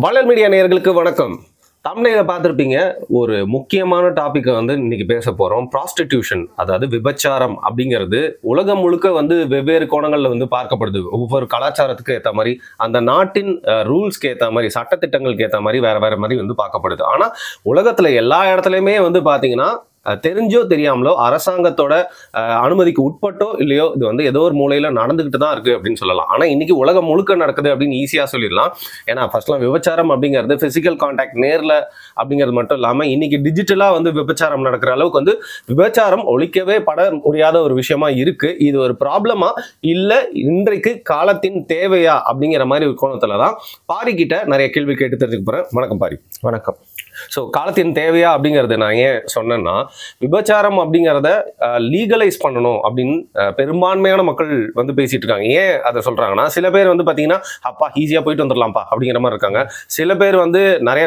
வளர் மீடியா நேயர்களுக்கு வணக்கம். தமிழ்ல பார்த்துருப்பீங்க, ஒரு முக்கியமான டாபிக்கை இன்னைக்கு பேச போறோம். ப்ராஸ்டிடியூஷன், அதாவது விபச்சாரம் அப்படிங்கிறது உலகம் முழுக்க வெவ்வேறு கோணங்கள்ல பார்க்கப்படுது. ஒவ்வொரு கலாச்சாரத்துக்கு ஏற்ற மாதிரி, அந்த நாட்டின் ரூல்ஸ்க்கு ஏற்ற மாதிரி, சட்டத்திட்டங்களுக்கு ஏற்ற மாதிரி வேற வேற மாதிரி பார்க்கப்படுது. ஆனா உலகத்துல எல்லா இடத்துலையுமே பாத்தீங்கன்னா தெரிஞ்சோ தெரியாமலோ அரசாங்கத்தோட அனுமதிக்கு உட்பட்டோ இல்லையோ இது ஏதோ ஒரு மூலையில நடந்துகிட்டு தான் இருக்கு அப்படின்னு சொல்லலாம். ஆனா இன்னைக்கு உலகம் முழுக்க நடக்குது அப்படின்னு ஈஸியா சொல்லிடலாம். ஏன்னா ஃபர்ஸ்ட்லாம் விபச்சாரம் அப்படிங்கிறது பிசிக்கல் கான்டாக்ட் நேர்ல அப்படிங்கிறது மட்டும் இல்லாம இன்னைக்கு டிஜிட்டலா விபச்சாரம் நடக்கிற அளவுக்கு விபச்சாரம் ஒழிக்கவே பட முடியாத ஒரு விஷயமா இருக்கு. இது ஒரு ப்ராப்ளமா இல்ல இன்றைக்கு காலத்தின் தேவையா அப்படிங்கிற மாதிரி ஒரு கோணத்துலதான் பாரி கிட்ட நிறைய கேள்வி கேட்டு தெரிஞ்சுக்க போறேன். வணக்கம் பாரி. வணக்கம். ஸோ காலத்தின் தேவையா அப்படிங்கிறது நான் ஏன் சொன்னேன்னா, விபச்சாரம் அப்படிங்கிறத லீகலைஸ் பண்ணணும் அப்படின்னு பெரும்பான்மையான மக்கள் பேசிட்டு இருக்காங்க. ஏன் அதை சொல்றாங்கன்னா, சில பேர் பார்த்தீங்கன்னா அப்பா ஈஸியா போயிட்டு வந்துடலாம்ப்பா அப்படிங்கிற மாதிரி இருக்காங்க. சில பேர் நிறைய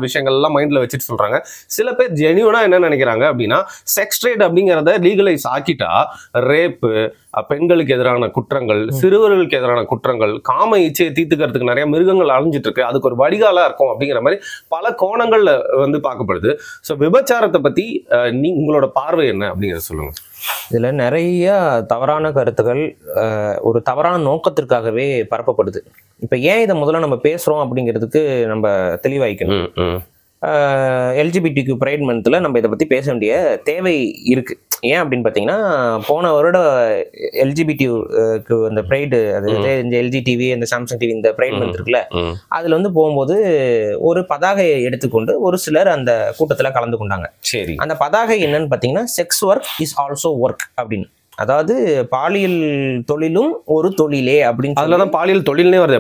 விஷயங்கள்லாம் மைண்ட்ல வச்சுட்டு சொல்றாங்க. சில பேர் ஜெனியூனா என்ன நினைக்கிறாங்க அப்படின்னா, செக்ஸ் ட்ரேட் அப்படிங்கிறத லீகலைஸ் ஆக்கிட்டா ரேப்பு, பெண்களுக்கு எதிரான குற்றங்கள், சிறுவர்களுக்கு எதிரான குற்றங்கள், காம இச்சையை தீர்த்துக்கிறதுக்கு நிறைய மிருகங்கள் அழிஞ்சிட்டு இருக்கு, அதுக்கு ஒரு வடிகாலா இருக்கும் அப்படிங்கிற மாதிரி பல கோணங்கள்ல பார்க்கப்படுது. ஸோ விபச்சாரத்தை பத்தி உங்களோட பார்வை என்ன அப்படிங்கிறத சொல்லுங்க. இதுல நிறைய தவறான கருத்துக்கள் ஒரு தவறான நோக்கத்திற்காகவே பரப்பப்படுது. இப்ப ஏன் இதை முதல்ல நம்ம பேசுறோம் அப்படிங்கிறதுக்கு நம்ம தெளிவாய்க்கணும். எல்ஜிபிடிக்கு பிரைட் மந்த்ல நம்ம இதை பத்தி பேச வேண்டிய தேவை இருக்கு. ஏன் அப்படின்னு பார்த்தீங்கன்னா, போன வருட எல்ஜிபிடிக்கு அந்த பிரைடு, அது இந்த எல்ஜி டிவி, இந்த சாம்சங் டிவி, இந்த பிரைட் மந்த் இருக்குல்ல, அதுல போகும்போது ஒரு பதாகையை எடுத்துக்கொண்டு ஒரு சிலர் அந்த கூட்டத்துல கலந்து கொண்டாங்க. சரி, அந்த பதாகை என்னன்னு பார்த்தீங்கன்னா, sex work is also work அப்படின்னு. அதாவது பாலியல் தொழிலும் ஒரு தொழிலே அப்படின்னு. அதுலதான் பாலியல் தொழில்னே வருது.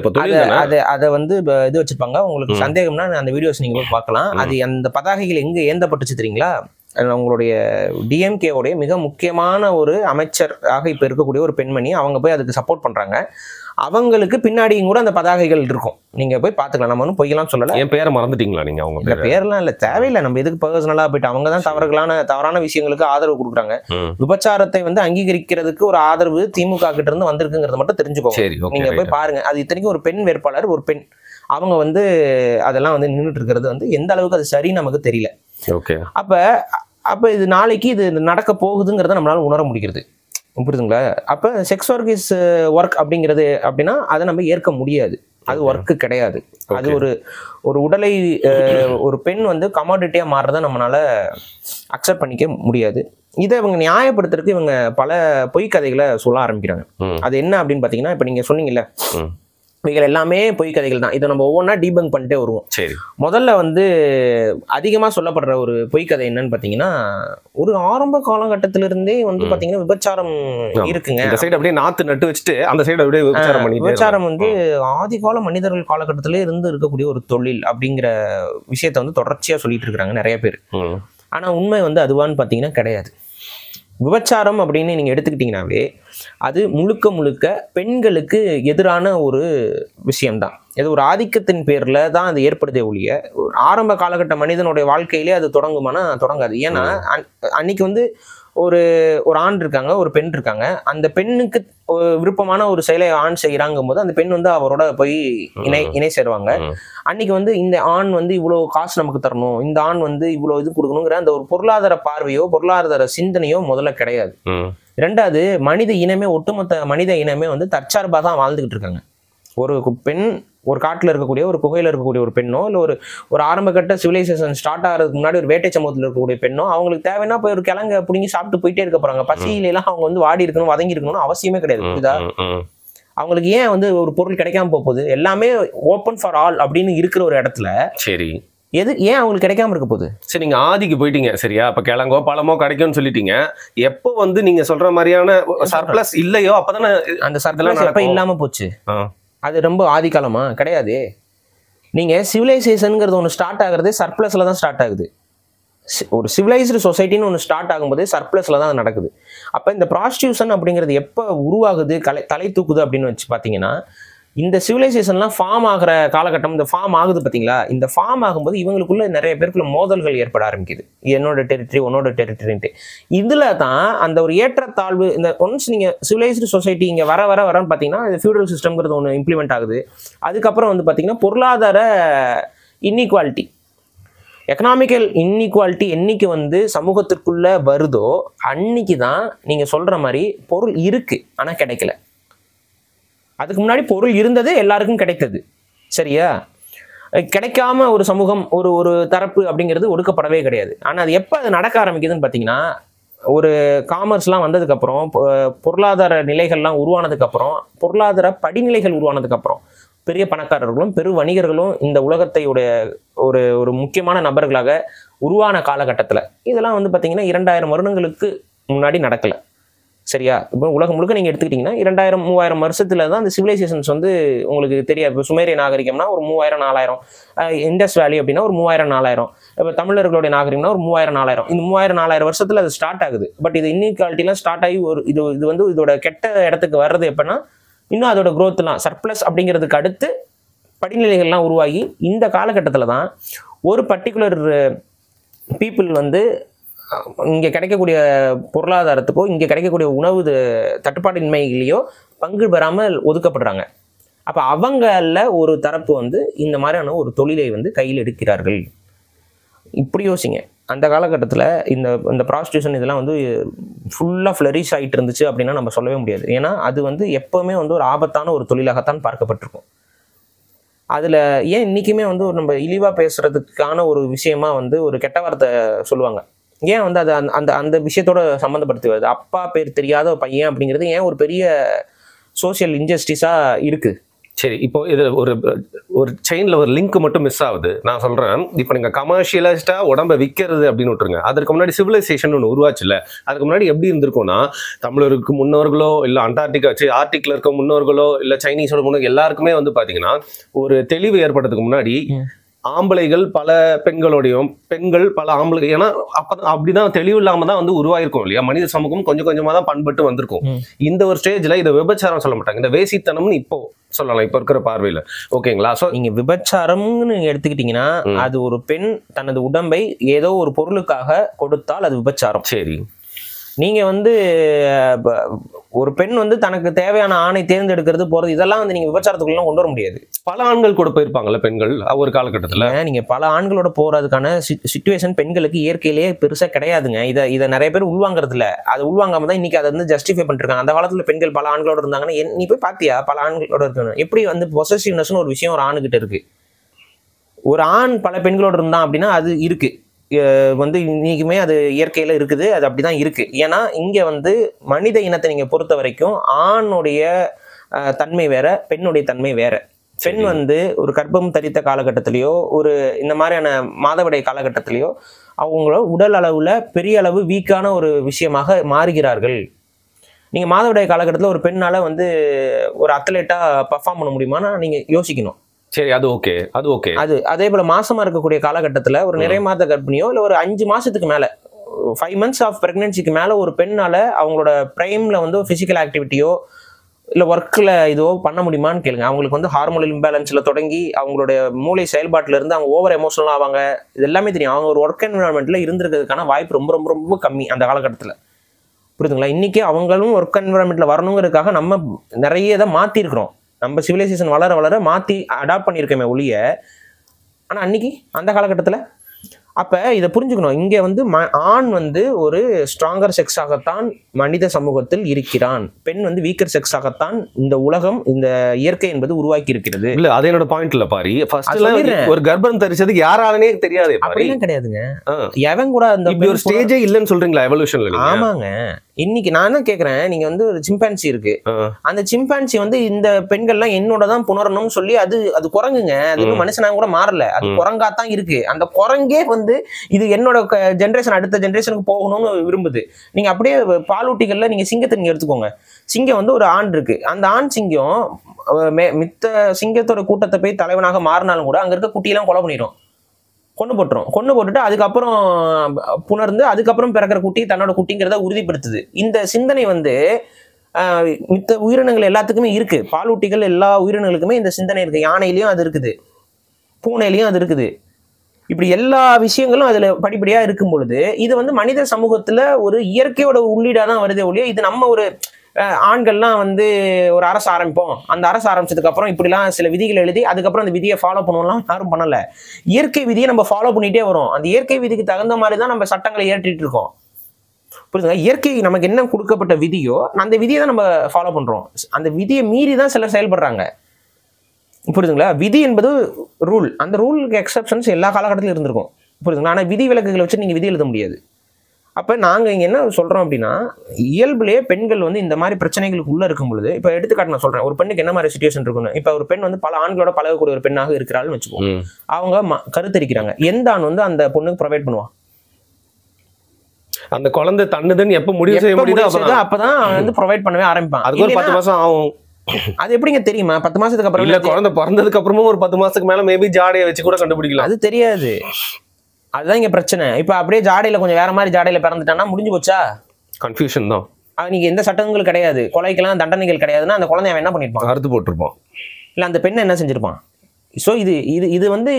அதை இது வச்சிருப்பாங்க. உங்களுக்கு சந்தேகம்னா அந்த வீடியோஸ் நீங்க போய் பார்க்கலாம். அது அந்த பதாகைகள் எங்க ஏந்தப்பட்டுச்சு தெரியுங்களா? அவங்களுடைய டிஎம்கேவுடைய மிக முக்கியமான ஒரு அமைச்சராக இப்ப இருக்கக்கூடிய ஒரு பெண்மணி, அவங்க போய் அதுக்கு சப்போர்ட் பண்றாங்க. அவங்களுக்கு பின்னாடியும் கூட அந்த பதாகைகள் இருக்கும். நீங்க போய் பாத்துக்கலாம். நம்ம பொய்யெல்லாம் சொல்லல. என் பேரை மறந்துட்டீங்களா நீங்க? அவங்க பேரெல்லாம் இல்ல, தேவையில்லை. நம்ம எதுக்கு பர்சனலா போயிட்டு அவங்க தான் தவறான விஷயங்களுக்கு ஆதரவு கொடுக்குறாங்க. விபச்சாரத்தை அங்கீகரிக்கிறதுக்கு ஒரு ஆதரவு திமுக கிட்ட இருந்து வந்திருக்குங்கிறத மட்டும் தெரிஞ்சுக்கோங்க. நீங்க போய் பாருங்க. அது இத்தனைக்கும் ஒரு பெண் வேட்பாளர், ஒரு பெண், அவங்க அதெல்லாம் நின்றுட்டு இருக்கிறது எந்த அளவுக்கு அது சரின்னு நமக்கு தெரியல. அப்ப இது நாளைக்கு இது நடக்க போகுதுங்கிறத நம்மளால உணர முடிகிறது. புரியுதுங்களா? அப்ப செக்ஸ் ஒர்க் இஸ் ஒர்க் அப்படிங்கிறது அப்படின்னா அதை நம்ம ஏற்க முடியாது. அது ஒர்க்கு கிடையாது. அது ஒரு உடலை ஒரு பெண் கமாடிட்டியா மாறுறத நம்மளால அக்செப்ட் பண்ணிக்க முடியாது. இதை இவங்க நியாயப்படுத்துறதுக்கு இவங்க பல பொய் கதைகளை சொல்ல ஆரம்பிக்கிறாங்க. அது என்ன அப்படின்னு பாத்தீங்கன்னா, இப்ப நீங்க சொன்னீங்கல்ல, இவைகள் எல்லாமே பொய் கதைகள் தான். இதை நம்ம ஒவ்வொன்றா டீபங்க் பண்ணிட்டே வருவோம். சரி, முதல்ல அதிகமா சொல்லப்படுற ஒரு பொய் கதை என்னன்னு பாத்தீங்கன்னா, ஒரு ஆரம்ப காலகட்டத்திலிருந்தே பாத்தீங்கன்னா விபச்சாரம் இருக்குங்க. இந்த சைடு அப்படியே நாத்து நட்டு வச்சுட்டு அந்த சைடு அப்படியே விபச்சாரம் ஆதிகால மனிதர்கள் காலகட்டத்திலே இருந்து இருக்கக்கூடிய ஒரு தொழில் அப்படிங்கிற விஷயத்த தொடர்ச்சியா சொல்லிட்டு இருக்கிறாங்க நிறைய பேர். ஆனா உண்மை அதுவான்னு பாத்தீங்கன்னா கிடையாது. விபச்சாரம் அப்படின்னு நீங்க எடுத்துக்கிட்டீங்கன்னாவே அது முழுக்க முழுக்க பெண்களுக்கு எதிரான ஒரு விஷயம்தான். இது ஒரு ஆதிக்கத்தின் பேர்ல தான் அது ஏற்படுதே ஒழிய ஆரம்ப காலகட்ட மனிதனுடைய வாழ்க்கையிலே அது தொடங்குமானா தொடங்காது. ஏன்னா அன்னைக்கு ஒரு ஆண் இருக்காங்க, ஒரு பெண் இருக்காங்க. அந்த பெண்ணுக்கு விருப்பமான ஒரு செயலை ஆண் செய்யறாங்கும் போது அந்த பெண் அவரோட போய் இணை சேருவாங்க. அன்னைக்கு இந்த ஆண் இவ்வளவு காசு நமக்கு தரணும், இந்த ஆண் இவ்வளவு இது கொடுக்கணுங்கிற அந்த ஒரு பொருளாதார பார்வையோ பொருளாதார சிந்தனையோ முதல்ல கிடையாது. ரெண்டாவது, மனித இனமே, ஒட்டுமொத்த மனித இனமே தற்சார்பா தான் வாழ்ந்துகிட்டு இருக்காங்க. ஒரு பெண் ஒரு காட்டுல இருக்கக்கூடிய, ஒரு குகையில இருக்கக்கூடிய ஒரு பெண்ணோ, இல்ல ஒரு ஆரம்ப கட்ட சிவிலைசேஷன் ஸ்டார்ட் ஆகிறதுக்கு முன்னாடி ஒரு வேட்டை சமூகத்தில் இருக்கக்கூடிய பெண்ணோ, அவங்களுக்கு தேவைன்னா போய் ஒரு கிழங்க பிடிங்கி சாப்பிட்டு போயிட்டே இருக்க போறாங்க. பசியில எல்லாம் அவங்க வாடி இருக்கணும், வதங்கி இருக்கணும்னு அவசியமே கிடையாது. புரியுதா? அவங்களுக்கு ஏன் ஒரு பொருள் கிடைக்காம போகுது? எல்லாமே ஓப்பன் ஃபார் ஆல் அப்படின்னு இருக்கிற ஒரு இடத்துல சரி ஏன் அவங்களுக்கு கிடைக்காம இருக்க போகுது? சரி, நீங்க ஆதிக்கு போயிட்டீங்க, சரியா? இப்ப கிழங்கோ பழமோ கிடைக்கும்னு சொல்லிட்டீங்க. எப்போ நீங்க சொல்ற மாதிரியான சர்ப்ளஸ் இல்லையோ அப்பதானே அந்த சர்ப்ளஸ் எப்ப இல்லாம போச்சு. அது ரொம்ப ஆதிகாலமா கிடையாது. நீங்க சிவிலைசேஷன்ங்கிறது ஒன்று ஸ்டார்ட் ஆகுறதே சர்ப்ளஸ்ல தான் ஸ்டார்ட் ஆகுது. ஒரு சிவிலைஸ்டு சொசைட்டின்னு ஒன்று ஸ்டார்ட் ஆகும்போதே சர்ப்ளஸ்ல தான் நடக்குது. அப்ப இந்த ப்ராஸ்டியூஷன் அப்படிங்கிறது எப்போ உருவாகுது, தலை தூக்குது அப்படின்னு வச்சு பார்த்தீங்கன்னா, இந்த சிவிலைசேஷன்லாம் ஃபார்ம் ஆகிற காலகட்டம், இந்த ஃபார்ம் ஆகுது பார்த்தீங்களா, இந்த ஃபார்ம் ஆகும்போது இவங்களுக்குள்ள நிறைய பேருக்குள்ள மோதல்கள் ஏற்பட ஆரம்பிக்குது. என்னோட டெரிட்டரி, உன்னோட டெரிட்டரின்ட்டு. இதில் தான் அந்த ஒரு ஏற்றத்தாழ்வு, இந்த ஒன்ஸ் நீங்கள் சிவிலைஸ்டு சொசைட்டி இங்கே வரன்னு பார்த்தீங்கன்னா இந்த ஃபியூடல் சிஸ்டம்ங்கிறது ஒன்று இம்ப்ளிமெண்ட் ஆகுது. அதுக்கப்புறம் வந்து பார்த்தீங்கன்னா பொருளாதார இன்இக்வாலிட்டி, எக்கனாமிக்கல் இன்இக்வாலிட்டி என்னைக்கு வந்து சமூகத்திற்குள்ள வருதோ அன்னைக்கு தான் நீங்கள் சொல்கிற மாதிரி பொருள் இருக்குது ஆனால் கிடைக்கல. அதுக்கு முன்னாடி பொருள் இருந்தது, எல்லாருக்கும் கிடைத்தது. சரியா? கிடைக்காம ஒரு சமூகம், ஒரு தரப்பு அப்படிங்கிறது ஒடுக்கப்படவே கிடையாது. ஆனால் அது எப்போ அது நடக்க ஆரம்பிக்குதுன்னு பார்த்தீங்கன்னா, ஒரு காமர்ஸ்லாம் வந்ததுக்கப்புறம், பொருளாதார நிலைகள்லாம் உருவானதுக்கப்புறம், பொருளாதார படிநிலைகள் உருவானதுக்கப்புறம் பெரிய பணக்காரர்களும் பெரு வணிகர்களும் இந்த உலகத்தையுடைய ஒரு முக்கியமான நபர்களாக உருவான காலகட்டத்தில் இதெல்லாம் வந்து பார்த்தீங்கன்னா 2000 வருடங்களுக்கு முன்னாடி நடக்கலை. சரியா? இப்போ உலகம் முழுக்க நீங்கள் எடுத்துக்கிட்டிங்கன்னா 2000-3000 வருஷத்துல தான் இந்த சிவிலைசேஷன்ஸ் வந்து உங்களுக்கு தெரியாது. இப்போ சுமேரிய நாகரிகம்னா ஒரு 3000-4000, இண்டஸ் வேலி அப்படின்னா ஒரு 3000-4000, இப்போ தமிழர்களுடைய நாகரிகம்னா ஒரு 3000-4000. இந்த 3000-4000 வருஷத்துல அது ஸ்டார்ட் ஆகுது. பட் இது இன்இக்வாலிட்டிலாம் ஸ்டார்ட் ஆகி இது வந்து இதோட கெட்ட இடத்துக்கு வர்றது எப்படின்னா, இன்னும் அதோட க்ரோத்லாம் சர்ப்ளஸ் அப்படிங்கிறதுக்கு அடுத்து படிநிலைகள்லாம் உருவாகி இந்த காலகட்டத்தில் தான் ஒரு பர்டிகுலர் பீப்புள் வந்து இங்கே கிடைக்கக்கூடிய பொருளாதாரத்துக்கோ இங்கே கிடைக்கக்கூடிய உணவு தட்டுப்பாடின்மைகளையோ பங்கு பெறாமல் ஒதுக்கப்படுறாங்க. அப்போ அவங்கள ஒரு தரப்பு வந்து இந்த மாதிரியான ஒரு தொழிலை வந்து கையில் எடுக்கிறார்கள். இப்படி யோசிங்க. அந்த காலகட்டத்தில் இந்த ப்ராஸ்டியூஷன் இதெல்லாம் வந்து ஃபுல்லாக ஃப்ளரிஷ் ஆகிட்டு இருந்துச்சு அப்படின்னா நம்ம சொல்லவே முடியாது. ஏன்னா அது வந்து எப்போவுமே வந்து ஒரு ஆபத்தான ஒரு தொழிலாகத்தான் பார்க்கப்பட்டிருக்கும். அதில் ஏன் இன்றைக்குமே வந்து நம்ம இழிவாக பேசுகிறதுக்கான ஒரு விஷயமா வந்து ஒரு கெட்ட வார்த்தை சொல்லுவாங்க. ஏன் வந்து அது அந்த விஷயத்தோட சம்மந்தப்படுத்தி வருது? அப்பா பேர் தெரியாத பையன் அப்படிங்கிறது ஏன் ஒரு பெரிய சோசியல் இன்ஜஸ்டிஸாக இருக்குது? சரி, இப்போ இது ஒரு செயின்ல ஒரு லிங்க் மட்டும் மிஸ் ஆகுது. நான் சொல்றேன், இப்போ நீங்க கமர்ஷியலைஸ்டா உடம்ப விற்கிறது அப்படின்னு விட்டுருங்க. அதற்கு முன்னாடி சிவிலைசேஷன் ஒன்று உருவாச்சு இல்ல? அதுக்கு முன்னாடி எப்படி இருந்திருக்கும்னா, தமிழருக்கு முன்னோர்களோ இல்ல ஆர்டிக்ல இருக்க முன்னோர்களோ இல்ல சைனீஸோட முன்னோர்கள் எல்லாருக்குமே வந்து பாத்தீங்கன்னா ஒரு தெளிவு ஏற்படுறதுக்கு முன்னாடி ஆம்பளைகள் பல பெண்களோடையும் பெண்கள் பல ஆம்பளை, ஏன்னா அப்படிதான் தெளிவு இல்லாம தான் வந்து உருவாயிருக்கும் இல்லையா? மனித சமூகம் கொஞ்சம் கொஞ்சமா தான் பண்பட்டு வந்திருக்கும். இந்த ஒரு ஸ்டேஜ்ல இதை விபச்சாரம் சொல்ல மாட்டாங்க, இந்த வேசித்தனம்னு இப்போ சொல்லலாம் இப்ப இருக்கிற பார்வையில. ஓகேங்களா? சோ நீங்க விபச்சாரம்னு நீங்க எடுத்துக்கிட்டீங்கன்னா அது ஒரு பெண் தனது உடம்பை ஏதோ ஒரு பொருளுக்காக கொடுத்தால் அது விபச்சாரம். சரி, நீங்க வந்து ஒரு பெண் வந்து தனக்கு தேவையான ஆணை தேர்ந்தெடுக்கிறது போறது இதெல்லாம் வந்து நீங்க விபச்சாரத்துக்குள்ள கொண்டு வர முடியாது. பல ஆண்கள் கூட போயிருப்பாங்கல்ல பெண்கள் ஒரு காலகட்டத்துல. நீங்க பல ஆண்களோட போறதுக்கான சிச்சுவேஷன் பெண்களுக்கு இயற்கையிலேயே பெருசா கிடையாதுங்க. இதை நிறைய பேர் உள்வாங்கிறது இல்ல. அது உள்வாங்காம தான் இன்னைக்கு அதை வந்து ஜஸ்டிஃபை பண்ணிருக்காங்க. அந்த காலத்துல பெண்கள் பல ஆண்களோட இருந்தாங்கன்னா நீ போய் பாத்தியா பல ஆண்களோட இருக்கணும்? எப்படி வந்து பொசசிவ்னஸ்னு ஒரு விஷயம் ஒரு ஆணுகிட்ட இருக்கு. ஒரு ஆண் பல பெண்களோட இருந்தான் அப்படின்னா அது இருக்கு, வந்து இன்னைக்குமே அது இயற்கையில இருக்குது, அது அப்படிதான் இருக்கு. ஏன்னா இங்க வந்து மனித இனத்தை நீங்க பொறுத்த வரைக்கும் ஆணுடைய தன்மை வேற, பெண்ணுடைய தன்மை வேற. பெண் வந்து ஒரு கர்ப்பம் தரித்த காலகட்டத்திலேயோ ஒரு இந்த மாதிரியான மாதவிடாய் காலகட்டத்திலேயோ அவங்களோட உடல் அளவுல பெரிய அளவு வீக்கான ஒரு விஷயமாக மாறுகிறார்கள். நீங்க மாதவிடாய் காலகட்டத்தில் ஒரு பெண்ணால வந்து ஒரு அத்லெட்டா பர்ஃபார்ம் பண்ண முடியுமானா நீங்க யோசிக்கணும். சரி, அது ஓகே. அது அதே போல மாசமா இருக்கக்கூடிய காலகட்டத்தில் ஒரு நிறைய மாத கர்ப்பிணியோ இல்லை ஒரு 5 மாசத்துக்கு மேல 5 months ஆஃப் பிரெக்னன்சிக்கு மேல ஒரு பெண்ணால அவங்களோட பிரைம்ல வந்து ஃபிசிக்கல் ஆக்டிவிட்டியோ இல்லை ஒர்க்கில் இதோ பண்ண முடியுமான்னு கேளுங்க. அவங்களுக்கு வந்து ஹார்மோனல் இம்பேலன்ஸில் தொடங்கி அவங்களுடைய மூளை செயல்பாட்டில் இருந்து அவங்க ஓவர் எமோஷனல் ஆவாங்க. இது எல்லாமே தெரியும். அவங்க ஒரு ஒர்க் என்விரான்மெண்ட்டில் இருந்திருக்கிறதுக்கான வாய்ப்பு ரொம்ப ரொம்ப ரொம்ப கம்மி அந்த காலகட்டத்தில். புரியுதுங்களா? இன்றைக்கி அவங்களும் ஒர்க் என்விரான்மெண்ட்டில் வரணுங்கிறதுக்காக நம்ம நிறைய இதை மாற்றிருக்கிறோம். நம்ம சிவிலைசேஷன் வளர வளர மாற்றி அடாப்ட் பண்ணியிருக்கோமே ஒழிய, ஆனால் அன்னைக்கு அந்த காலகட்டத்தில் அப்போ இதை புரிஞ்சுக்கணும். இங்கே வந்து ஆண் வந்து ஒரு ஸ்ட்ராங்கர் செக்ஸாகத்தான் மனித சமூகத்தில் இருக்கிறான், பெண் வந்து வீக்கர் செக்ஸாகத்தான் இந்த உலகம் இந்த இயற்கை என்பது உருவாக்கி இருக்கிறது. இல்ல அது என்னோட பாயிண்ட் இல்ல பாரி. ஒரு கர்ப்பம் தரிச்சதுக்கு யாராலே தெரியாது, அப்படிலாம் கிடையாதுங்க. எவன் கூட அந்த ஒரு ஸ்டேஜே இல்லைன்னு சொல்றீங்களா எவல்யூஷன்ல? ஆமாங்க. இன்னைக்கு நான் தான் கேட்கறேன், நீங்க வந்து ஒரு சிம்பான்சி இருக்கு, அந்த சிம்பான்சி வந்து இந்த பெண்கள்லாம் என்னோட தான் புணரணும்னு சொல்லி அது குரங்குங்க, அது இன்னும் மனுஷனா கூட மாறல, அது குரங்காத்தான் இருக்கு. அந்த குரங்கே வந்து இது என்னோட ஜென்ரேஷன் அடுத்த ஜென்ரேஷனுக்கு போகணும்னு விரும்புது. நீங்க அப்படியே பாலூட்டிகள்ல நீங்க சிங்கத்தை நீங்க எடுத்துக்கோங்க. சிங்கம் வந்து ஒரு ஆண் இருக்கு, அந்த ஆண் சிங்கம் மித்த சிங்கத்தோட கூட்டத்தை போய் தலைவனாக மாறினாலும் கூட அங்க இருக்க குட்டியெல்லாம் கொலை பண்ணிடும், கொண்டு போட்டுட்டு அதுக்கப்புறம் புணர்ந்து அதுக்கப்புறம் பிறக்கிற குட்டி தன்னோட குட்டிங்கிறத உறுதிப்படுத்துது. இந்த சிந்தனை வந்து மித்த உயிரினங்கள் எல்லாத்துக்குமே இருக்கு. பாலூட்டிகள் எல்லா உயிரினங்களுக்குமே இந்த சிந்தனை இருக்கு. யானையிலையும் அது இருக்குது, பூனையிலையும் அது இருக்குது. இப்படி எல்லா விஷயங்களும் அதுல படிப்படியா இருக்கும் பொழுது இது வந்து மனித சமூகத்துல ஒரு இயற்கையோட உள்ளீடா தான் வருதே ஒழிய இது நம்ம ஒரு ஆண்கள்லாம் வந்து ஒரு அரசு ஆரம்பிப்போம், அந்த அரசு ஆரம்பிச்சதுக்கு அப்புறம் இப்படிலாம் சில விதிகள் எழுதி அதுக்கப்புறம் அந்த விதியை ஃபாலோ பண்ணுவோம்லாம் யாரும் பண்ணல. இயற்கை விதியை நம்ம ஃபாலோ பண்ணிட்டே வரோம். அந்த இயற்கை விதிக்கு தகுந்த மாதிரி தான் நம்ம சட்டங்களை ஏற்றிட்டு இருக்கோம். புரியுதுங்க? இயற்கை நமக்கு என்ன கொடுக்கப்பட்ட விதியோ அந்த விதியை தான் நம்ம ஃபாலோ பண்றோம். அந்த விதியை மீறி தான் சிலர் செயல்படுறாங்க. புரியுதுங்களா? விதி என்பது ரூல், அந்த ரூலுக்கு எக்ஸப்ஷன்ஸ் எல்லா காலகட்டத்திலும் இருந்திருக்கும். புரியுதுங்களா? ஆனால் விதி விலக்குகளை வச்சு நீங்கள் விதி எழுத முடியாது. அப்போ நாங்கள் இங்கே என்ன சொல்கிறோம் அப்படின்னா, இயல்புலேயே பெண்கள் வந்து இந்த மாதிரி பிரச்சனைகளுக்கு உள்ளே இருக்கும் பொழுது, இப்போ எடுத்துக்காட்டு நான் சொல்கிறேன், ஒரு பெண்ணுக்கு என்ன மாதிரி சுச்சுவேஷன் இருக்குன்னு. இப்போ ஒரு பெண் வந்து பல ஆண்களோட பழகக்கூடிய ஒரு பெண்ணாக இருக்கிறாள்னு வச்சுக்கோங்க. அவங்க கருத்தரிக்கிறாங்க. எந்த ஆண் வந்து அந்த பொண்ணுக்கு ப்ரொவைட் பண்ணுவான்? அந்த குழந்தை தன்னுதுன்னு எப்போ முடிவு செய்ய முடியுதோ அப்பதான் வந்து ப்ரொவைட் பண்ணவே ஆரம்பிப்பான். அதுக்கு ஒரு 10 மாசம் ஆகும். அது எப்படிங்க தெரியுமா? 10 மாசத்துக்கு அப்புறம் இல்ல, குழந்தை பிறந்ததுக்கு அப்புறமும் ஒரு 10 மாசத்துக்கு மேல மேபி ஜாடையை வச்சு கூட கண்டுபிடிக்கலாம். அது தெரியாது. அதுதான் இங்க பிரச்சனை. இப்ப அப்படியே ஜாடையில கொஞ்சம் வேற மாதிரி ஜாடையில பிறந்துட்டான்னா முடிஞ்சு போச்சா? கன்ஃபியூஷன் தான். நீங்க எந்த சட்டங்கள் கிடையாது, கொலைக்கெல்லாம் தண்டனைகள் கிடையாதுன்னா அந்த குழந்தைய அவன் என்ன பண்ணிருப்பான்? அறுத்து போட்டிருப்பான். இல்ல அந்த பெண்ணை என்ன செஞ்சிருப்பான்? ஸோ இது வந்து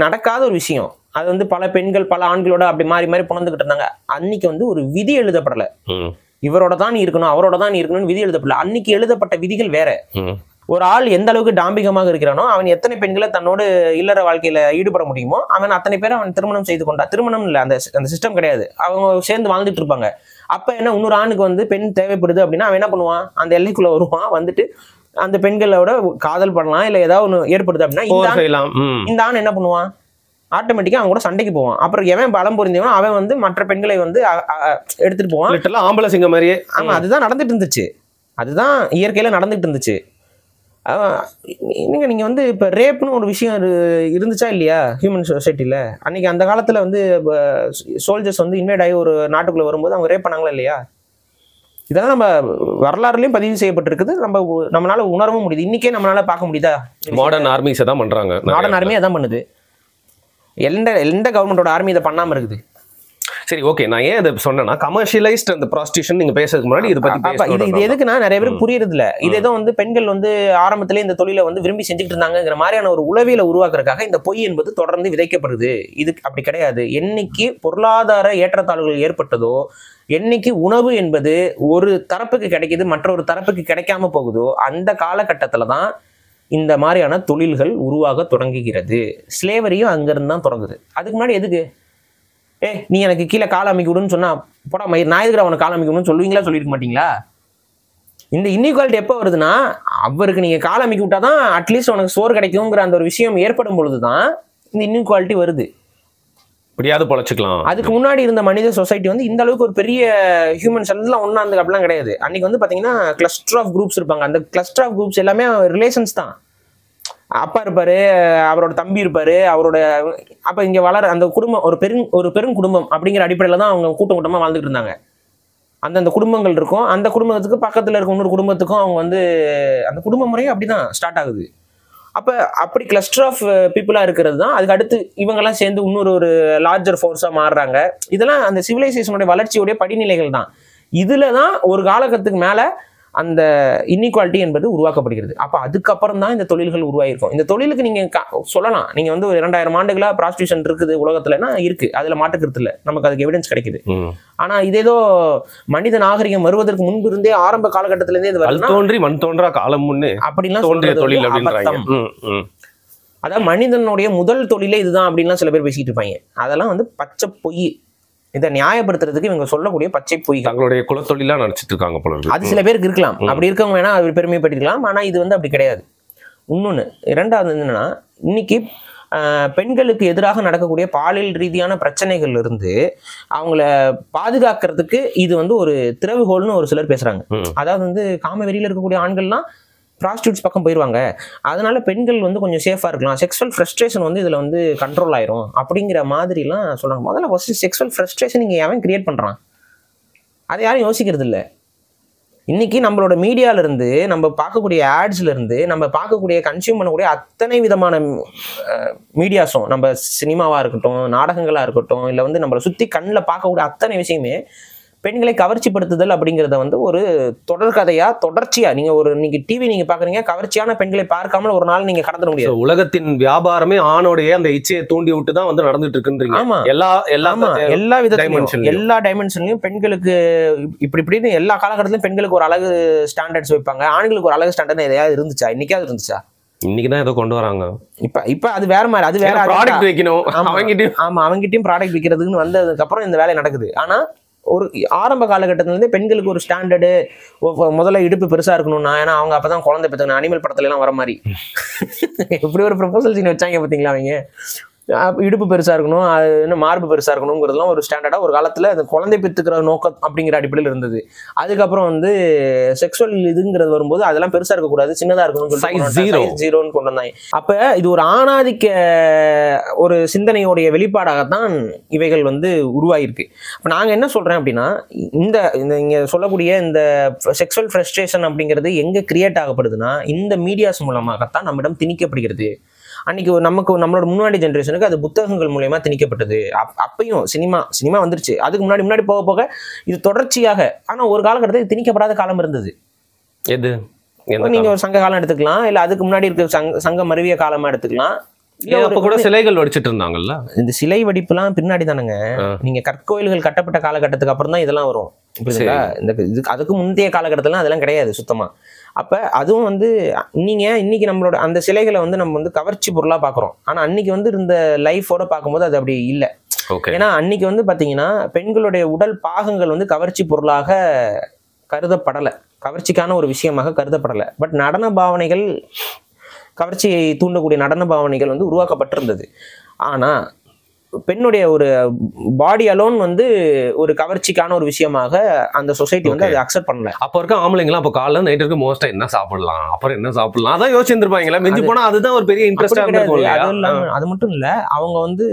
நடக்காத ஒரு விஷயம். அது வந்து பல பெண்கள் பல ஆண்களோட அப்படி மாறி மாறி புணர்ந்துகிட்டு இருந்தாங்க. அன்னைக்கு வந்து ஒரு விதி எழுதப்படலை. இவரோட தான் நீ இருக்கணும், அவரோட தான் நீ இருக்கணும்னு விதி எழுதப்படல. அன்னைக்கு எழுதப்பட்ட விதிகள் வேற. ஒரு ஆள் எந்த அளவுக்கு டாம்பிகமாக இருக்கிறானோ அவன் எத்தனை பெண்களை தன்னோடு இல்லற வாழ்க்கையில ஈடுபட முடியுமோ அவன் அத்தனை பேரை அவன் திருமணம் செய்து கொண்டா. திருமணம் இல்லை, அந்த சிஸ்டம் கிடையாது. அவங்க சேர்ந்து வாழ்ந்துட்டு இருப்பாங்க. அப்ப என்ன, இன்னொரு ஆணுக்கு வந்து பெண் தேவைப்படுது அப்படின்னா அவன் என்ன பண்ணுவான்? அந்த எல்லைக்குள்ள வருவான், வந்துட்டு அந்த பெண்களோட காதல் பண்ணலாம், இல்லை ஏதாவது ஒன்று ஏற்படுது அப்படின்னா இந்த ஆண் என்ன பண்ணுவான்? ஆட்டோமேட்டிக்கா அவங்க கூட சண்டைக்கு போவான். அப்புறம் எவன் பலம் புரிஞ்சவன் அவன் வந்து மற்ற பெண்களை வந்து எடுத்துட்டு போவான். ஆம்பளை சிங்க மாதிரியே. ஆமா, அதுதான் நடந்துட்டு இருந்துச்சு. அதுதான் இயற்கையில நடந்துட்டு இருந்துச்சு. நீங்க வந்து இப்ப ரேப்னு ஒரு விஷயம் இருந்துச்சா இல்லையா ஹியூமன் சொசைட்டில? அன்னைக்கு அந்த காலத்துல வந்து சோல்ஜர்ஸ் வந்து இன்வைட் ஆகி ஒரு நாட்டுக்குள்ள வரும்போது அவங்க ரேப் பண்ணாங்களா இல்லையா? இதெல்லாம் நம்ம வரலாறுலயும் பதிவு செய்யப்பட்டிருக்குது. நம்மளால உணரவும் முடியுது. இன்னைக்கே நம்மளால பார்க்க முடியுதா? மாடர்ன் ஆர்மிஸ் தான் பண்றாங்க. மாடர்ன் ஆர்மி அதான் பண்ணுது. எந்த கவர்மெண்டோட ஆர்மி இதை பண்ணாம இருக்குது? சரி, ஓகே. நான் ஏன் இதை சொன்னேன்னா, கமர்ஷியலைஸ்ட் அந்த ப்ராஸ்டியூஷன் நீங்க பேசுறதுக்கு முன்னாடி இதை பத்தி இது எதுக்குன்னா நிறைய பேருக்கு புரியுறது இல்ல. இது ஏதோ வந்து பெண்கள் வந்து ஆரம்பத்திலே இந்த தொழிலை வந்து விரும்பி செஞ்சுட்டு இருந்தாங்கிற மாதிரியான ஒரு உளவியலை உருவாக்குறதுக்காக இந்த பொய் என்பது தொடர்ந்து விதைக்கப்படுது. இது அப்படி கிடையாது. என்னைக்கு பொருளாதார ஏற்றத்தாழ்வுகள் ஏற்பட்டதோ, என்னைக்கு உணவு என்பது ஒரு தரப்புக்கு கிடைக்குது மற்றொரு தரப்புக்கு கிடைக்காம போகுதோ, அந்த காலகட்டத்துல தான் இந்த மாதிரியான தொழில்கள் உருவாக தொடங்குகிறது. ஸ்லேவரியும் அங்கிருந்து தான் தொடங்குது. அதுக்கு முன்னாடி எதுக்கு நீ எனக்கு கீழே கால் அமைக்க விடுன்னு சொன்னா போடா மயிர் நான் எதுக்கு அவனை கால் அமைக்க விடுன்னு சொல்லுவீங்களா? சொல்லியிருக்க மாட்டீங்களா? இந்த இன்இக்வாலிட்டி எப்போ வருதுன்னா, அவருக்கு நீங்க கால் அமைக்க விட்டாதான் அட்லீஸ்ட் உனக்கு சோறு கிடைக்குங்கிற அந்த ஒரு விஷயம் ஏற்படும் பொழுதுதான் இந்த இன்இக்வாலிட்டி வருது. இப்படியாவது பொழைச்சிக்கலாம். அதுக்கு முன்னாடி இருந்த மனித சொசைட்டி வந்து இந்த அளவுக்கு ஒரு பெரிய ஹியூமன்ஸ் எல்லாம் ஒன்னா இருந்து அப்படிலாம் கிடையாது. அன்னைக்கு வந்து பாத்தீங்கன்னா கிளஸ்டர் ஆஃப் குரூப்ஸ் இருப்பாங்க. அந்த கிளஸ்டர் ஆஃப் குரூப்ஸ் எல்லாமே ரிலேஷன்ஸ் தான். அப்பா இருப்பாரு, அவரோட தம்பி இருப்பாரு, அவரோட அப்ப இங்க வளர அந்த குடும்பம் ஒரு பெரும் குடும்பம் அப்படிங்கிற அடிப்படையில தான் அவங்க கூட்டமா வாழ்ந்துட்டு இருந்தாங்க. அந்தந்த குடும்பங்கள் இருக்கும். அந்த குடும்பத்துக்கு பக்கத்துல இருக்க இன்னொரு குடும்பத்துக்கும் அவங்க வந்து அந்த குடும்ப முறையும் அப்படிதான் ஸ்டார்ட் ஆகுது. அப்படி கிளஸ்டர் ஆஃப் பீப்புளா இருக்கிறது தான். அதுக்கு அடுத்து இவங்கெல்லாம் சேர்ந்து இன்னொரு லார்ஜர் ஃபோர்ஸா மாறுறாங்க. இதெல்லாம் அந்த சிவிலைசேஷனுடைய வளர்ச்சியுடைய படிநிலைகள் தான். இதுல தான் ஒரு காலகட்டத்துக்கு மேல அந்த இன்இக்வாலிட்டி என்பது உருவாக்கப்படுகிறது. அப்ப அதுக்கப்புறம் தான் இந்த தொழில்கள் உருவாயிருக்கும். இந்த தொழிலுக்கு நீங்க சொல்லலாம், நீங்க வந்து ஒரு 2000 ஆண்டுகளா ப்ராஸ்டியூஷன் இருக்குது உலகத்துலன்னா இருக்கு, அதுல மாற்றுக்கிறது இல்லை, நமக்கு அதுக்கு எவிடன்ஸ் கிடைக்குது. ஆனா இதேதோ மனித நாகரிகம் வருவதற்கு முன்பு இருந்தே ஆரம்ப காலகட்டத்தில இருந்தே இது தோன்றி மண் தோன்றா காலம் முன்னே அப்படின்லாம் தோன்றிய தொழில் அப்படின்றாங்க. அதாவது மனிதனுடைய முதல் தொழிலே இதுதான் அப்படின்லாம் சில பேர் பேசிட்டு இருப்பாங்க. அதெல்லாம் வந்து பச்சை பொய். இதை நியாயப்படுத்துறதுக்கு இவங்க சொல்லக்கூடிய பச்சை பொய் தங்களுடைய குலத்தொழிலா நினைச்சிட்டு இருக்காங்க போல. அது சில பேருக்கு இருக்கலாம், அப்படி இருக்கவங்க வேணா அது பெருமைப்பட்டிருக்கலாம். ஆனா இது வந்து அப்படி கிடையாது. இன்னொன்னு, இரண்டாவது என்னன்னா, இன்னைக்கு பெண்களுக்கு எதிராக நடக்கக்கூடிய பாலியல் ரீதியான பிரச்சனைகள் இருந்து அவங்கள பாதுகாக்கிறதுக்கு இது வந்து ஒரு திறவுகோல்னு ஒரு சிலர் பேசுறாங்க. அதாவது வந்து காம வெறியில இருக்கக்கூடிய ஆண்கள்லாம் ப்ராஸ்டியூட்ஸ் பக்கம் போயிடுவாங்க, அதனால பெண்கள் வந்து கொஞ்சம் சேஃபாக இருக்கலாம், செக்ஸுவல் ஃப்ரஸ்ட்ரேஷன் வந்து இதில் வந்து கண்ட்ரோல் ஆயிரும் அப்படிங்கிற மாதிரிலாம் சொல்கிறாங்க. முதல்ல ஃபர்ஸ்ட் செக்ஸுவல் ஃப்ரஸ்ட்ரேஷன் நீங்கள் எவன் கிரியேட் பண்ணுறான்? அதை யாரும் யோசிக்கிறது இல்லை. இன்னைக்கு நம்மளோட மீடியாவிலேருந்து, நம்ம பார்க்கக்கூடிய ஆட்ஸ்லேருந்து, நம்ம பார்க்கக்கூடிய கன்சியூம் பண்ணக்கூடிய அத்தனை விதமான மீடியாஸும், நம்ம சினிமாவாக இருக்கட்டும், நாடகங்களாக இருக்கட்டும், இல்லை வந்து நம்மளை சுற்றி கண்ணில் பார்க்கக்கூடிய அத்தனை விஷயமே பெண்களை கவர்ச்சிப்படுத்துதல் அப்படிங்கிறத வந்து ஒரு தொடர்கதையா தொடர்ச்சியா நீங்க டிவி நீங்க பாக்குறீங்க, கவர்ச்சியான பெண்களை பார்க்காமல் ஒரு நாள் நீங்க கடந்துட முடியாது. உலகத்தின் வியாபாரமே ஆணோடைய அந்த இச்சையை தூண்டி விட்டு தான் வந்து நடந்துட்டு இருக்குன்றீங்க. ஆமா, எல்லா விதத்திலும் எல்லா டைமென்ஷன்லயும் பெண்களுக்கு இப்படின்னு எல்லா காலகட்டத்திலும் பெண்களுக்கு ஒரு அழகு ஸ்டாண்டர்ட்ஸ் வைப்பாங்க. ஆண்களுக்கு ஒரு அழகு ஸ்டாண்டர்ட் எதையாவது இருந்துச்சா? இன்னைக்காவது இருந்துச்சா? இன்னைக்குதான் ஏதோ கொண்டு வராங்க. இப்ப அது வேற மாதிரி, அது வேற ப்ராடக்ட் வைக்கணும் அவங்ககிட்டயும் ப்ராடக்ட் விற்கிறதுன்னு வந்ததுக்கு அப்புறம் இந்த வேலை நடக்குது. ஆனா ஒரு ஆரம்ப காலகட்டத்துல இருந்தே பெண்களுக்கு ஒரு ஸ்டாண்டர்டு, முதல்ல இடுப்பு பெருசா இருக்கணும்னா, ஏன்னா அவங்க அப்பதான் குழந்தை பெற்றாங்க. அனிமல் படத்துல எல்லாம் வர மாதிரி இப்படி ஒரு ப்ரொபோசல் சீன் வச்சாங்க பாத்தீங்களா அவங்க. இடுப்பு பெருசா இருக்கணும், அது என்ன மார்பு பெருசா இருக்கணுங்கிறதுலாம் ஒரு ஸ்டாண்டர்டா ஒரு காலத்துல அந்த குழந்தை பெற்றுக்கிற நோக்கம் அப்படிங்கிற அடிப்படையில் இருந்தது. அதுக்கப்புறம் வந்து செக்ஷுவல் இதுங்கிறது வரும்போது அதெல்லாம் பெருசா இருக்கக்கூடாது, சின்னதா இருக்கணும்னு ஜீரோன்னு கொண்டு வந்தாங்க. அப்ப இது ஒரு ஆணாதிக்க ஒரு சிந்தனையோடைய வெளிப்பாடாகத்தான் இவைகள் வந்து உருவாயிருக்கு. அப்ப நாங்க என்ன சொல்றேன் அப்படின்னா, இந்த இங்க சொல்லக்கூடிய இந்த செக்ஷுவல் ஃப்ரஸ்ட்ரேஷன் அப்படிங்கிறது எங்க கிரியேட் ஆகப்படுதுன்னா, இந்த மீடியாஸ் மூலமாகத்தான் நம்மிடம் திணிக்கப்படுகிறது. அன்னைக்கு நம்மளோட முன்னாடி ஜென்ரேஷனுக்கு அது புத்தகங்கள் மூலமா திணிக்கப்பட்டது. அப்பயும் சினிமா வந்துருச்சு. அதுக்கு முன்னாடி போக போக இது தொடர்ச்சியாக. ஆனா ஒரு காலகட்டத்தில் திணிக்கப்படாத காலம் இருந்தது. எது? நீங்க ஒரு சங்க காலம் எடுத்துக்கலாம், இல்ல அதுக்கு முன்னாடி இருக்க சங்கம் மருவிய காலமா எடுத்துக்கலாம். கூட சிலைகள் வடிச்சிட்டு இருந்தாங்கல்ல. இந்த சிலை வடிப்புலாம் பின்னாடி தானுங்க. நீங்க கற்கோயில்கள் கட்டப்பட்ட காலகட்டத்துக்கு அப்புறம் தான் இதெல்லாம் வரும். புரியுதுங்களா? அதுக்கு முந்தைய காலகட்டத்துல அதெல்லாம் கிடையாது சுத்தமா. அப்ப அதுவும் வந்து இன்னைக்கு நம்மளோட அந்த சிலைகளை வந்து நம்ம வந்து கவர்ச்சி பொருளா பாக்குறோம். ஆனா அன்னைக்கு வந்து இந்த லைஃபோட பார்க்கும்போது அது அப்படி இல்லை. ஏன்னா அன்னைக்கு வந்து பாத்தீங்கன்னா பெண்களுடைய உடல் பாகங்கள் வந்து கவர்ச்சி பொருளாக கருதப்படலை, கவர்ச்சிக்கான ஒரு விஷயமாக கருதப்படலை. பட் நடன பாவனைகள், கவர்ச்சியை தூண்டக்கூடிய நடன பாவனைகள் வந்து உருவாக்கப்பட்டிருந்தது. ஆனா பெண்ணுடைய ஒரு பாடி அலோன் வந்து ஒரு கவர்ச்சிக்கான ஒரு விஷயமாக அந்த சொசைட்டி வந்து அதை அக்செப்ட் பண்ணல. அப்ப இருக்க ஆம்பளைங்களா அப்ப காலைல நைட் இருக்கு மோஸ்டா என்ன சாப்பிடலாம், அப்புறம் என்ன சாப்பிடலாம் அதான் யோசிச்சிருப்பாங்களா. மிஞ்சி போனா அதுதான் ஒரு பெரிய இன்ட்ரெஸ்டா இருக்கும். அது மட்டும் இல்ல, அவங்க வந்து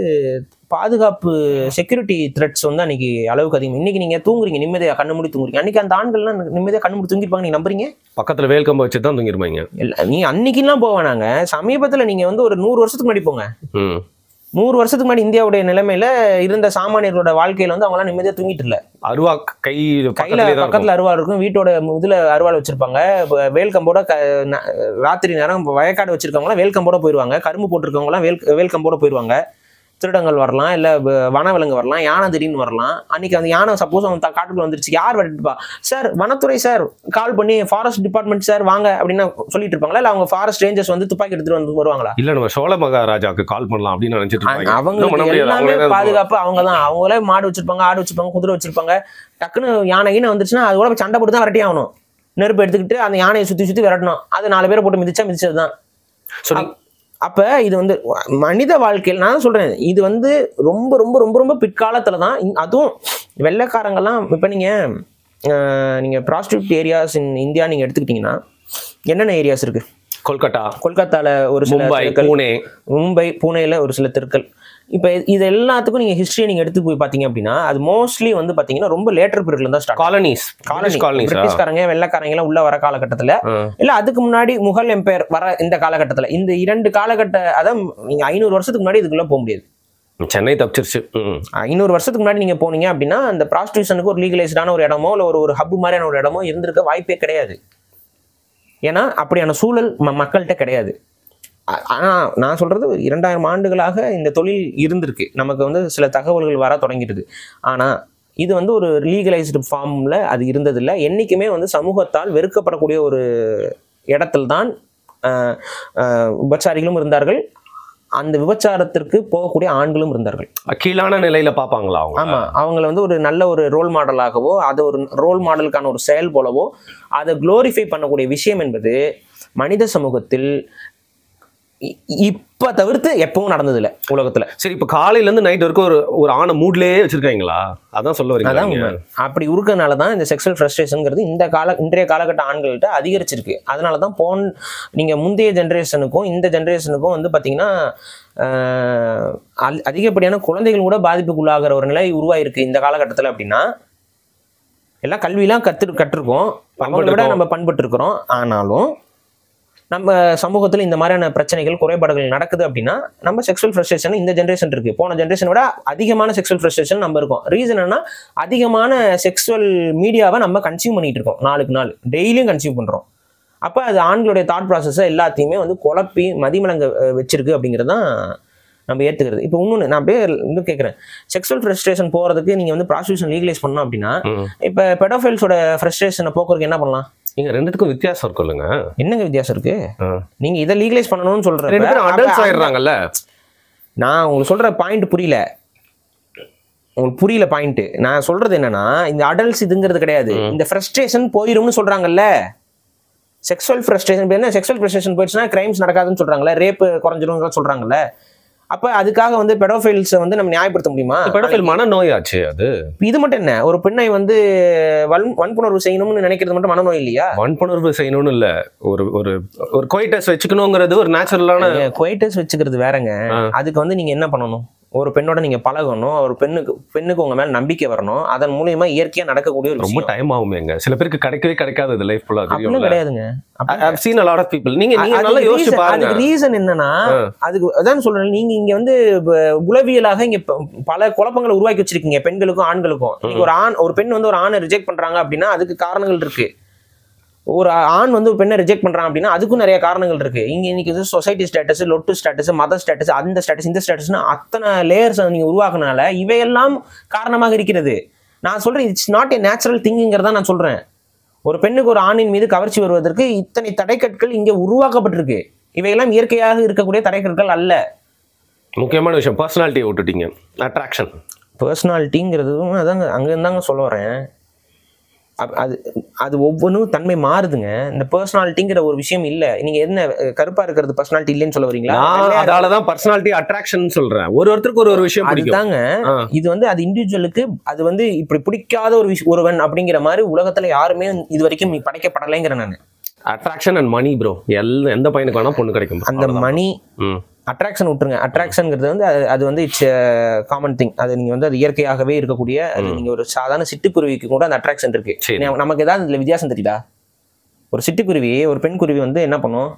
பாதுகாப்பு செக்யூரிட்டி த்ரெட்ஸ் வந்து அன்னைக்கு அளவுக்கு அதிகம். இன்னைக்கு நீங்க தூங்குறீங்க, நிம்மதியா கண்ணு மூடி தூங்குறீங்க. அன்னைக்கு அந்த ஆண்கள்லாம் நிம்மதியா கண்ணு மூடி தூங்கிருப்பாங்க. நீங்க நம்புறீங்க? பக்கத்துல வேல்கம்ப வச்சு தான் தூங்கிருப்பாங்க. நீங்க அன்னைக்குலாம் போவானாங்க. சமீபத்துல நீங்க வந்து ஒரு 100 வருஷத்துக்கு முன்னாடி போங்க. 100 வருஷத்துக்கு முன்னாடி இந்தியாவுடைய நிலைமையில இருந்த சாமானியர்களோட வாழ்க்கையில வந்து அவங்களாம் நிம்மதியா தூங்கிட்டு இல்ல. அருவா கையில பக்கத்துல அருவா இருக்கும், வீட்டோட இதுல அருவாள் வச்சிருப்பாங்க. வேல்கம்போட ராத்திரி நேரம் வயக்காடு வச்சிருக்கவங்க வேல்கம்போட போயிருவாங்க. கரும்பு போட்டிருக்கவங்க எல்லாம் வேல்கம்போட போயிருவாங்க. திருடங்கள் வரலாம், இல்ல வனவிலங்கு வரலாம், யானை திடீர்னு வரலாம். அன்னைக்கு அந்த யானை சப்போஸ் அவன் காட்டுக்குள்ள வந்துருச்சு, யார் வெட்டிப்பா சார், வனத்துறை சார் கால் பண்ணி ஃபாரஸ்ட் டிபார்ட்மெண்ட் சார் வாங்க அப்படின்னு சொல்லிட்டு இருப்பாங்களா, இல்ல அவங்க ஃபாரஸ்ட் ரேஞ்சர்ஸ் வந்து துப்பாக்கி எடுத்துட்டு வந்து வருவாங்களா? இல்ல நம்ம சோழ மகாராஜாக்கு கால் பண்ணலாம் அப்படின்னு நினைச்சிட்டு இருப்பாங்க. அவங்க எல்லாமே பாதுகாப்பு அவங்க தான். அவங்களே மாடு வச்சிருப்பாங்க, ஆடு வச்சிருப்பாங்க, குதிரை வச்சிருப்பாங்க. டக்குன்னு யானை வந்துருச்சுன்னா அது கூட சண்டை போட்டு தான் விரட்டி ஆகணும். நெருப்பு எடுத்துக்கிட்டு அந்த யானையை சுத்தி விரட்டணும். அது 4 பேரை போட்டு மிதிச்சதுதான். அப்ப இது வந்து மனித வாழ்க்கையில் நான் சொல்றேன், இது வந்து ரொம்ப ரொம்ப ரொம்ப ரொம்ப பிற்காலத்துலதான். அதுவும் வெள்ளைக்காரங்கெல்லாம் இப்ப நீங்க ப்ராஸ்டியூட் ஏரியாஸ் இன் இந்தியா நீங்க எடுத்துக்கிட்டீங்கன்னா என்னென்ன ஏரியாஸ் இருக்கு? கொல்கத்தால ஒரு சில மும்பை, பூனேல ஒரு சில தெருக்கள். இப்ப இது எல்லாத்துக்கும் நீங்க ஹிஸ்டரியை நீங்க எடுத்து போய் பாத்தீங்க அப்படின்னா அது மோஸ்ட்லி வந்து பாத்தீங்கன்னா ரொம்ப லேட்டர் பீரியட்ல இருந்தா ஸ்டார்ட். காலனிஸ் பிரிட்டிஷ்காரங்க வெள்ளைக்காரங்க எல்லாம் உள்ள வர காலகட்டத்துல, இல்ல அதுக்கு முன்னாடி முகல் எம்பையர் வர இந்த காலகட்டத்துல, இந்த 2 காலகட்ட, அதான் நீங்க 500 வருஷத்துக்கு முன்னாடி இதுக்குள்ள போக முடியாது. சென்னை தப்பிச்சிருச்சு. 500 வருஷத்துக்கு முன்னாடி நீங்க போனீங்க அப்படின்னா அந்த ப்ராஸ்டியூஷனுக்கு ஒரு லீகலைஸ்டான ஒரு இடமோ இல்ல ஒரு ஹப் மாதிரியான ஒரு இடமோ இருந்திருக்க வாய்ப்பே கிடையாது. ஏன்னா அப்படியான சூழல் மக்கள்கிட்ட கிடையாது. ஆனா நான் சொல்றது 2000 ஆண்டுகளாக இந்த தொழில் இருந்திருக்கு. நமக்கு வந்து சில தகவல்கள் வர தொடங்கிடுது. ஆனா இது வந்து ஒரு லீகலைஸ்டு ஃபார்ம்ல அது இருந்ததில்லை. என்னைக்குமே வந்து சமூகத்தால் வெறுக்கப்படக்கூடிய ஒரு இடத்துல தான் விபச்சாரிகளும் இருந்தார்கள், அந்த விபச்சாரத்திற்கு போகக்கூடிய ஆண்களும் இருந்தார்கள். கீழான நிலையில பார்ப்பாங்களா? ஆமா, அவங்களை வந்து ஒரு நல்ல ஒரு ரோல் மாடலாகவோ, அது ஒரு ரோல் மாடலுக்கான ஒரு செயல் போலவோ அதை குளோரிஃபை பண்ணக்கூடிய விஷயம் என்பது மனித சமூகத்தில் இப்ப தவிர்த்து எப்பவும் நடந்தது இல்ல உலகத்துல. சரி, இப்ப காலையில இருந்து நைட் வரைக்கும் ஒரு ஆணை மூட்லயே வச்சிருக்காங்களா? அதான் சொல்ல வரீங்க. அதான் அப்படி இருக்கிறதுனாலதான் இந்த செக்ஷுவல் ஃப்ரஸ்ட்ரேஷன்ங்கிறது இன்றைய காலகட்ட ஆண்கள்கிட்ட அதிகரிச்சிருக்கு. அதனாலதான் நீங்க முந்தைய ஜென்ரேஷனுக்கும் இந்த ஜென்ரேஷனுக்கும் வந்து பாத்தீங்கன்னா அதிகப்படியான குழந்தைகள் கூட பாதிப்புக்குள்ளாகிற ஒரு நிலை உருவாயிருக்கு இந்த காலகட்டத்துல. அப்படின்னா எல்லாம் கல்வியெல்லாம் கற்றுருக்கோம், அவங்கள விட நம்ம பண்பட்டு இருக்கிறோம். ஆனாலும் நம்ம சமூகத்தில் இந்த மாதிரியான பிரச்சனைகள் குறைபாடுகள் நடக்குது அப்படின்னா நம்ம செக்ஷுவல் ஃப்ரஸ்ட்ரேஷன் இந்த ஜென்ரேஷன் இருக்கு, போன ஜென்ரேஷனை விட அதிகமான செக்ஷுவல் ஃப்ரஸ்ட்ரேஷன் நம்ம இருக்கோம். ரீசன் என்ன, அதிகமான செக்ஷுவல் மீடியாவை நம்ம கன்சியூம் பண்ணிட்டு இருக்கோம், நாளுக்கு நாள் டெய்லியும் கன்சியூம் பண்றோம். அப்போ அது ஆண்களுடைய தாட் ப்ராசஸை எல்லாத்தையுமே வந்து குழப்பி மதிமலங்க வச்சிருக்கு அப்படிங்கிறது தான் நம்ம ஏற்றுக்கிறது. இப்போ இன்னொன்று நான் அப்படியே வந்து கேட்குறேன், செக்ஷுவல் ஃப்ரஸ்ட்ரேஷன் போகிறதுக்கு நீங்கள் வந்து ப்ராஸ்டியூஷன் லீகலைஸ் பண்ணோம் அப்படின்னா இப்போ பெடோஃபைல்ஸோட ஃப்ரஸ்ட்ரேஷனை போக்குறதுக்கு என்ன பண்ணலாம்? நீங்க ரெண்டுத்துக்கும் வித்தியாசம் இருக்குல்லுங்க. என்னங்க வித்தியாசம் இருக்கு? நீங்க இதை லீகலைஸ் பண்ணணும்னு சொல்றேன். ரெண்டு பேரும் அடல்ட்ஸ் ஆயிடுறாங்கல்ல. நான் உங்களுக்கு சொல்ற பாயிண்ட் புரியல, உங்களுக்கு புரியல பாயிண்ட். நான் சொல்றது என்னன்னா, இந்த அடல்ட்ஸ் இதுங்கிறது கிடையாது, இந்த ஃப்ரஸ்ட்ரேஷன் போயிரும்னு சொல்றாங்கல்ல. செக்ஷுவல் ஃப்ரஸ்ட்ரேஷன் என்ன, செக்ஷுவல் ஃப்ரஸ்ட்ரேஷன் போயிடுச்சுன்னா கிரைம்ஸ் நடக்காதுன்னு சொல்றாங்கல்ல, ரேப் குறைஞ்சிரும் சொல்றாங்கல்ல. அப்ப அதுக்காக வந்து பெடோஃபைல்ஸை வந்து நம்ம நியாயப்படுத்த முடியுமா? பெடோஃபைல் மனநோயாச்சு அது. இது மட்டும் என்ன, ஒரு பெண்ணை வந்து வன்புணர்வு செய்யணும்னு நினைக்கிறது மட்டும் மனநோய் இல்லையா? வன்புணர்வு செய்யணும்னு இல்ல, ஒரு ஒரு ஒரு கோயிட்டஸ் வச்சுக்கணுங்கிறது ஒரு நேச்சுரலான. கோயிட்டஸ் வச்சுக்கிறது வேறங்க. அதுக்கு வந்து நீங்க என்ன பண்ணணும், ஒரு பெண்ணோட நீங்க பழகணும், ஒரு பெண்ணுக்கு உங்க மேல நம்பிக்கை வரணும், அதன் மூலியமா இயற்கையா நடக்கக்கூடிய ஒரு ரொம்ப டைம் ஆகுமேங்க. சில பேருக்கு கிடைக்கவே கிடைக்காது இது லைஃப் ஃபுல்லா. அப்படிலாம் கிடையாதுங்க. I've seen a lot of people. நீங்க நல்லா யோசிச்சு பாருங்க. அதுக்கு ரீசன் என்னன்னா, அதுக்கு அதான் சொல்றேன், நீங்க இங்க வந்து உளவியலாக இங்க பல குழப்பங்களை உருவாக்கி வச்சிருக்கீங்க பெண்களுக்கும் ஆண்களுக்கும். நீங்க ஒரு பெண் வந்து ஒரு ஆணை ரிஜெக்ட் பண்றாங்க அப்படின்னா அதுக்கு காரணங்கள் இருக்கு. ஒரு ஆண் வந்து ஒரு பெண்ணை ரிஜெக்ட் பண்றான் அப்படின்னா அதுக்கும் நிறைய காரணங்கள் இருக்கு. இன்னைக்கு வந்து சொசைட்டி ஸ்டேட்டஸ், லொட்டு ஸ்டேட்டஸ், மத ஸ்டேட்டஸ், அந்த ஸ்டேட்டஸ், இந்த ஸ்டேட்டஸ்னு அத்தனை லேயர்ஸ் நீங்க உருவாக்குனால இவையெல்லாம் காரணமாக இருக்கிறது. நான் சொல்றேன், இட்ஸ் நாட் ஏ நேச்சுரல் திங்கிங்கிறதா நான் சொல்றேன். ஒரு பெண்ணுக்கு ஒரு ஆணின் மீது கவர்ச்சி வருவதற்கு இத்தனை தடைக்கற்கள் இங்கே உருவாக்கப்பட்டிருக்கு. இவையெல்லாம் இயற்கையாக இருக்கக்கூடிய தடைக்கற்கள் அல்ல. முக்கியமான விஷயம் பர்சனாலிட்டியை விட்டுட்டீங்க. அட்ராக்ஷன், பர்சனாலிட்டிங்கிறதும் அதாங்க அங்கேருந்தாங்க சொல்ல வரேன். அது அது ஒவ்வொன்றும் தன்மை மாறுதுங்க. இந்த பர்சனாலிட்டிங்கிற ஒரு விஷயம் இல்ல. நீங்க என்ன கருப்பா இருக்கிறது பர்சனாலிட்டி இல்லைன்னு சொல்ல வரீங்களா? அதனாலதான் பர்சனாலிட்டி அட்ராக்ஷன் சொல்றேன். ஒருத்தருக்கு ஒரு விஷயம் அதுதாங்க. இது வந்து அது இண்டிவிஜுவலுக்கு அது வந்து இப்படி பிடிக்காத ஒரு ஒருவன் அப்படிங்கிற மாதிரி உலகத்துல யாருமே இது வரைக்கும் படைக்கப்படலைங்கிற நான். அட்ராக்ஷன் அண்ட் மணி ப்ரோ, எந்த பையனுக்கு வேணா பொண்ணு கிடைக்கும். அந்த மணி அட்ராக்ஷன் விட்டுருங்க. அட்ராக்ஷன்ங்கிறது வந்து அது வந்து இட்ஸ் காமன் திங். அது நீங்க வந்து அது இயற்கையாகவே இருக்கக்கூடிய, அது நீங்க ஒரு சாதாரண சிட்டுக்குருவிக்கு கூட அந்த அட்ராக்ஷன் இருக்கு. நமக்கு ஏதாவது இதுல வித்தியாசம் தெரியுதா? ஒரு சிட்டுக்குருவி, ஒரு பெண் குருவி வந்து என்ன பண்ணும்,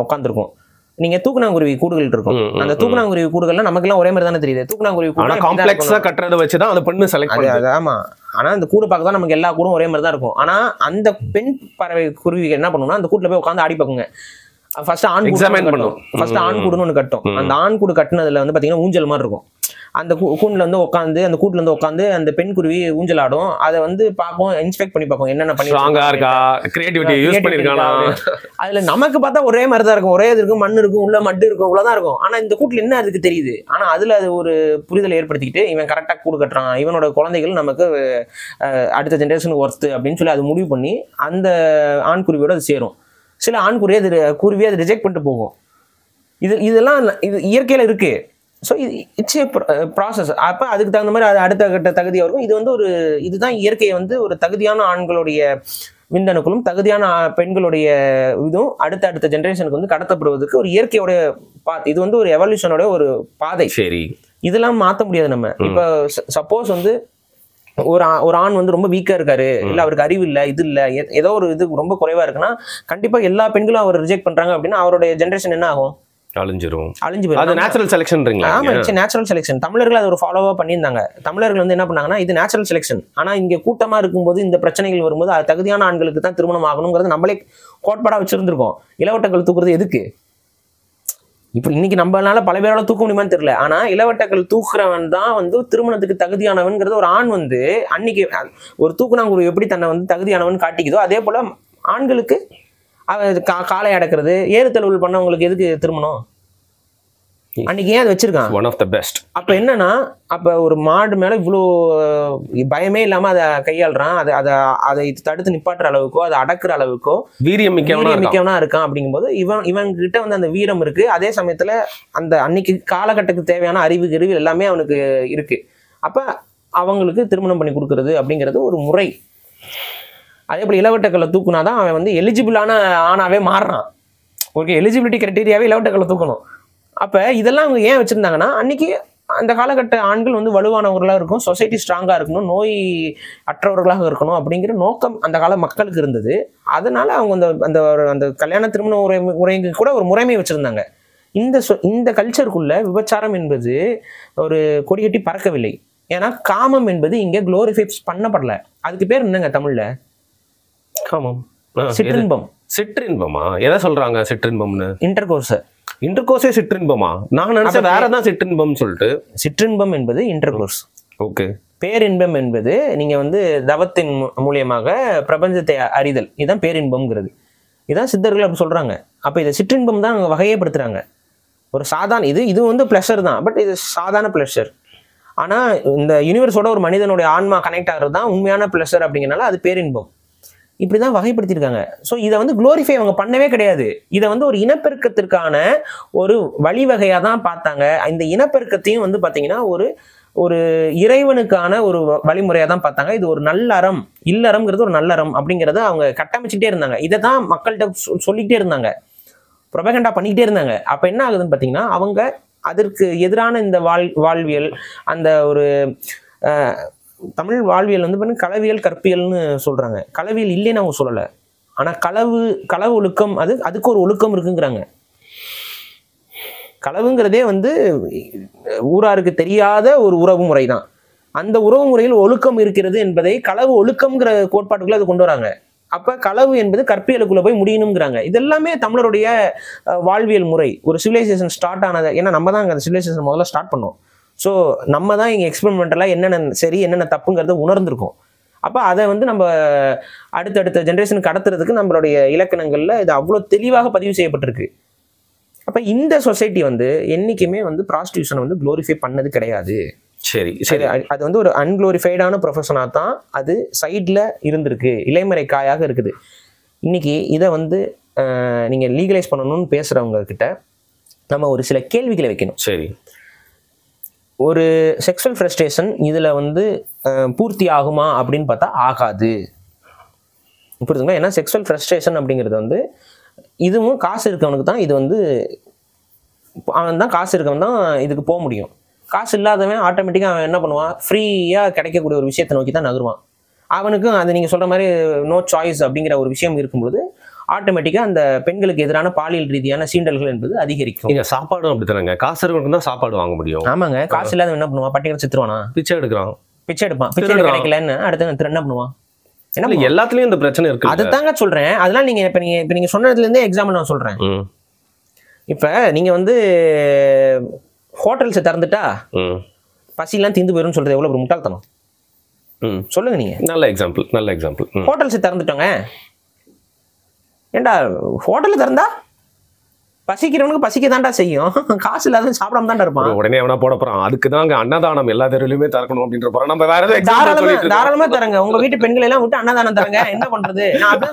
உட்காந்துருக்கும். நீங்க தூக்குனாங்குருவி கூடுகள் இருக்கும். அந்த தூக்குனாங்குருவி கூடுகள்லாம் நமக்கு எல்லாம் ஒரே மாதிரி தானே தெரியுது. தூக்குனாங்குருவி கூட காம்ப்ளெக்ஸா கட்டுறத வச்சுதான் அந்த பெண்ணு செலக்ட் பண்ணுது. ஆமா, ஆனா அந்த கூடு பார்க்க தான் நமக்கு எல்லா கூடும் ஒரே மாதிரி தான் இருக்கும். ஆனா அந்த பெண் பறவை குருவி என்ன பண்ணும்னா அந்த கூட்டுல போய் உட்காந்து ஆடி பார்க்குங்க. ஃபர்ஸ்ட் ஆண் கூடுன்னு ஒன்று கட்டும். அந்த ஆண் கூடு கட்டினதுல வந்து பாத்தீங்கன்னா ஊஞ்சல் மாதிரி இருக்கும். அந்த கூண்டுல வந்து உட்காந்து, அந்த கூட்டுல இருந்து உட்காந்து அந்த பெண் குருவி ஊஞ்சல் ஆடும். அதை வந்து பார்ப்போம், இன்ஸ்பெக்ட் பண்ணி பார்ப்போம் என்னென்ன பண்ணி அதுல நமக்கு பார்த்தா ஒரே மாதிரி தான் இருக்கும். ஒரே இது இருக்கும், மண் இருக்கும், உள்ள மட்டு இருக்கும், இவ்வளவுதான் இருக்கும். ஆனா இந்த கூட்டுல என்ன அதுக்கு தெரியுது? ஆனா அதுல அது ஒரு புரிதலை ஏற்படுத்திக்கிட்டு இவன் கரெக்டா கூடு கட்டுறான், இவனோட குழந்தைகள் நமக்கு அடுத்த ஜென்ரேஷனுக்கு ஒர்த்து அப்படின்னு சொல்லி அது முடிவு பண்ணி அந்த ஆண் குருவியோட அது சேரும். சில ஆண் குருவியை அது ரிஜெக்ட் பண்ணிட்டு போகும். இதெல்லாம் இது இயற்கையில இருக்கு. So it's A process. அப்போ அதுக்கு தகுந்த மாதிரி அது அடுத்த கட்ட தகுதியாக இருக்கும். இது வந்து இதுதான் இயற்கையை வந்து ஒரு தகுதியான ஆண்களுடைய விந்தணுக்களும் தகுதியான பெண்களுடைய இதுவும் அடுத்த ஜென்ரேஷனுக்கு வந்து கடத்தப்படுவதற்கு ஒரு இயற்கையோட இது வந்து ஒரு எவல்யூஷனோட ஒரு பாதை. சரி, இதெல்லாம் மாற்ற முடியாது நம்ம. இப்போ சப்போஸ் வந்து ஒரு ஆண் வந்து ரொம்ப வீக்கா இருக்காரு, இல்ல அவருக்கு அறிவு இல்ல, இது இல்ல, ஏதோ ஒரு இது ரொம்ப குறைவா இருக்குன்னா கண்டிப்பா எல்லா பெண்களும் அவர் ரிஜெக்ட் பண்றாங்க அப்படின்னா அவருடைய ஜென்ரேஷன் என்ன ஆகும்? அழிஞ்சு போயிடும். அது நேச்சுரல் செலக்ஷன்ன்றீங்களா? ஆமா, இட்ஸ் நேச்சுரல் செலக்ஷன். தமிழர்கள் அது ஒரு ஃபாலோவா பண்ணியிருந்தாங்க. தமிழர்கள் வந்து என்ன பண்ணாங்கன்னா இது நேச்சுரல் செலக்ஷன். ஆனா இங்க கூட்டமா இருக்கும்போது இந்த பிரச்சனைகள் வரும்போது அது தகுதியான ஆண்களுக்கு தான் திருமணம் ஆகணுங்கிறது நம்மளே கோட்பாடா வச்சிருந்திருக்கோம். இளவட்டங்கள் தூக்குறது எதுக்கு? இப்ப இன்னைக்கு நம்மளால பல பேரால தூக்க முடியுமான்னு தெரியல. ஆனா இளவட்டங்கள் தூக்குறவன் தான் வந்து திருமணத்துக்கு தகுதியானவன்கிறது ஒரு ஆண் வந்து அன்னைக்கு ஒரு தூக்குனாங்குரு எப்படி தன்னை வந்து தகுதியானவன் காட்டிக்குதோ அதே போல ஆண்களுக்கு காலை அடக்கிறது, ஏறுதழுவல் பண்ணவங்களுக்கு எதுக்கு திருமணம்? அன்னைக்கு ஏன் அது வச்சிருக்கான்? One of the best. அப்ப என்னன்னா, அப்ப ஒரு மாடு மேல இவ்வளோ பயமே இல்லாம அதை கையாளுறான், அதை தடுத்து நிப்பாட்டுற அளவுக்கோ அதை அடக்குற அளவுக்கோ வீரியம் மிக்கவனா இருக்கான். அப்படிங்கும்போது இவன் கிட்ட வந்து அந்த வீரம் இருக்கு. அதே சமயத்துல அந்த அன்னைக்கு காலகட்டத்துக்கு தேவையான அறிவு எல்லாமே அவனுக்கு இருக்கு. அப்ப அவங்களுக்கு திருமணம் பண்ணி கொடுக்கறது அப்படிங்கிறது ஒரு முறை. அதே போல இளவட்டக்கல்லை தூக்குனாதான் அவன் வந்து எலிஜிபிளான ஆணாவே மாறுறான். ஓகே, எலிஜிபிலிட்டி கிரைட்டீரியாவே இளவட்டக்கல்லை தூக்கணும். அப்ப இதெல்லாம் அவங்க ஏன் வச்சிருந்தாங்கன்னா அன்னைக்கு அந்த காலகட்ட ஆண்கள் வந்து வலுவானவர்களாக இருக்கும், சொசைட்டி ஸ்ட்ராங்காக இருக்கணும், நோய் அற்றவர்களாக இருக்கணும் அப்படிங்கிற நோக்கம் அந்த கால மக்களுக்கு இருந்தது. அதனால அவங்க அந்த அந்த அந்த கல்யாண திருமண முறைக்கு கூட ஒரு முறைமை வச்சிருந்தாங்க. இந்த கல்ச்சருக்குள்ள விபச்சாரம் என்பது ஒரு கொடிகட்டி பறக்கவில்லை. ஏன்னா காமம் என்பது இங்க குளோரிஃபை பண்ணப்படல. அதுக்கு பேர் என்னங்க தமிழ்ல? காமம், சிற்றின்பம். சிற்றின்பமா? எதை சொல்றாங்க சிற்றின்பம்னு? இன்டர்கோர்ஸ். இன்டர்கோர்ஸே சிற்றின்பமா? நான் நினைச்சேன் வேறதான் சிற்றின்பம் சொல்லிட்டு. சிற்றின்பம் என்பது இன்டர்கோர்ஸ். ஓகே. பேரின்பம் என்பது நீங்க வந்து தவத்தின் மூலியமாக பிரபஞ்சத்தை அறிதல், இதுதான் பேரின்பம்ங்கிறது. இதான் சித்தர்கள் அப்படி சொல்றாங்க. அப்ப இதை சிற்றின்பம் தான் வகையப்படுத்துறாங்க. ஒரு சாதாரண இது வந்து பிளஷர் தான், பட் இது சாதாரண பிளஷர். ஆனா இந்த யூனிவர்ஸோட ஒரு மனிதனுடைய ஆன்மா கனெக்ட் ஆகிறது தான் உண்மையான பிளஷர் அப்படிங்கிறனால அது பேரின்பம். இப்படிதான் வகைப்படுத்தியிருக்காங்க. ஸோ இதை வந்து குளோரிஃபை அவங்க பண்ணவே கிடையாது. இதை வந்து ஒரு இனப்பெருக்கத்திற்கான ஒரு வழிவகையாக தான் பார்த்தாங்க. இந்த இனப்பெருக்கத்தையும் வந்து பார்த்தீங்கன்னா ஒரு இறைவனுக்கான ஒரு வழிமுறையாக தான் பார்த்தாங்க. இது ஒரு நல்லறம், இல்லறம்ங்கிறது ஒரு நல்லறம் அப்படிங்கிறத அவங்க கட்டமைச்சுக்கிட்டே இருந்தாங்க. இதை தான் மக்கள்கிட்ட சொல்லிக்கிட்டே இருந்தாங்க, ப்ரொபகண்டா பண்ணிக்கிட்டே இருந்தாங்க. அப்போ என்ன ஆகுதுன்னு பார்த்தீங்கன்னா, அவங்க அதற்கு எதிரான இந்த வாழ்வியல், அந்த ஒரு தமிழ் வாழ்வியல் வந்து பார்த்தீங்கன்னா களவியல் கற்பியல்னு சொல்றாங்க. களவியல் இல்லைன்னு அவங்க சொல்லலை. ஆனா களவு ஒழுக்கம், அதுக்கு ஒரு ஒழுக்கம் இருக்குங்கிறாங்க. களவுங்கிறதே வந்து ஊராருக்கு தெரியாத ஒரு உறவு முறை தான். அந்த உறவு முறையில் ஒழுக்கம் இருக்கிறது என்பதை களவு ஒழுக்கம்ங்கிற கோட்பாட்டுக்குள்ள அது கொண்டு வராங்க. அப்ப களவு என்பது கற்பியலுக்குள்ள போய் முடியணுங்கிறாங்க. இதெல்லாமே தமிழருடைய வாழ்வியல் முறை. ஒரு சிவிலைசேஷன் ஸ்டார்ட் ஆனது, ஏன்னா நம்ம தான் அந்த சிவிலைசேஷன் முதல்ல ஸ்டார்ட் பண்ணோம். ஸோ நம்ம தான் இங்கே எக்ஸ்பெரிமெண்டலாக என்னென்ன சரி என்னென்ன தப்புங்கிறத உணர்ந்திருக்கோம். அப்போ அதை வந்து நம்ம அடுத்தடுத்த ஜென்ரேஷனுக்கு கடத்துறதுக்கு நம்மளுடைய இலக்கணங்களில் இது அவ்வளோ தெளிவாக பதிவு செய்யப்பட்டிருக்கு. அப்போ இந்த சொசைட்டி வந்து என்றைக்குமே வந்து ப்ராஸ்டியூஷனை வந்து குளோரிஃபை பண்ணது கிடையாது. சரி சரி. அது வந்து ஒரு அன்குளோரிஃபைடான ப்ரொஃபஷனாக தான் அது சைடில் இருந்திருக்கு, இலைமறை காயாக இருக்குது. இன்னைக்கு இதை வந்து நீங்கள் லீகலைஸ் பண்ணணும்னு பேசுகிறவங்க கிட்ட நம்ம ஒரு சில கேள்விகளை வைக்கணும். சரி. ஒரு செக்ஷுவல் ஃப்ரஸ்ட்ரேஷன் இதில் வந்து பூர்த்தி ஆகுமா அப்படின்னு பார்த்தா ஆகாது. புரியுதுங்களா? ஏன்னா செக்ஷுவல் ஃப்ரஸ்ட்ரேஷன் அப்படிங்கிறது வந்து இதுவும் காசு இருக்கவனுக்கு தான். இது வந்து அவன் தான் காசு இருக்கவன் தான் இதுக்கு போக முடியும். காசு இல்லாதவன் ஆட்டோமேட்டிக்காக அவன் என்ன பண்ணுவான், ஃப்ரீயாக கிடைக்கக்கூடிய ஒரு விஷயத்தை நோக்கி தான் நகருவான். அவனுக்கும் அது நீங்கள் சொல்கிற மாதிரி நோ சாய்ஸ் அப்படிங்கிற ஒரு விஷயம் இருக்கும்போது ஆட்டோமேட்டிக்காக அந்த பெண்களுக்கு எதிரான பாலியல் ரீதியான சீண்டல்கள் என்பது அதிகரிக்கும். நீங்க சாப்பாடும் அப்படி தராங்க. காசு இருக்கவனுக்கு தான் சாப்பாடு வாங்க முடியும். ஆமாங்க. காசு இல்லாத என்ன பண்ணுவான்? பட்டியலை சித்துருவானா? பிச்சை எடுக்கிறான். பிச்சை எடுப்பான். பிச்சை கிடைக்கலன்னு அடுத்து என்ன பண்ணுவான்? என்ன எல்லாத்துலயும் இந்த பிரச்சனை இருக்கு. அதுதாங்க சொல்றேன். அதெல்லாம் நீங்க இப்ப நீங்க சொன்னதுல இருந்தே எக்ஸாம்பிள் நான் சொல்றேன். இப்ப நீங்க வந்து ஹோட்டல்ஸ் திறந்துட்டா பசிலாம் தீந்து போயிரும் சொல்றது எவ்வளவு ஒரு முட்டாள்தனம். சொல்லுங்க நீங்க. நல்ல எக்ஸாம்பிள். ஹோட்டல்ஸ் திறந்துட்டோங்க. ஏண்டா ஹோட்டல்ல திறந்தா பசிக்கிறவனுக்கு பசிக்க தாண்டா செய்யும், காசு இல்லாத சாப்பிடாம தாண்டா இருப்பான். உடனே அவனா போட போறான். அதுக்கு தான் அன்னதானம் எல்லா தெருவிலுமே திறக்கணும் அப்படின்ற போறோம். நம்ம வேற தாராளமா தரங்க. உங்க வீட்டு பெண்கள் எல்லாம் விட்டு அன்னதானம் தரங்க. என்ன பண்றது? நான்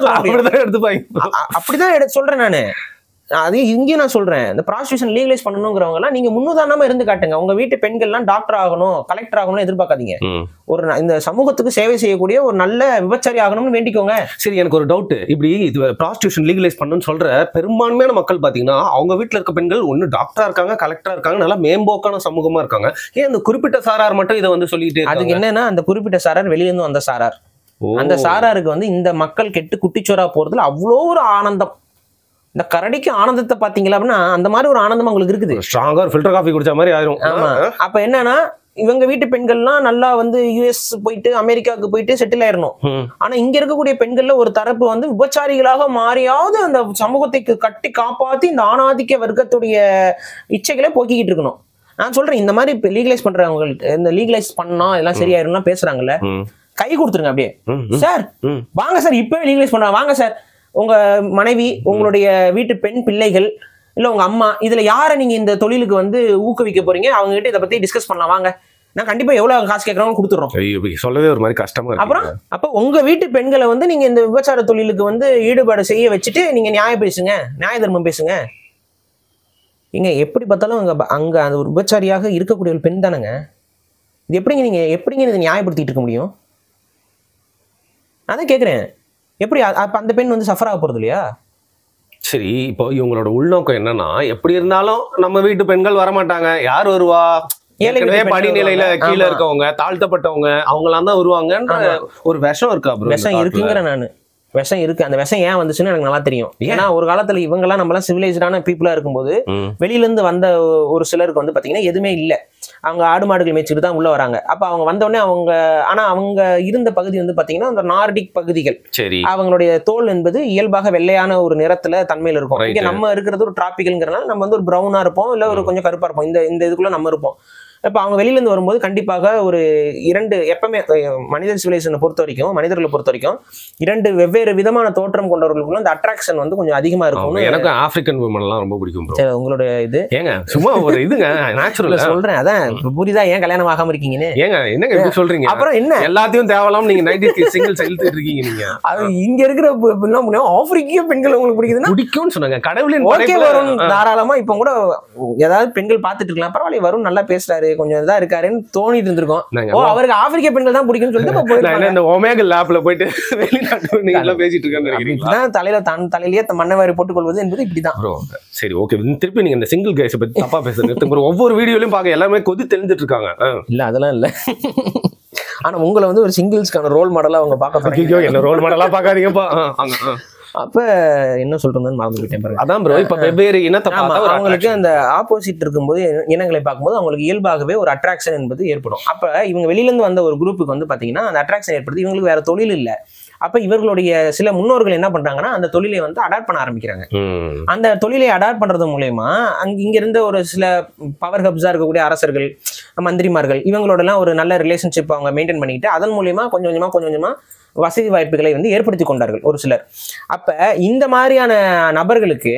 அப்படிதான் சொல்றேன் நானு. அது இங்கேயும் நான் சொல்றேன், இந்த ப்ராஸ்டியூஷன் லீகலைஸ் பண்ணணுங்கிறவங்க எல்லாம் நீங்க முன்னுதாரணமா இருந்து காட்டுங்க. உங்க வீட்டு பெண்கள்லாம் டாக்டர் ஆகணும், கலெக்டர் ஆகணும்னு எதிர்பார்க்காதீங்க. ஒரு இந்த சமூகத்துக்கு சேவை செய்யக்கூடிய ஒரு நல்ல விபச்சாரி ஆகணும்னு வேண்டிக்கோங்க. சரி, எனக்கு ஒரு டவுட். இப்படி இது ப்ராஸ்டியூஷன் லீகலைஸ் பண்ணணும்னு சொல்ற பெரும்பான்மையான மக்கள் பாத்தீங்கன்னா அவங்க வீட்டுல இருக்க பெண்கள் ஒண்ணு டாக்டரா இருக்காங்க, கலெக்டரா இருக்காங்க, நல்லா மேம்போக்கான சமூகமா இருக்காங்க. ஏன் அந்த குறிப்பிட்ட சாரார் மட்டும் இதை வந்து சொல்லிட்டு? அதுக்கு என்னன்னா, அந்த குறிப்பிட்ட சாரார் வெளியிருந்து வந்த சாரார். அந்த சாராருக்கு வந்து இந்த மக்கள் கெட்டு குட்டிச்சோரா போறதுல அவ்வளோ ஒரு ஆனந்தம். இந்த கரடிக்கு ஆனந்தத்தை பாத்தீங்களா அப்படின்னா அந்த மாதிரி ஒரு ஆனந்தம் உங்களுக்கு இருக்குது. ஸ்ட்ராங்கா ஃபில்டர் காஃபி குடிச்ச மாதிரி ஆயிரும். ஆமா. அப்ப என்னன்னா, இவங்க வீட்டு பெண்கள்லாம் நல்லா வந்து யுஎஸ் போயிட்டு அமெரிக்காவுக்கு போயிட்டு செட்டில் ஆயிடணும். ஆனா இங்க இருக்கக்கூடிய பெண்கள்ல ஒரு தரப்பு வந்து விபச்சாரிகளாக மாறியாவது அந்த சமூகத்தை கட்டி காப்பாத்தி இந்த ஆணாதிக்க வர்க்கத்துடைய இச்சைகளை போக்கிக்கிட்டு இருக்கணும். நான் சொல்றேன், இந்த மாதிரி லீகலைஸ் பண்றவங்களுக்கு, இந்த லீகலைஸ் பண்ணா எல்லாம் சரியாயிரும்லாம் பேசுறாங்கல்ல, கை கொடுத்துருங்க அப்படியே. சார் வாங்க சார், இப்பவே லீகலைஸ் பண்றாங்க, வாங்க சார். உங்க மனைவி, உங்களுடைய வீட்டு பெண் பிள்ளைகள், இல்ல உங்க அம்மா, இதுல யாரை நீங்க இந்த தொழிலுக்கு வந்து ஊக்குவிக்க போறீங்க, அவங்க கிட்ட இதை பத்தி டிஸ்கஸ் பண்ணலாம் வாங்க. நான் கண்டிப்பா எவ்வளவு காசு கேட்கறவங்க கொடுத்துறோம். சொல்லவே ஒரு மாதிரி கஷ்டமா இருக்கு. அப்புறம் அப்ப உங்க வீட்டு பெண்களை வந்து நீங்க இந்த விபச்சார தொழிலுக்கு வந்து ஈடுபாடு செய்ய வச்சுட்டு நீங்க நியாயம் பேசுங்க, நியாய தர்மம் பேசுங்க. இங்க எப்படி பார்த்தாலும் அங்க அந்த ஒரு விபச்சாரியாக இருக்கக்கூடிய ஒரு பெண் தானங்க. இது எப்படிங்க இதை நியாயப்படுத்திட்டு இருக்க முடியும்? நான் தான் கேட்கிறேன். எப்படி அப்ப அந்த பெண் வந்து சஃபர் ஆக போறது இல்லையா? சரி, இப்போ இவங்களோட உள்நோக்கம் என்னன்னா, எப்படி இருந்தாலும் நம்ம வீட்டு பெண்கள் வரமாட்டாங்க, யார் வருவா, ஏற்கனவே படிநிலையில கீழே இருக்கவங்க, தாழ்த்தப்பட்டவங்க அவங்களாம் தான் வருவாங்கன்ற ஒரு விஷம் இருக்கா ப்ரோ? விஷம் இருக்குங்கிற நானு விஷம் இருக்கு. அந்த விஷம் ஏன் வந்துச்சுன்னு எனக்கு நல்லா தெரியும். ஏன்னா ஒரு காலத்துல இவங்கெல்லாம் நம்மளாம் சிவிலைஸ்டான பீப்புளா இருக்கும்போது வெளியில இருந்து வந்த ஒரு சிலருக்கு வந்து பாத்தீங்கன்னா எதுவுமே இல்லை. அவங்க ஆடு மாடுகள் மேய்ச்சிட்டு தான் உள்ள வராங்க. அப்ப அவங்க வந்தோடனே அவங்க இருந்த பகுதி வந்து பாத்தீங்கன்னா அந்த நார்டிக் பகுதிகள். சரி. அவங்களுடைய தோல் என்பது இயல்பாக வெள்ளையான ஒரு நிறத்துல தன்மையில இருக்கும். இங்க நம்ம இருக்கிறது ஒரு டிராபிக்கல்ங்கிறனால நம்ம வந்து ஒரு பிரவுனா இருப்போம், இல்ல ஒரு கொஞ்சம் கருப்பா இருப்போம். இந்த இதுக்குள்ள நம்ம இருப்போம். இப்ப அவங்க வெளியில இருந்து வரும்போது கண்டிப்பாக ஒரு எப்பவுமே மனிதர்களை பொறுத்த வரைக்கும் 2 வெவ்வேறு விதமான தோற்றம் கொண்டவர்களுக்குள்ள அந்த அட்ராக்ஷன் வந்து கொஞ்சம் அதிகமா இருக்கும். எனக்கு ஆப்பிரிக்கன் விமன் எல்லாம் ரொம்ப பிடிக்கும் ப்ரோ. உங்களுடைய இது ஏங்க சும்மா ஒரு இதுங்க நேச்சுரல் சொல்றேன். அதான் புரியுதா ஏன் கல்யாணம் ஆகாம இருக்கீங்கன்னு? ஏங்க என்னங்க இப்படி சொல்றீங்க? அப்புறம் என்ன எல்லாத்தையும் தேவலாம் நீங்க 90s சிங்கிள்ஸ் இழுத்துட்டு இருக்கீங்க நீங்க. அது இங்க இருக்கிற ஆப்பிரிக்க பெண்கள் உங்களுக்கு பிடிக்குதுன்னா பிடிக்கும்னு சொன்னாங்க. கடவுளின் வரும் தாராளமா. இப்ப கூட ஏதாவது பெண்கள் பாத்துட்டு இருக்கலாம், பரவாயில்ல வரும் நல்லா பேசுறாரு கொஞ்சம் இதா இருக்காருன்னு தோணிட்டு இருந்திருக்கோம். அவருக்கு ஆப்பிரிக்க பெண்கள் தான் பிடிக்கும்னு சொல்லிட்டு இந்த ஒமேகல் லாப்ல போயிட்டு வெளிநாட்டு நீங்க எல்லாம் பேசிட்டு இருக்கான்னு நினைக்கிறீங்களா? தலையிலேயே மண்ணவாரி போட்டுக் கொள்வது என்பது இப்படிதான். சரி ஓகே, திருப்பி நீங்க இந்த சிங்கிள் கேஸ் பத்தி தப்பா பேசுறது ஒவ்வொரு வீடியோலயும் பாக்க எல்லாமே கொதி தெரிஞ்சிட்டு இருக்காங்க. இல்ல அதெல்லாம் இல்ல. ஆனா உங்களை வந்து ஒரு சிங்கிள்ஸ்க்கான ரோல் மாடலா அவங்க பாக்க என்ன ரோல் மாடலா பாக்காதீங்கப்பா. அப்ப என்ன சொல்றதுன்னு மறந்து போயிட்டேன் பாருங்க. அதான் ப்ரோ, இப்ப வெவ்வேறு இனத்தை பார்த்தா அவங்களுக்கு அந்த ஆப்போசிட் இருக்கும்போது இனங்களை பார்க்கும்போது அவங்களுக்கு இயல்பாகவே ஒரு அட்ராக்ஷன் என்பது ஏற்படும். அப்ப இவங்க வெளியில இருந்து வந்த ஒரு குரூப்புக்கு வந்து பாத்தீங்கன்னா அந்த அட்ராக்ஷன் ஏற்படுது. இவங்களுக்கு வேற தொழில் இல்ல. அப்ப இவர்களுடைய சில முன்னோர்கள் என்ன பண்றாங்கன்னா அந்த தொழிலை வந்து அடாப்ட் பண்ண ஆரம்பிக்கிறாங்க. அந்த தொழிலை அடாப்ட் பண்றது மூலயமா இங்க இருந்த ஒரு சில பவர் ஹப்ஸா இருக்கக்கூடிய அரசர்கள், மந்திரிமார்கள் இவங்களோட எல்லாம் ஒரு நல்ல ரிலேஷன்ஷிப் அவங்க மெயின்டைன் பண்ணிட்டு அதன் மூலியமா கொஞ்சம் கொஞ்சமா வசதி வாய்ப்புகளை வந்து ஏற்படுத்தி கொண்டார்கள் ஒரு சிலர். அப்ப இந்த மாதிரியான நபர்களுக்கு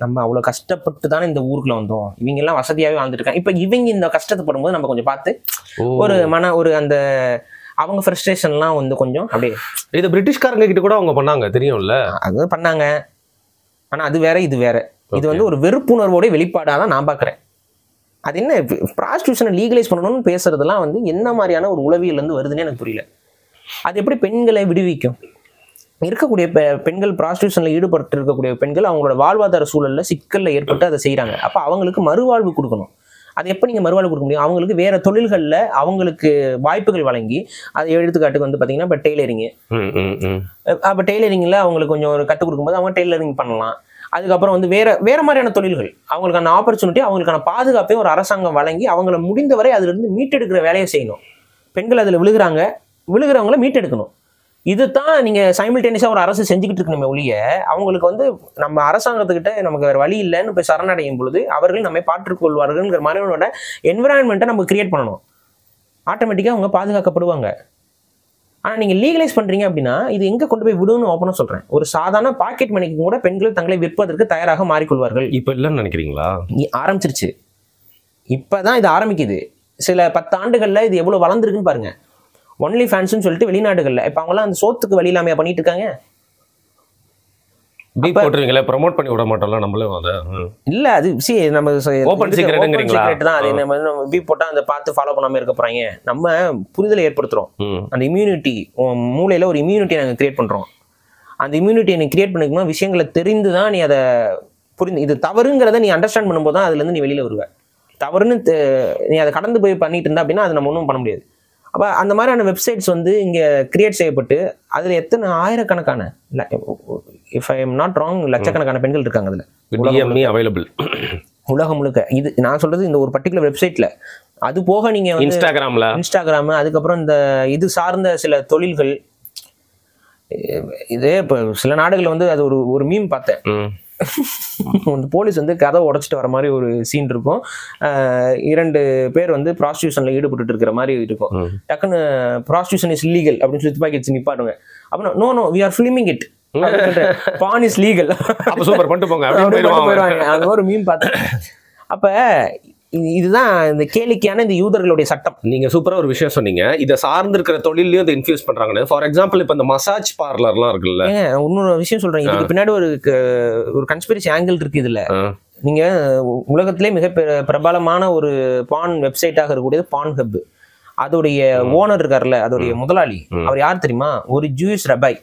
நம்ம அவ்வளவு கஷ்டப்பட்டு தானே இந்த ஊருக்குள்ள வந்தோம், இவங்க எல்லாம் வசதியாவே வாழ்ந்துட்டு இருக்காங்க, இப்ப இவங்க இந்த கஷ்டத்தைப்படும் போது நம்ம கொஞ்சம் பார்த்து ஒரு அந்த அவங்க ஃப்ரஸ்ட்ரேஷன்லாம் வந்து கொஞ்சம் அப்படியே இது பிரிட்டிஷ்காரங்க கிட்ட கூட அவங்க பண்ணாங்க தெரியும்ல. அது பண்ணாங்க. ஆனா அது வேற இது வேற. இது வந்து ஒரு வெறுப்புணர்வோட வெளிப்பாடாதான் நான் பாக்குறேன். அது என்ன ப்ராஸ்டியூஷனை லீகலைஸ் பண்ணணும்னு பேசுறதுலாம் வந்து என்ன மாதிரியான ஒரு உளவியல் இருந்து வருதுன்னு எனக்கு புரியல. அது எப்படி பெண்களை விடுவிக்கும்? இருக்கக்கூடிய பெண்கள் ப்ராஸ்டியூஷன்ல ஈடுபட்டு இருக்கக்கூடிய பெண்கள் அவங்களோட வாழ்வாதார சூழல்ல சிக்கல்ல ஏற்பட்டு அதை செய்யறாங்க. அப்ப அவங்களுக்கு மறுவாழ்வு கொடுக்கணும். அது எப்போ நீங்க மறுவாழ்வு கொடுக்க முடியும்? அவங்களுக்கு வேற தொழில்கள்ல அவங்களுக்கு வாய்ப்புகள் வழங்கி, அது எடுத்துக்காட்டுக்கு வந்து பாத்தீங்கன்னா இப்ப டெய்லரிங். அப்ப டெய்லரிங்ல அவங்களுக்கு கொஞ்சம் ஒரு கற்றுக் கொடுக்கும்போது அவங்க டெய்லரிங் பண்ணலாம். அதுக்கப்புறம் வந்து வேற மாதிரியான தொழில்கள் அவங்களுக்கான ஆப்பர்ச்சுனிட்டி, அவங்களுக்கான பாதுகாப்பையும் ஒரு அரசாங்கம் வழங்கி அவங்களை முடிந்தவரை அதுல இருந்து மீட்டெடுக்கிற வேலையை செய்யணும். பெண்கள் அதுல விழுகிறவங்கள மீட்டெடுக்கணும். இதுதான் நீங்க சைமல்டேனியஸா ஒரு அரசு செஞ்சுக்கிட்டு இருக்கணுமே ஒழிய அவங்களுக்கு வந்து நம்ம அரசாங்கத்துக்கிட்ட நமக்கு வேற வழி இல்லைன்னு போய் சரணடையும் பொழுது அவர்கள் நம்மை பாற்றுக்கொள்வார்கள்ங்கிற மாதிரியோட என்விரான்மெண்ட்டை நம்ம கிரியேட் பண்ணணும். ஆட்டோமேட்டிக்கா அவங்க பாதுகாக்கப்படுவாங்க. ஆனா நீங்க லீகலைஸ் பண்றீங்க அப்படின்னா இது எங்க கொண்டு போய் விடுன்னு ஓப்பனா சொல்றேன். ஒரு சாதாரண பாக்கெட் மணிக்கு கூட பெண்கள் தங்களை விற்பதற்கு தயாராக மாறிக்கொள்வார்கள். இப்ப இல்லைன்னு நினைக்கிறீங்களா? ஆரம்பிச்சிருச்சு. இப்பதான் இது ஆரம்பிக்குது. சில 10 ஆண்டுகள்ல இது எவ்வளவு வளர்ந்துருக்குன்னு பாருங்க. ஒன்லி ஃபேன்ஸ்னு சொல்லிட்டு வெளிநாடுகள்ல இப்ப அவங்கலாம் அந்த சோத்துக்கு வழி இல்லாமையா பண்ணிட்டு இருக்காங்க. போட்டுருவீங்களா? ப்ரோமோட் பண்ணி விட மாட்டோம்ல நம்மளும். அதை இல்ல, அது நம்ம ஓபன் சீக்ரெட் தான். அது நம்ம பீப் போட்டா அந்த பார்த்து ஃபாலோ பண்ணாம இருக்க போறாங்க. நம்ம புரிதலை ஏற்படுத்துறோம். அந்த இம்யூனிட்டி மூளையில ஒரு இம்யூனிட்டியை நாங்க கிரியேட் பண்றோம். அந்த இம்யூனிட்டியை நீ கிரியேட் பண்ணிக்கணும். விஷயங்களை தெரிந்துதான் நீ அதை புரிந்து இது தவறுங்கிறத நீ அண்டர்ஸ்டாண்ட் பண்ணும்போது தான் அதுல இருந்து நீ வெளியில வருவ. தவறுன்னு நீ அதை கடந்து போய் பண்ணிட்டு இருந்தா அப்படின்னா அது நம்ம ஒன்றும் பண்ண முடியாது. அப்போ அந்த மாதிரியான வெப்சைட்ஸ் வந்து இங்கே கிரியேட் செய்யப்பட்டு அதில் எத்தனை ஆயிரக்கணக்கான if I am not wrong லட்சக்கணக்கான பெண்கள் இருக்காங்க அதில் அவைலபிள் உலகம் முழுக்க. இது நான் சொல்றது இந்த ஒரு பர்டிகுலர் வெப்சைட்ல. அது போக நீங்க வந்து இன்ஸ்டாகிராம் அதுக்கப்புறம் இந்த இது சார்ந்த சில தொழில்கள். இதே இப்போ சில நாடுகள் வந்து அது ஒரு மீம் பார்த்தேன். போலீஸ் வந்து கதை உடைச்சிட்டு வர மாதிரி ஒரு சீன் இருக்கும். 2 பேர் வந்து ப்ராஸ்டியூஷன்ல ஈடுபட்டு இருக்கிற மாதிரி இருக்கும். டக்குன்னு ப்ராஸ்டியூஷன் இஸ் லீகல் அப்படின்னு சொல்லி துப்பாக்கி வச்சு நிப்பாடுங்க. அப்புறம் no we are filming it, ban is legal, super பண்ணிட்டு போங்க போயிடுவாங்க. அந்த ஒரு மீம் பார்த்தேன். அப்ப இதுதான் இந்த கேளிக்கையான இந்த யூதர்களுடைய சட்டம். நீங்க சூப்பரா ஒரு விஷயம் சொன்னீங்க. இதை சார்ந்து இருக்கிற தொழிலையும் இதை இன்ஃபியூஸ் பண்றாங்க. ஃபார் எக்ஸாம்பிள் இப்ப இந்த மசாஜ் பார்லர்லாம் இருக்குல்ல, இன்னொரு விஷயம் சொல்றேன். இதுக்கு பின்னாடி ஒரு கன்ஸ்பிரசி ஆங்கிள் இருக்கு. இதுல நீங்க உலகத்திலே மிக பிரபலமான ஒரு பான் வெப்சைட்டாக இருக்கக்கூடியது பான் ஹப். அதோடைய ஓனர் இருக்காருல்ல, அதோடைய முதலாளி அவர் யார் தெரியுமா? ஒரு ஜூயிஷ் ரபாய்.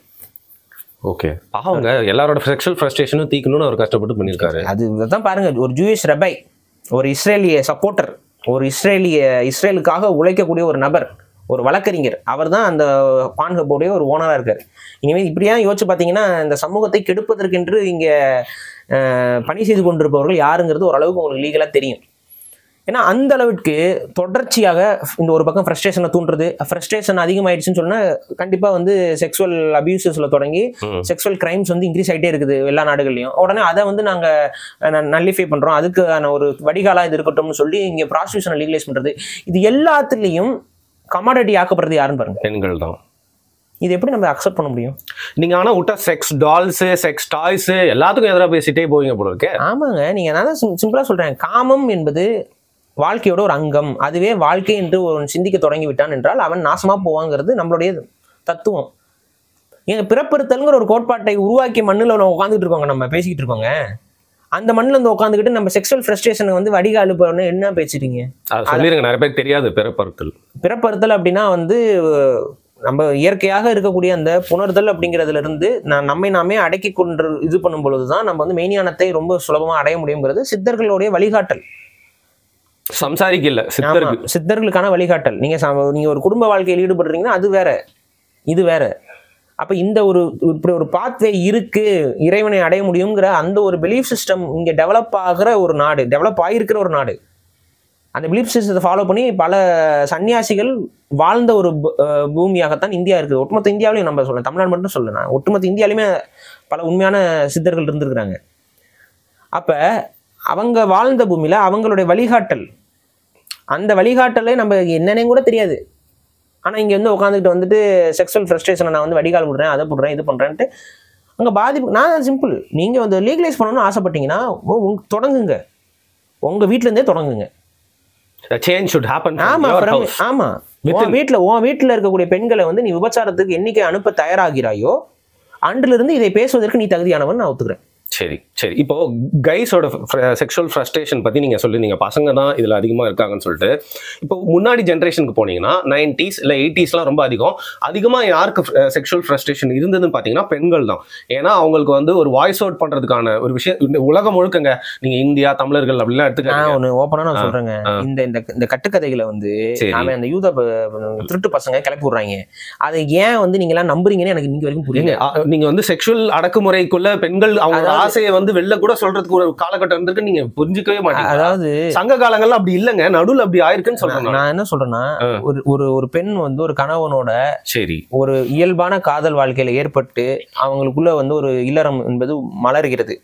ஓகே, அவங்க எல்லாரோட செக்ஷுவல் ஃப்ரஸ்ட்ரேஷனும் தீக்கணும்னு அவர் கஷ்டப்பட்டு பண்ணியிருக்காரு. அதுதான் பாருங்க, ஒரு ஜூயிஷ் ரபாய், ஒரு இஸ்ரேலிய சப்போர்ட்டர், ஒரு இஸ்ரேலுக்காக உழைக்கக்கூடிய ஒரு நபர், ஒரு வழக்கறிஞர், அவர் தான் அந்த பான்ஹப்புடைய ஒரு ஓனராக இருக்கார். இனிமேல் இப்படியா யோசிச்சு பார்த்தீங்கன்னா இந்த சமூகத்தை கெடுப்பதற்கென்று இங்கே பணி செய்து கொண்டிருப்பவர்கள் யாருங்கிறது ஓரளவுக்கு உங்களுக்கு லீகலாக தெரியும். ஏன்னா அந்த அளவுக்கு தொடர்ச்சியாக இந்த ஒரு பக்கம் ஃப்ரஸ்ட்ரேஷனை தூண்டுறது, ஃப்ரஸ்ட்ரேஷன் அதிகமாயிடுச்சுன்னு சொன்னால் கண்டிப்பாக வந்து செக்ஸுவல் அபியூசஸில் தொடங்கி செக்ஸுவல் கிரைம்ஸ் வந்து இன்க்ரீஸ் ஆகிட்டே இருக்குது எல்லா நாடுகள்லையும். உடனே அதை வந்து நாங்கள் நல்லிஃபை பண்ணுறோம், அதுக்கான ஒரு வடிகாலாக இது இருக்கட்டும்னு சொல்லி இங்கே ப்ராஸ்டியூஷனை லீகலைஸ் பண்ணுறது, இது எல்லாத்துலேயும் கமாடிட்டி ஆக்கப்படுறது யாருன்னு பாருங்க, பெண்கள் தான். இது எப்படி நம்ம அக்செப்ட் பண்ண முடியும்? நீங்க ஆனா விட்டா செக்ஸ் டால்ஸ், செக்ஸ் டாய்ஸ் எல்லாத்துக்கும் எதிராக பேசிட்டே போவீங்க போல இருக்கே. ஆமாங்க, நீங்க நான் சிம்பிளா சொல்றேன், காமம் என்பது வாழ்க்கையோட ஒரு அங்கம். அதுவே வாழ்க்கை என்று ஒரு சிந்திக்க தொடங்கி விட்டான் என்றால் அவன் நாசமா போவாங்கிறது நம்மளுடைய தத்துவம். எங்க பிறப்பறுத்தல்ங்கிற ஒரு கோட்பாட்டை உருவாக்கி மண்ணில் உட்காந்துட்டு இருக்கோங்க, நம்ம பேசிக்கிட்டு இருக்கோங்க. அந்த மண்ணில் வந்து உட்காந்துக்கிட்டு நம்ம செக்ஷுவல் ஃப்ரஸ்ட்ரேஷனை வந்து வடிகால் போன என்ன பேசிட்டீங்க சொல்லிருங்க. நிறைய பேருக்கு தெரியாது பிறப்பறுத்தல் அப்படின்னா வந்து நம்ம இயற்கையாக இருக்கக்கூடிய அந்த புணர்தல் அப்படிங்கிறதுல இருந்து நம்மை நாமே அடக்கி கொண்டு இது பண்ணும் பொழுதுதான் நம்ம வந்து மெய்ஞானத்தை ரொம்ப சுலபமா அடைய முடியுங்கிறது சித்தர்களுடைய வழிகாட்டல். சம்சாரிக்கு இல்ல, சித்தர்களுக்கான வழிகாட்டல். நீங்க ஒரு குடும்ப வாழ்க்கையில் ஈடுபடுறீங்கன்னா அது வேற, இது வேற. அப்ப இந்த இப்படி ஒரு பாத்வே இருக்கு, இறைவனை அடைய முடியுங்கிற அந்த ஒரு பிலீஃப் சிஸ்டம் இங்க டெவலப் ஆகிற ஒரு நாடு, டெவலப் ஆகிருக்கிற ஒரு நாடு. அந்த பிலீஃப் சிஸ்டத்தை ஃபாலோ பண்ணி பல சன்னியாசிகள் வாழ்ந்த ஒரு பூமியாகத்தான் இந்தியா இருக்குது. ஒட்டுமொத்த இந்தியாவிலையும் நம்ம சொல்லலாம், தமிழ்நாடு மட்டும் சொல்லலாம், ஒட்டுமொத்த இந்தியாவிலுமே பல உண்மையான சித்தர்கள் இருந்திருக்கிறாங்க. அப்ப அவங்க வாழ்ந்த பூமியில அவங்களுடைய வழிகாட்டல், அந்த வழிகாட்டலே நம்ம என்னன்னே கூட தெரியாது. ஆனா இங்க வந்து உட்காந்துக்கிட்டு வந்துட்டு செக்ஸுவல் ஃப்ரஸ்ட்ரேஷனை நான் வந்து வடிகால் விடுறேன், அதை போடுறேன், இது பண்றேன்ட்டு அங்க பாதிப்பு. நான் சிம்பிள், நீங்க வந்து லீகலைஸ் பண்ணணும்னு ஆசைப்பட்டீங்கன்னா தொடங்குங்க, உங்க வீட்டுல இருந்தே தொடங்குங்க. change should happen. ஆமா, உன் வீட்டுல இருக்கக்கூடிய பெண்களை வந்து நீ விபச்சாரத்துக்கு என்னைக்கு அனுப்ப தயாராகிறாயோ அன்றிலிருந்து இருந்து இதை பேசுவதற்கு நீ தகுதியானவன் நான் ஒத்துக்கிறேன். சரி சரி. இப்போ கைஸோட செக்ஷுவல் ஃப்ரஸ்ட்ரேஷன் பத்தி நீங்க சொல்லிருந்தீங்க, பசங்க தான் இதுல அதிகமா இருக்காங்கன்னு சொல்லிட்டு. இப்போ முன்னாடி ஜென்ரேஷனுக்கு போனீங்கன்னா 90s இல்ல 80sலாம் ரொம்ப அதிகமா யாருக்கு செக்ஷுவல் ஃப்ரஸ்ட்ரேஷன் இருந்ததுன்னு பாத்தீங்கன்னா பெண்கள் தான். ஏன்னா அவங்களுக்கு வந்து ஒரு வாய்ஸ் அவுட் பண்றதுக்கான ஒரு விஷயம் இந்த உலகம் முழுக்கங்க, நீங்க இந்தியா தமிழர்கள் அப்படிலாம் எடுத்துக்க ஒண்ணு ஓப்பனா நான் சொல்றேங்க, இந்த கட்டுக்கதைகளை வந்து அந்த யூத திருட்டு பசங்க கிளப்பி விடுறாங்க. அதை ஏன் வந்து நீங்க எல்லாம் நம்புறீங்கன்னு எனக்கு இன்னைக்கு வரைக்கும் புரியுங்க. நீங்க வந்து செக்ஷுவல் அடக்குமுறைக்குள்ள பெண்கள் அவங்க ஆசையை வந்து வெளில கூட சொல்றதுக்கு ஒரு காலகட்டம் இருந்திருக்கு, நீங்க புரிஞ்சுக்கவே மாட்டீங்க. அதாவது சங்க காலங்கள்ல அப்படி இல்லங்க, நடுவுல அப்படி ஆயிருக்குன்னு சொல்றேன். நான் என்ன சொல்றேன்னா, ஒரு பெண் வந்து ஒரு கணவனோட சரி ஒரு இயல்பான காதல் வாழ்க்கையில ஏற்பட்டு அவங்களுக்குள்ள வந்து ஒரு இல்லறம் என்பது மலர்கிறது,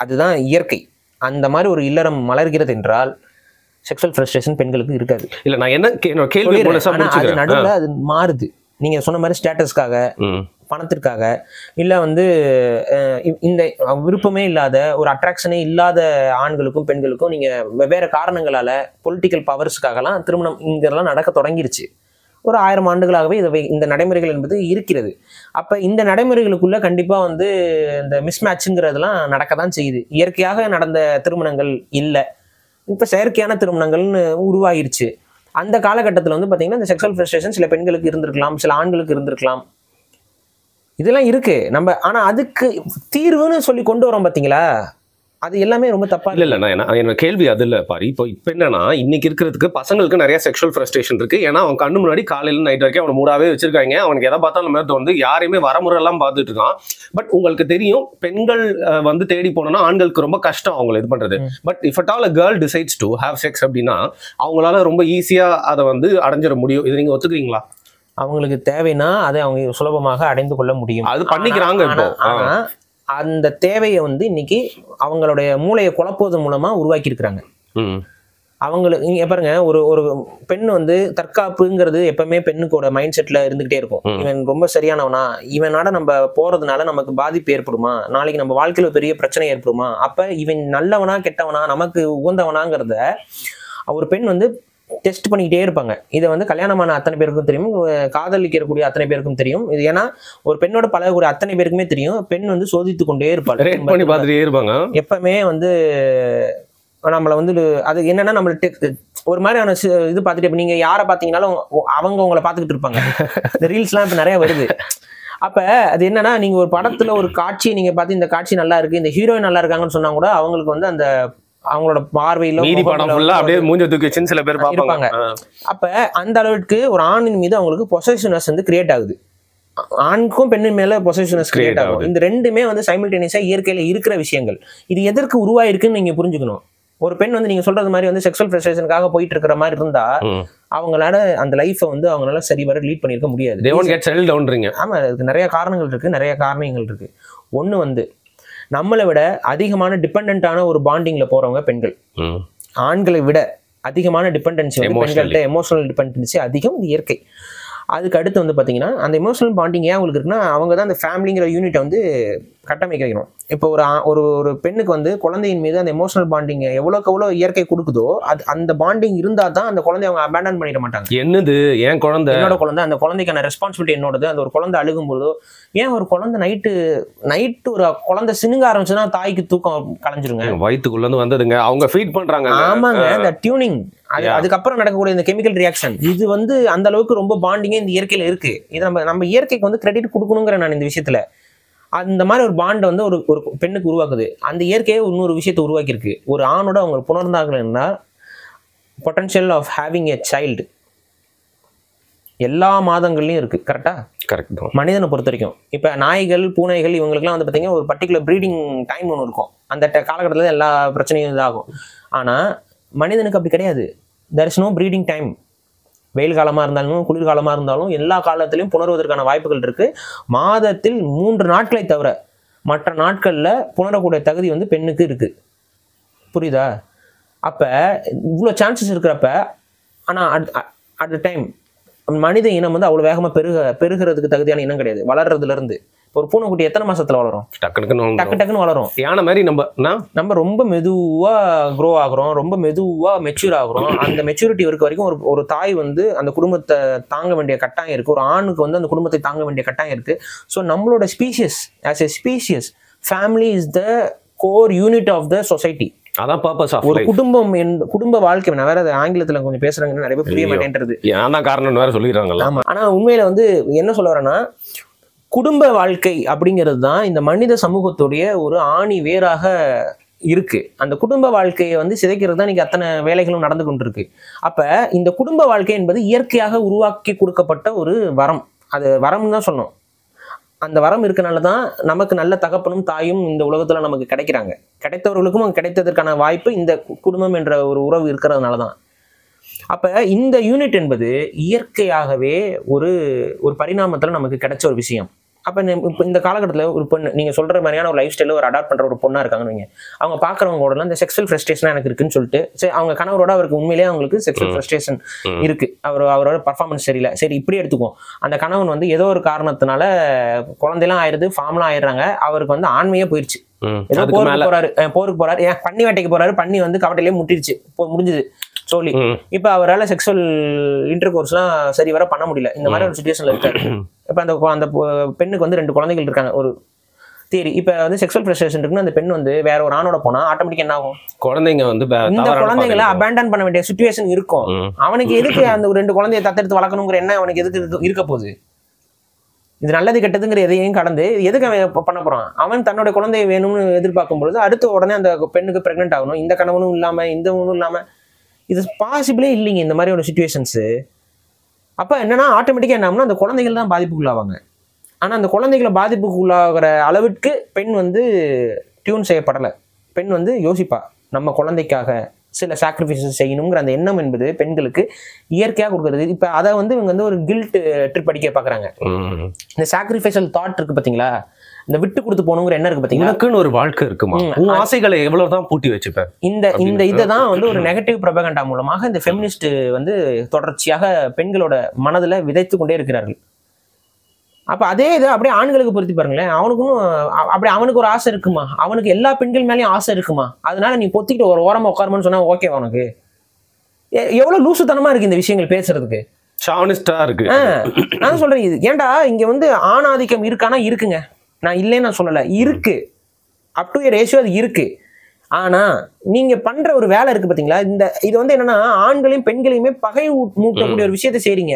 அதுதான் இயற்கை. அந்த மாதிரி ஒரு இல்லறம் மலர்கிறது என்றால் செக்ஷுவல் ஃப்ரஸ்ட்ரேஷன் பெண்களுக்கு இருக்காது. இல்ல நான் என்ன கேள்வி, அது நடுவுல அது மாறுது. நீங்க சொன்ன மாதிரி ஸ்டேட்டஸ்க்காக, பணத்திற்காக, இல்லை வந்து இந்த விருப்பமே இல்லாத ஒரு அட்ராக்ஷனே இல்லாத ஆண்களுக்கும் பெண்களுக்கும் நீங்கள் வெவ்வேறு காரணங்களால் பொலிட்டிக்கல் பவர்ஸுக்காகலாம் திருமணம் இங்கெல்லாம் நடக்க தொடங்கிருச்சு. ஒரு 1000 ஆண்டுகளாகவே இந்த நடைமுறைகள் என்பது இருக்கிறது. அப்போ இந்த நடைமுறைகளுக்குள்ள கண்டிப்பாக வந்து இந்த மிஸ்மேட்சுங்கிறதுலாம் நடக்க தான் செய்யுது. இயற்கையாக நடந்த திருமணங்கள் இல்லை, இப்போ செயற்கையான திருமணங்கள்னு உருவாகிருச்சு. அந்த காலகட்டத்தில் வந்து பார்த்தீங்கன்னா இந்த செக்ஷுவல் ஃப்ரஸ்ட்ரேஷன் சில பெண்களுக்கு இருந்திருக்கலாம், சில ஆண்களுக்கு இருந்திருக்கலாம், இதெல்லாம் இருக்கு. நம்ம ஆனா அதுக்கு தீர்வுன்னு சொல்லி கொண்டு வரோம் பாத்தீங்களா, அது எல்லாமே ரொம்ப தப்பா. இல்ல என்னோட கேள்வி அது இல்ல பாரு. இப்போ என்னன்னா இன்னைக்கு இருக்கிறதுக்கு பசங்களுக்கு நிறைய செக்ஷுவல் ஃப்ரஸ்ட்ரேஷன் இருக்கு. ஏன்னா அவன் கண்ணு முன்னாடி காலையில நைட் வரைக்கும் அவனை மூடாவே வச்சிருக்காங்க. அவனுக்கு எதை பார்த்தாலும் மேற்க வந்து யாரையுமே வரமுறை எல்லாம் பார்த்துட்டு இருக்கான். பட் உங்களுக்கு தெரியும், பெண்கள் வந்து தேடி போனோம்னா ஆண்களுக்கு ரொம்ப கஷ்டம் அவங்களை இது பண்றது. But if at all a girl decides to have sex அப்படின்னா அவங்களால ரொம்ப ஈஸியா அதை வந்து அடைஞ்சிட முடியும். இது நீங்க ஒத்துக்கிறீங்களா? அவங்களுக்கு தேவைன்னா அதை அவங்க சுலபமாக அடைந்து கொள்ள முடியும், அது பண்ணிக்கிறாங்க. இப்போ அந்த தேவையை வந்து இன்னைக்கு அவங்களுடைய மூளையை குழப்புவதன் மூலமா உருவாக்கி இருக்கிறாங்க. அவங்களுக்கு நீங்க பாருங்க, ஒரு பெண் வந்து தற்காப்புங்கிறது எப்பவுமே பெண்ணுக்கோட மைண்ட் செட்ல இருந்துகிட்டே இருக்கும். இவன் ரொம்ப சரியானவனா, இவனோட நம்ம போறதுனால நமக்கு பாதிப்பு ஏற்படுமா, நாளைக்கு நம்ம வாழ்க்கையில பெரிய பிரச்சனை ஏற்படுமா, அப்ப இவன் நல்லவனா கெட்டவனா நமக்கு உகந்தவனாங்கிறத ஒரு பெண் வந்து டெஸ்ட் பண்ணிக்கிட்டே இருப்பாங்க. இதை வந்து கல்யாணமான அத்தனை பேருக்கும் தெரியும், காதலிக்கக்கூடிய அத்தனை பேருக்கும் தெரியும். இது ஏன்னா ஒரு பெண்ணோட பழகக்கூடிய அத்தனை பேருக்குமே தெரியும். பெண் வந்து சோதித்து கொண்டே இருப்பாங்க. எப்பவுமே வந்து நம்மளை வந்து அது என்னன்னா நம்மளுக்கு ஒரு மாதிரியான இது பார்த்துட்டு, இப்போ நீங்க யாரை பார்த்தீங்கன்னாலும் அவங்க உங்களை பார்த்துக்கிட்டு இருப்பாங்க. இந்த ரீல்ஸ்லாம் இப்போ நிறைய வருது. அப்ப அது என்னன்னா, நீங்க ஒரு படத்துல ஒரு காட்சியை நீங்க பார்த்து இந்த காட்சி நல்லா இருக்கு, இந்த ஹீரோயின் நல்லா இருக்காங்கன்னு சொன்னா கூட அவங்களுக்கு வந்து அந்த அவங்களோட பார்வையில மீதி படம் ஃபுல்லா அப்படியே மூஞ்ச தூக்கி வச்சு சில பேர் இருப்பாங்க. அப்ப அந்த அளவுக்கு ஒரு ஆணின் மீது அவங்களுக்கு பொசசிவ்னஸ் வந்து கிரியேட் ஆகுது. ஆணுக்கும் பெண்ணின் மேல பொசசிவ்னஸ் கிரியேட் ஆகும். இந்த ரெண்டுமே வந்து சைமல்டேனியஸா இயற்கையில இருக்கிற விஷயங்கள். இது எதற்கு உருவாயிருக்குன்னு நீங்க புரிஞ்சுக்கணும். ஒரு பெண் வந்து நீங்க சொல்றது மாதிரி வந்து செக்ஷுவல் ஃப்ரஸ்ட்ரேஷனுக்காக போயிட்டு இருக்கிற மாதிரி இருந்தா அவங்களால அந்த லைஃபை வந்து அவங்களால சரிவர லீட் பண்ணிருக்க முடியாது. ஆமா, அதுக்கு நிறைய காரணங்கள் இருக்கு, நிறைய காரணங்கள் இருக்கு. ஒண்ணு வந்து நம்மளை விட அதிகமான டிபெண்டான ஒரு பாண்டிங்ல போறவங்க பெண்கள். ஆண்களை விட அதிகமான டிபெண்டன்சி வந்து பெண்கள்கிட்ட எமோஷனல் டிபெண்டன்சி அதிகம், இது இயற்கை. அதுக்கு அடுத்து வந்து பார்த்தீங்கன்னா அந்த எமோஷனல் பாண்டிங் ஏன் அவங்களுக்கு இருக்குன்னா அவங்க தான் அந்த ஃபேமிலிங்கிற யூனிட்டை வந்து கட்டமைக்க வைக்கணும். இப்போ ஒரு பெண்ணுக்கு வந்து குழந்தையின் மீது அந்த எமோஷனல் பாண்டிங் எவ்வளோ இயற்கை கொடுக்குதோ அது அந்த பாண்டிங் இருந்தால் தான் அந்த குழந்தைய அவங்க அபேண்டன் பண்ணிட மாட்டாங்க. என்னது என் குழந்தை, என்னோட குழந்தை, அந்த குழந்தைக்கான ரெஸ்பான்சிபிலிட்டி என்னோடது. அந்த ஒரு குழந்தை அழுகும்போதோ ஏன் ஒரு குழந்தை நைட்டு ஒரு குழந்தை சினுங்க ஆரம்பிச்சுன்னா தாய்க்கு தூக்கம் கலைஞ்சிருங்க, வயிற்றுக்குள்ள இருந்து வந்ததுங்க, அவங்க ஃபீட் பண்றாங்க. ஆமாங்க, இந்த டியூனிங் அதுக்கப்புறம் நடக்கக்கூடிய இந்த கெமிக்கல் ரியாக்ஷன் இது வந்து அந்த அளவுக்கு ரொம்ப பாண்டிங்கே இந்த இயற்கையில இருக்கு. இது நம்ம இயற்கைக்கு வந்து கிரெடிட் கொடுக்கணுங்கிற நான் இந்த விஷயத்துல. அந்த மாதிரி ஒரு பாண்டை வந்து ஒரு பெண்ணுக்கு உருவாக்குது. அந்த இயற்கையை இன்னொரு விஷயத்தை உருவாக்கியிருக்கு. ஒரு ஆணோட அவங்க புணர்ந்தாங்கன்னா potential of having a child எல்லா மாதங்கள்லையும் இருக்கு. கரெக்டா? கரெக்ட். மனிதனை பொறுத்த வரைக்கும் இப்போ நாய்கள் பூனைகள் இவங்களுக்குலாம் வந்து பார்த்தீங்கன்னா ஒரு பர்டிகுலர் ப்ரீடிங் டைம் ஒன்று இருக்கும். அந்த காலகட்டத்தில் எல்லா பிரச்சனையும் இதாகும். ஆனால் மனிதனுக்கு அப்படி கிடையாது. there is no breeding time. வெயில் காலமாக இருந்தாலும் குளிர்காலமாக இருந்தாலும் எல்லா காலத்திலையும் புணர்வதற்கான வாய்ப்புகள் இருக்கு. மாதத்தில் 3 நாட்களை தவிர மற்ற நாட்களில் புணரக்கூடிய தகுதி வந்து பெண்ணுக்கு இருக்கு. புரியுதா? அப்போ இவ்வளோ சான்சஸ் இருக்கிறப்ப ஆனால் அட் த டைம் மனித இனம் வந்து அவ்வளோ வேகமாக பெருகிறதுக்கு தகுதியான இனம் கிடையாது. வளர்றதுல இருந்து ஒரு பூனைக்குட்டி எத்தனை மாசத்துல வளரும்? டக்குன்னு வளரும். யானை மாதிரி நம்ம ரொம்ப மெதுவா க்ரோ ஆகுறோம், ரொம்ப மெதுவா மெச்சூர் ஆகுறோம். அந்த மெச்சூரிட்டி இருக்க வரைக்கும் ஒரு தாய் வந்து அந்த குடும்பத்தை தாங்க வேண்டிய கட்டாயம் இருக்கு. ஒரு ஆணுக்கு வந்து அந்த குடும்பத்தை தாங்க வேண்டிய கட்டாயம் இருக்கு. ஸோ நம்மளோட species as a species family is the core unit of the society. அதான் பர்பஸ் ஆஃப் ஒரு குடும்ப வாழ்க்கை. நான் வேற ஆங்கிலத்துல கொஞ்சம் பேசுறாங்கன்னு நிறைய பேர் புரிய மாட்டேன்றது காரணம் வேற சொல்லிடுறாங்க. ஆமா, ஆனா உண்மையில வந்து என்ன சொல்ல வரேன்னா குடும்ப வாழ்க்கை அப்படிங்கிறது தான் இந்த மனித சமூகத்துடைய ஒரு ஆணி வேராக இருக்கு. அந்த குடும்ப வாழ்க்கையை வந்து சிதைக்கிறது தான் இன்னைக்கு அத்தனை வேலைகளும் நடந்து கொண்டிருக்கு. அப்ப இந்த குடும்ப வாழ்க்கை என்பது இயற்கையாக உருவாக்கி கொடுக்கப்பட்ட ஒரு வரம். அது வரம்னு தான் சொன்னோம். அந்த வரம் இருக்கனால தான் நமக்கு நல்ல தகப்பனும் தாயும் இந்த உலகத்துல நமக்கு கிடைக்கிறாங்க. கிடைத்தவர்களுக்கும் அங்கே கிடைத்ததற்கான வாய்ப்பு இந்த குடும்பம் என்ற ஒரு உறவு இருக்கிறதுனால தான். அப்ப இந்த யூனிட் என்பது இயற்கையாகவே ஒரு பரிணாமத்துல நமக்கு கிடைச்ச ஒரு விஷயம். அப்ப இப்போ இந்த காலகட்டத்தில் ஒரு பொண்ணு நீங்க சொல்ற மாதிரியான ஒரு லைஃப் ஸ்டைல ஒரு அடாப்ட் பண்ற ஒரு பொண்ணா இருக்காங்கன்னு அவங்க பாக்குறவங்களோட இந்த செக்ஷுவல் ஃப்ரஸ்ட்ரேஷன் எனக்கு இருக்குன்னு சொல்லிட்டு சரி அவங்க கணவரோட அவருக்கு உண்மையிலேயே அவங்களுக்கு செக்ஷுவல் ஃப்ரஸ்ட்ரேஷன் இருக்கு, அவரோட பர்ஃபார்மன்ஸ் சரியில்லை, சரி இப்படி எடுத்துக்கும். அந்த கணவன் வந்து ஏதோ ஒரு காரணத்தினால குழந்தைலாம் ஆயிடுது, ஃபார்ம்லாம் ஆயிடுறாங்க, அவருக்கு வந்து ஆண்மையே போயிடுச்சு. ஏதோ போருக்கு போறாரு, பன்னி வேட்டைக்கு போறாரு, பன்னி வந்து கவட்டையிலேயே முட்டிடுச்சு, முடிஞ்சுது சொல்லி. இப்ப அவரால் செக்ஷுவல் இன்டர் கோர்ஸ்லாம் சரி வர பண்ண முடியல. இந்த மாதிரி ஒரு சுச்சுவேஷன்ல இருக்காரு. இப்ப அந்த பெண்ணுக்கு வந்து 2 குழந்தைகள் இருக்காங்க. ஒரு தியரி இப்ப வந்து செக்ஷுவல் ஃப்ரஸ்ட்ரேஷன் இருக்குன்னு அந்த பெண் வந்து வேற ஒரு ஆணோட போனா ஆட்டோமேட்டிக்கா என்ன ஆகும்? குழந்தைங்க வந்து இந்த குழந்தைகளை அபேண்டன் பண்ண வேண்டிய சுச்சுவேஷன் இருக்கும். அவனுக்கு எதுக்கு அந்த 2 குழந்தைய தத்தெடுத்து வளர்க்கணுங்கிற என்ன அவனுக்கு எதுக்கு இருக்க போகுது? இது நல்லது கெட்டதுங்கிற எதையும் கடந்து எதுக்கு அவன் பண்ண போறான்? அவன் தன்னோட குழந்தைய வேணும்னு எதிர்பார்க்கும் பொழுது அடுத்த உடனே அந்த பெண்ணுக்கு பிரெக்னென்ட் ஆகணும். இந்த கணவனும் இல்லாம இந்த ஒன்றும் இல்லாம இது பாசிபிளே இல்லைங்க இந்த மாதிரி ஒரு சுச்சுவேஷன்ஸு. அப்போ என்னன்னா ஆட்டோமேட்டிக்காக என்ன ஆகும்னா அந்த குழந்தைகள் தான் பாதிப்புக்குள்ளாவாங்க. ஆனால் அந்த குழந்தைகளை பாதிப்புக்குள்ளாகிற அளவுக்கு பெண் வந்து டியூன் செய்யப்படலை. பெண் வந்து யோசிப்பா நம்ம குழந்தைக்காக சில சாக்ரிஃபைசஸ் செய்யணுங்கிற அந்த எண்ணம் என்பது பெண்களுக்கு இயற்கையாக கொடுக்குறது. இப்போ அதை வந்து இவங்க வந்து ஒரு கில்ட் ட்ரிப் அடிக்க பார்க்குறாங்க. இந்த சாக்ரிஃபைசல் தாட் இருக்கு பார்த்தீங்களா, இந்த விட்டு கொடுத்து போகணுங்கிற எண்ணம் இருக்கு பார்த்தீங்களா. எனக்குன்னு ஒரு வாழ்க்கை இருக்குமா, உன் ஆசைகளை எவ்வளவுதான் பூட்டி வச்சுப்பேன். இந்த இதை தான் வந்து ஒரு நெகட்டிவ் ப்ரொபகண்டா மூலமாக இந்த ஃபெமினிஸ்ட் வந்து தொடர்ச்சியாக பெண்களோட மனதில் விதைத்து கொண்டே இருக்கிறார்கள். அப்ப அதே இது அப்படியே ஆண்களுக்கு பொருத்தி பாருங்களேன். அவனுக்கு ஒரு ஆசை இருக்குமா? அவனுக்கு எல்லா பெண்கள் மேலேயும் ஆசை இருக்குமா? அதனால நீ பொத்திக்கிட்டு ஒரு ஓரமா உட்காருமான்னு சொன்னா ஓகே உனக்கு? எவ்வளவு லூசுத்தனமா இருக்கு இந்த விஷயங்கள் பேசுறதுக்கு. ஷாவனிஸ்டா இருக்கு. நான் சொல்றேன், இது ஏன்டா இங்க வந்து ஆணாதிக்கம் இருக்கானா? இருக்குங்க, நான் இல்லைன்னு நான் சொல்லலை, இருக்கு. அப் டு ஏ ரேஷியோ அது இருக்கு. ஆனா நீங்க பண்ற ஒரு வேலை இருக்கு பாத்தீங்களா, இது வந்து என்னன்னா ஆண்களையும் பெண்களையுமே பகை மூட்டக்கூடிய ஒரு விஷயத்தை செய்றீங்க.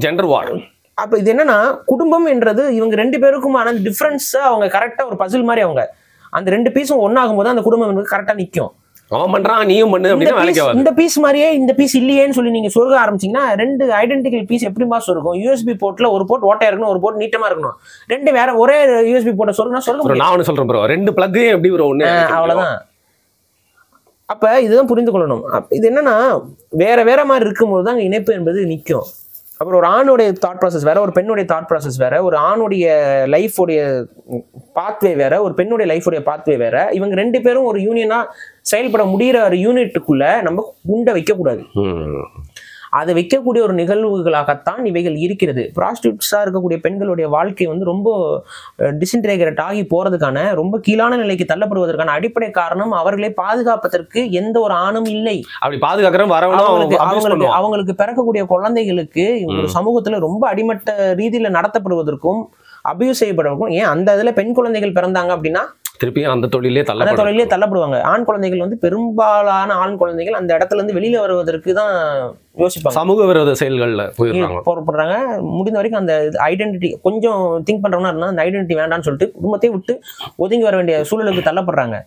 ஜெண்டர் வார். அப்ப இது என்னன்னா குடும்பம் என்றது இவங்க 2 பேருக்குமான டிஃபரன்ஸா அவங்க கரெக்டா ஒரு பசில் மாதிரி அவங்க அந்த 2 பீஸும் ஒன்னாகும் போது அந்த குடும்பம் கரெக்டா நிற்கும். அவன் பண்றான் நீயும் பண்ணு அப்படின்னு வேலைக்கு ஆகாது. இந்த பீஸ் மாதிரியே இந்த பீஸ் இல்லையேன்னு சொல்லி நீங்க சொருக ஆரம்பிச்சீங்கன்னா 2 ஐடென்டிக்கல் பீஸ் எப்படி பாஸ் இருக்கும்? யூஎஸ்பி போர்ட்ல ஒரு போர்ட் ஓட்டையா இருக்கணும், ஒரு போர்ட் நீட்டமா இருக்கணும். 2 வேற ஒரே யூஎஸ்பி போர்ட்டை சொருகுனா சொருக. நான் ஒண்ணு சொல்றேன் ப்ரோ, 2 பிளக் எப்படி ப்ரோ ஒண்ணு? அவ்வளவுதான். அப்ப இதுதான் புரிந்து கொள்ளணும். இது என்னன்னா வேற வேற மாதிரி இருக்கும்போது தான் இணைப்பு என்பது நிற்கும். அப்புறம் ஒரு ஆணுடைய தாட் ப்ராசஸ் வேற, ஒரு பெண்ணுடைய தாட் ப்ராசஸ் வேற, ஒரு ஆணுடைய லைஃபோடைய பாத்வே வேற, ஒரு பெண்ணுடைய லைஃபோடைய பாத்வே வேற. இவங்க 2 பேரும் ஒரு யூனியனா செயல்பட முடிகிற ஒரு யூனிட்டுக்குள்ள நம்ம குண்டை வைக்கக்கூடாது. அதை வைக்கக்கூடிய ஒரு நிகழ்வுகளாகத்தான் இவைகள் இருக்கிறது. ப்ராஸ்டியூட்ஸாக இருக்கக்கூடிய பெண்களுடைய வாழ்க்கை வந்து ரொம்ப டிஸ்இன்டெகிரேட் ஆகி போறதுக்கான, ரொம்ப கீழான நிலைக்கு தள்ளப்படுவதற்கான அடிப்படை காரணம் அவர்களை பாதுகாப்பதற்கு எந்த ஒரு ஆணும் இல்லை. அப்படி பாதுகாக்கிறோம் அவங்களுக்கு பிறக்கக்கூடிய குழந்தைகளுக்கு ஒரு சமூகத்துல ரொம்ப அடிமட்ட ரீதியில நடத்தப்படுவதற்கும் அபியூஸ் செய்யப்படுவதற்கும். ஏன் அந்த இதுல பெண் குழந்தைகள் பிறந்தாங்க அப்படின்னா திருப்பி அந்த தொழிலே தள்ளப்படுவாங்க. ஆண் குழந்தைகள் வந்து பெரும்பாலான ஆண் குழந்தைகள் அந்த இடத்துல இருந்து வெளியில வருவதற்கு தான் யோசிப்பாங்க. சமூக விரோத செயல்கள்ல போடுறாங்க. முடிந்த வரைக்கும் அந்த ஐடென்டிட்டி கொஞ்சம் திங்க் பண்றவனா இருந்தா அந்த ஐடென்டிட்டி வேண்டாம்னு சொல்லிட்டு குடும்பத்தை விட்டு ஒதுங்கி வர வேண்டிய சூழலுக்கு தள்ளப்படுறாங்க.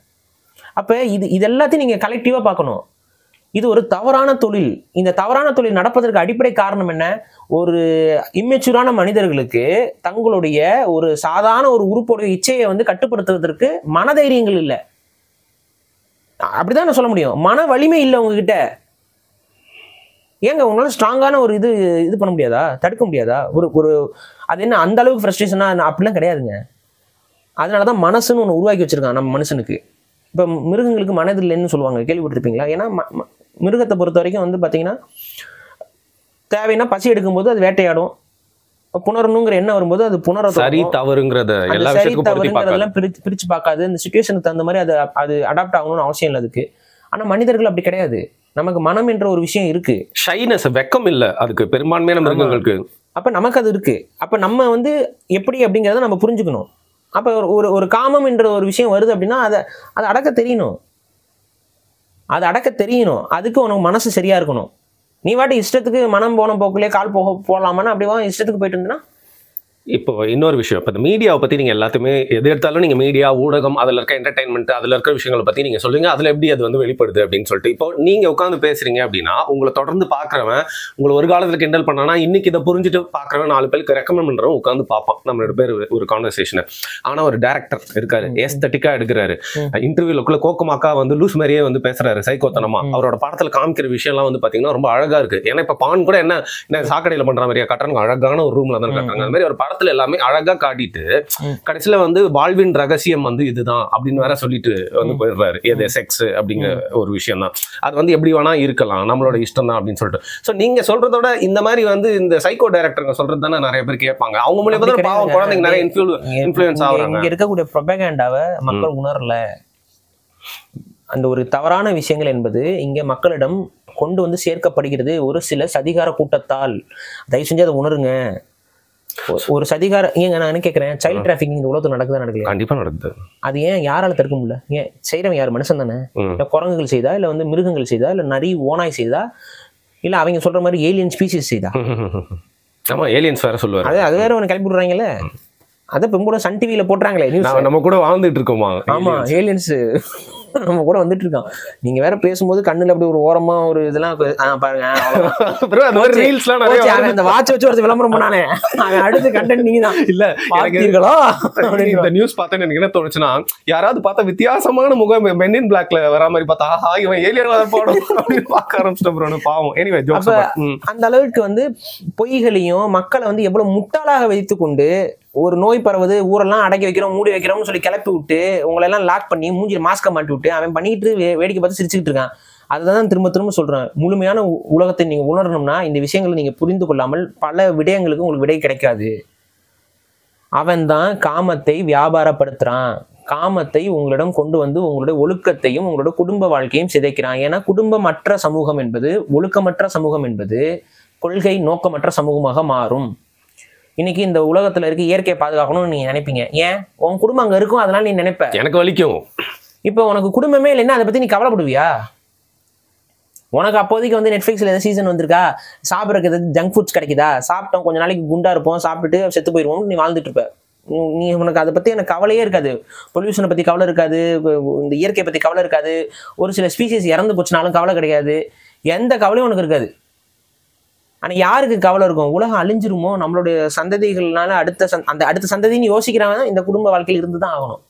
அப்ப இது எல்லாத்தையும் நீங்க கலெக்டிவா பார்க்கணும். இது ஒரு தவறான தொழில். இந்த தவறான தொழில் நடப்பதற்கு அடிப்படை காரணம் என்ன? ஒரு இம்மெச்சூரான மனிதர்களுக்கு தங்களுடைய ஒரு சாதாரண ஒரு உறுப்புடைய இச்சையை வந்து கட்டுப்படுத்துவதற்கு மனதைரியங்கள் இல்லை. அப்படிதான் நான் சொல்ல முடியும். மன வலிமை இல்லை உங்ககிட்ட. ஏங்க உங்களால ஸ்ட்ராங்கான ஒரு இது பண்ண முடியாதா? தடுக்க முடியாதா? ஒரு அது என்ன அந்த அளவுக்கு ஃப்ரஸ்ட்ரேஷனா? அப்படிலாம் கிடையாதுங்க. அதனாலதான் மனசுன்னு ஒன்று உருவாக்கி வச்சிருக்காங்க நம்ம மனுஷனுக்கு. இப்போ மிருகங்களுக்கு மனது இல்லைன்னு சொல்லுவாங்க, கேள்விப்பட்டிருப்பீங்களா? ஏன்னா மிருகத்தை பொறுத்த வரைக்கும் வந்து பார்த்தீங்கன்னா தேவைன்னா பசி எடுக்கும்போது அது வேட்டையாடும், புணரணுங்கிற எண்ணம் வரும்போது அது சரி தவறுங்கிறதெல்லாம் பிரிச்சு பார்க்காது. இந்த சிச்சுவேஷனுக்கு தகுந்த மாதிரி அது அடாப்ட் ஆகணும்னு அவசியம் இல்லை அதுக்கு. ஆனா மனிதர்கள் அப்படி கிடையாது. நமக்கு மனம் என்ற ஒரு விஷயம் இருக்கு. ஷைனஸ், வெக்கம் இல்ல அதுக்கு பெரும்பான்மையான மிருகங்களுக்கு. அப்ப நமக்கு அது இருக்கு. அப்ப நம்ம வந்து எப்படி அப்படிங்கிறத நம்ம புரிஞ்சுக்கணும். அப்ப ஒரு காமம் என்ற ஒரு விஷயம் வருது அப்படின்னா அதை அடக்க தெரியணும். அதுக்கு உனக்கு மனசு சரியா இருக்கணும். நீ வாட்டி இஷ்டத்துக்கு மனம் போன போக்குலயே கால் போகலாமான்னு அப்படிவா இஷ்டத்துக்கு போயிட்டு இருந்தீங்கன்னா. இப்போ இன்னொரு விஷயம், இப்போ இந்த மீடியாவை பற்றி நீங்கள் எல்லாத்தையுமே எது எடுத்தாலும் நீங்கள் மீடியா, ஊடகம், அதில் இருக்க என்டர்டைன்மெண்ட், அதில் இருக்கிற விஷயங்களை பற்றி நீங்கள் சொல்லுவீங்க. அதில் எப்படி அது வந்து வெளிப்படுது அப்படின்னு சொல்லிட்டு இப்போ நீங்கள் உட்காந்து பேசுறீங்க அப்படின்னா உங்களை தொடர்ந்து பார்க்குறவன் உங்களை ஒரு காலத்தில் கிண்டல் பண்ணானா இன்னைக்கு இதை புரிஞ்சுட்டு பார்க்குறவன் 4 பேருக்கு ரெக்கமெண்ட் பண்ணுறவன் உட்காந்து பார்ப்பான் நம்மளோட பேர் ஒரு கான்வர்சேஷனை. ஆனால் ஒரு டேரக்டர் இருக்காரு, ஏஸ்தட்டிக்காக எடுக்கிறாரு, இன்டர்வியூலுக்குள்ள கோக்கமாக்கா வந்து லூஸ் மாதிரியே வந்து பேசுறாரு சைக்கோத்தனமா. அவரோட படத்தில் காமிக்கிற விஷயம்லாம் வந்து பார்த்தீங்கன்னா ரொம்ப அழகாக இருக்குது. ஏன்னா இப்போ பான் கூட என்ன சாக்கடையில் பண்ணுற மாதிரியா கட்டுறாங்க, அழகான ஒரு ரூமில் தான் கட்டுறாங்க. அந்த மாதிரி ஒரு படத்துல எல்லாமே அழகா காட்டிட்டு கடைசியில வந்து வாழ்வின் ரகசியம் வந்து இதுதான் அப்படின்னு வேற சொல்லிட்டு வந்து போயிடுறாரு. எது செக்ஸ் அப்படிங்கிற ஒரு விஷயம் தான், அது வந்து எப்படி வேணா இருக்கலாம், நம்மளோட இஷ்டம் தான் அப்படின்னு சொல்லிட்டு. ஸோ நீங்க சொல்றதோட இந்த மாதிரி வந்து இந்த சைக்கோ டைரக்டருங்க சொல்றது தானே நிறைய பேர் கேட்பாங்க. அவங்க மூலியமா தான் பாவம் குழந்தைங்க நிறைய இன்ஃப்ளூயன்ஸ் ஆகுறாங்க. இங்க இருக்கக்கூடிய ப்ரொபகண்டாவை மக்கள் உணரல. அந்த ஒரு தவறான விஷயங்கள் என்பது இங்க மக்களிடம் கொண்டு வந்து சேர்க்கப்படுகிறது ஒரு சில சதிகார கூட்டத்தால். தயவு செஞ்சு அதை உணருங்க. ஒரு சதிகார ஏங்க நான் என்ன கேட்கிறேன், சைல்ட் டிராஃபிக்கிங் இந்த உலகத்துல நடக்குதா? நடக்கல? கண்டிப்பா நடக்குது. அது ஏன் யாரால தடுக்க முடியல? ஏன் செய்யறவன் யார்? மனுஷன் தானே. இல்ல குரங்குகள் செய்தா, இல்ல வந்து மிருகங்கள் செய்தா, இல்ல நரி ஓனாய் செய்தா, இல்ல அவங்க சொல்ற மாதிரி ஏலியன் ஸ்பீசிஸ் செய்தா? ஆமா, ஏலியன்ஸ் வேற சொல்லுவாரு. அது வேற ஒன்று கிளப்பி விடுறாங்கல்ல. அதை இப்போ கூட சன் டிவியில போட்டுறாங்களே, நம்ம கூட வாழ்ந்துட்டு இருக்கோமா? ஆமா, ஏலியன்ஸ் நம்ம கூட வந்துட்டு இருக்கான். நீங்க வேற பேசும்போது கண்ணுல அப்படி ஒரு ஓரமா ஒரு இதெல்லாம் பாருங்க. அந்த வாட்ச் வச்சு ஒரு விளம்பரம் பண்ணானே, அடுத்து கண்டென்ட் நீங்க தான் இல்ல பாத்தீங்களா? இந்த நியூஸ் பார்த்தேன்னு எனக்கு என்ன தோணுச்சுன்னா, யாராவது பார்த்தா வித்தியாசமான முகம் மென் இன் பிளாக்ல வர மாதிரி பார்த்தா ஆஹா இவன் ஏலியன் போடும் அப்படின்னு பார்க்க ஆரம்பிச்சிட்டோம் பாவம். எனிவே அந்த அளவுக்கு வந்து பொய்களையும் மக்களை வந்து எவ்வளவு முட்டாளாக வைத்துக் கொண்டு ஒரு நோய் பரவுது, ஊரெல்லாம் அடக்கி வைக்கிறோம், மூடி வைக்கிறோம்னு சொல்லி கிளப்பி விட்டு உங்களை எல்லாம் லாக் பண்ணி மூஞ்சில மாஸ்க மாட்டி விட்டு அவன் பண்ணிட்டு வேடிக்கை பார்த்து சிரிச்சுக்கிட்டு இருக்கான். அதை தான் திரும்ப திரும்ப சொல்றேன். முழுமையான உலகத்தை நீங்க உணரணும்னா இந்த விஷயங்களை நீங்க புரிந்து கொள்ளாமல் பல விடயங்களுக்கு உங்களுக்கு விடை கிடைக்காது. அவன் தான் காமத்தை வியாபாரப்படுத்துறான். காமத்தை உங்களிடம் கொண்டு வந்து உங்களுடைய ஒழுக்கத்தையும் உங்களோட குடும்ப வாழ்க்கையும் சிதைக்கிறான். ஏன்னா குடும்பமற்ற சமூகம் என்பது, ஒழுக்கமற்ற சமூகம் என்பது கொள்கை நோக்கமற்ற சமூகமாக மாறும். இன்னைக்கு இந்த உலகத்துல இருக்க இயற்கையை பாதுகாக்கணும்னு நீங்க நினைப்பீங்க. ஏன்? உன் குடும்பம் அங்க இருக்கும், அதனால நீ நினைப்ப. எனக்கு வலிக்கும். இப்போ உனக்கு குடும்பமே இல்லைன்னா அதை பத்தி நீ கவலைப்படுவியா? உனக்கு அப்போதைக்கு வந்து நெட்ஃபிளிக்ஸ்ல எதாவது சீசன் வந்திருக்கா, சாப்பிட்றதுக்கு எதாவது ஜங்க் ஃபுட்ஸ் கிடைக்குதா, சாப்பிட்டோம் கொஞ்ச நாளைக்கு குண்டா இருப்போம், சாப்பிட்டுட்டு செத்து போயிடுவோம், நீ வாழ்ந்துட்டு இருப்ப. நீ உனக்கு அதை பத்தி எனக்கு கவலையே இருக்காது, பொல்யூஷனை பத்தி கவலை இருக்காது, இந்த இயற்கையை பத்தி கவலை இருக்காது, ஒரு சில ஸ்பீசிஸ் இறந்து போச்சுனாலும் கவலை கிடையாது, எந்த கவலையும் உனக்கு இருக்காது. ஆனா யாருக்கு கவலை இருக்கும்? உலகம் அழிஞ்சிருமோ, நம்மளுடைய சந்ததிகள்னால அடுத்த சந்ததின்னு யோசிக்கிறாங்க. இந்த குடும்ப வாழ்க்கையில் இருந்து தான் ஆகணும்.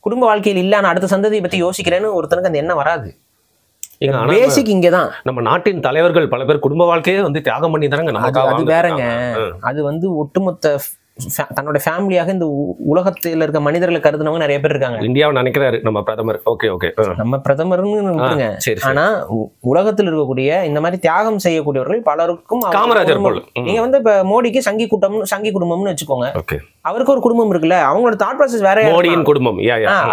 குடும்ப வாழ்க்கையில் இல்ல ஆனா அடுத்த சந்ததியை பத்தி யோசிக்கிறேன்னு ஒருத்தனுக்கு அந்த எண்ணம் வராது. பேசிக் இங்கதான். நம்ம நாட்டின் தலைவர்கள் பல பேர் குடும்ப வாழ்க்கையே வந்து தியாகம் பண்ணி தானங்க. அது வேறங்க. அது வந்து ஒட்டுமொத்த தன்னோட ஃபேமிலியாக இந்த உலகத்தில் இருக்க மனிதர்களை கருதுனவங்க நிறைய பேர் இருக்காங்க. இந்தியாவை நினைக்கிறாரு நம்ம பிரதமர். ஓகே ஓகே, நம்ம பிரதமர்னு. ஆனா உலகத்தில் இருக்கக்கூடிய இந்த மாதிரி தியாகம் செய்யக்கூடியவர்கள் பலருக்கும் காமராஜர் போல. நீங்க வந்து இப்ப மோடிக்கு சங்கி குடும்பம்னு வச்சுக்கோங்க. அவருக்கு ஒரு குடும்பம் இருக்குல்ல, அவங்களோட தாட் ப்ராசஸ் வேற. மோடியின் குடும்பம்,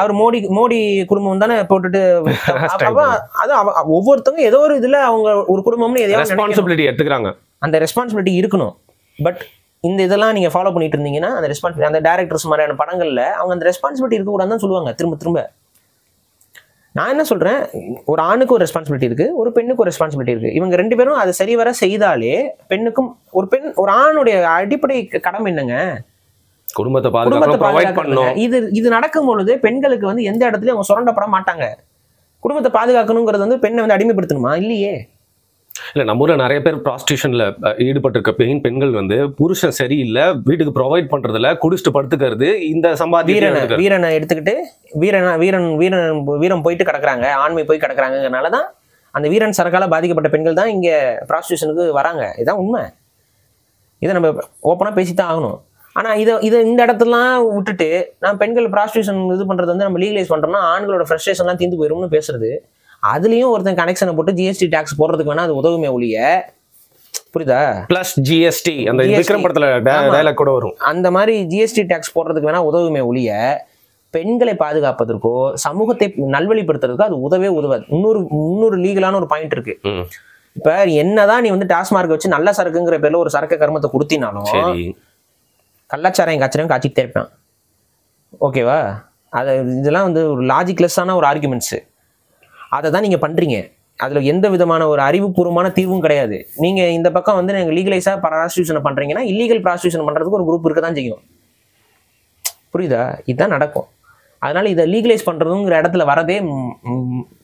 அவர் மோடி குடும்பம் தானே போட்டுட்டு அது ஒவ்வொருத்தவங்க ஏதோ ஒரு இதுல அவங்க ஒரு குடும்பம்னு எதையாவது ரெஸ்பான்சிபிலிட்டி எடுத்துக்கிறாங்க. அந்த ரெஸ்பான்சிபிலிட்டி இருக்கணும். பட் இந்த இதெல்லாம் நீங்க ஃபாலோ பண்ணிட்டு இருந்தீங்கன்னா அந்த ரெஸ்பான்சிபிலிட்டி, அந்த டைரக்டர்ஸ் மாதிரியான படங்கள்ல அவங்க அந்த ரெஸ்பான்சிபிலிட்டி இருக்கக்கூடாதுன்னு தான் சொல்லுவாங்க திரும்ப திரும்ப. நான் என்ன சொல்றேன், ஒரு ஆணுக்கு ஒரு ரெஸ்பான்சிபிலிட்டி இருக்கு, ஒரு பெண்ணுக்கு ஒரு ரெஸ்பான்சிபிலிட்டி இருக்கு. இவங்க ரெண்டு பேரும் அதை சரிவர செய்தாலே பெண்ணுக்கும் ஒரு ஆணுடைய அடிப்படை கடமை என்னங்க? குடும்பத்தை பாதுகாக்கணும். இது நடக்கும் பொழுது பெண்களுக்கு வந்து எந்த இடத்துலயும் அவங்க சுரண்டப்பட மாட்டாங்க. குடும்பத்தை பாதுகாக்கணுங்கிறது வந்து பெண்ணை வந்து அடிமைப்படுத்தணுமா? இல்லையே. இல்லை, நம்ம ஊரில் நிறைய பேர் ப்ராஸ்டியூஷனில் ஈடுபட்டிருக்க பெண்கள் வந்து புருஷன் சரியில்லை, வீட்டுக்கு ப்ரொவைட் பண்ணுறதுல குடிச்சிட்டு படுத்துக்கிறது, இந்த வீரனை எடுத்துக்கிட்டு வீரன் போயிட்டு கிடக்குறாங்க, ஆண்மை போய் கிடக்குறாங்கிறதுனால தான் அந்த வீரன் சரக்கால பாதிக்கப்பட்ட பெண்கள் தான் இங்கே ப்ராஸ்டியூஷனுக்கு வராங்க. இதுதான் உண்மை. இதை நம்ம ஓப்பனாக பேசித்தான் ஆகணும். ஆனால் இதை இந்த இடத்துலாம் விட்டுட்டு நான் பெண்கள் ப்ராஸ்டியூஷன் இது பண்ணுறது வந்து நம்ம லீகலைஸ் பண்ணுறோம்னா ஆண்களோட ஃப்ரஸ்ட்ரேஷன்லாம் தீர்ந்து போயிடும்னு பேசுறது. அதுலயும் ஒருத்தன் கனெக்ஷனை போட்டு ஜிஎஸ்டி டாக்ஸ் போடுறதுக்கு வேணா அது உதவுமே ஒழிய, புரியுதா? பிளஸ் ஜிஎஸ்டி அந்த விக்ரம் படத்துல டயலாக் கூட வரும். அந்த மாதிரி ஜிஎஸ்டி டாக்ஸ் போடுறதுக்கு வேணா உதவுமே ஒழிய பெண்களை பாதுகாப்பதற்கோ சமூகத்தை நல்வழிப்படுத்துறதுக்கோ அது உதவாது. இன்னொரு லீகலான ஒரு பாயிண்ட் இருக்கு. இப்ப என்னதான் நீ வந்து டாஸ்மார்க் வச்சு நல்ல சரக்குங்கிற பேர்ல ஒரு சரக்கு கர்மத்தை கொடுத்தினாலும் கள்ளச்சாராயம் காய்ச்சலையும் காய்ச்சிட்டே இருப்பேன். ஓகேவா? இதெல்லாம் வந்து ஒரு லாஜிக்லெஸ்ஸான ஒரு ஆர்குமெண்ட்ஸ். அதை தான் நீங்கள் பண்ணுறீங்க. அதில் எந்த விதமான ஒரு அறிவுபூர்வமான தீர்வும் கிடையாது. நீங்கள் இந்த பக்கம் வந்து நீங்கள் லீகலைஸாக ப்ராஸ்டியூஷனை பண்ணுறீங்கன்னா இல்லீகல் ப்ராஸ்டியூஷன் பண்ணுறதுக்கு ஒரு குரூப் இருக்க தான் செய்யும். புரியுதா? இதுதான் நடக்கும். அதனால் இதை லீகலைஸ் பண்ணுறதுங்கிற இடத்துல வரதே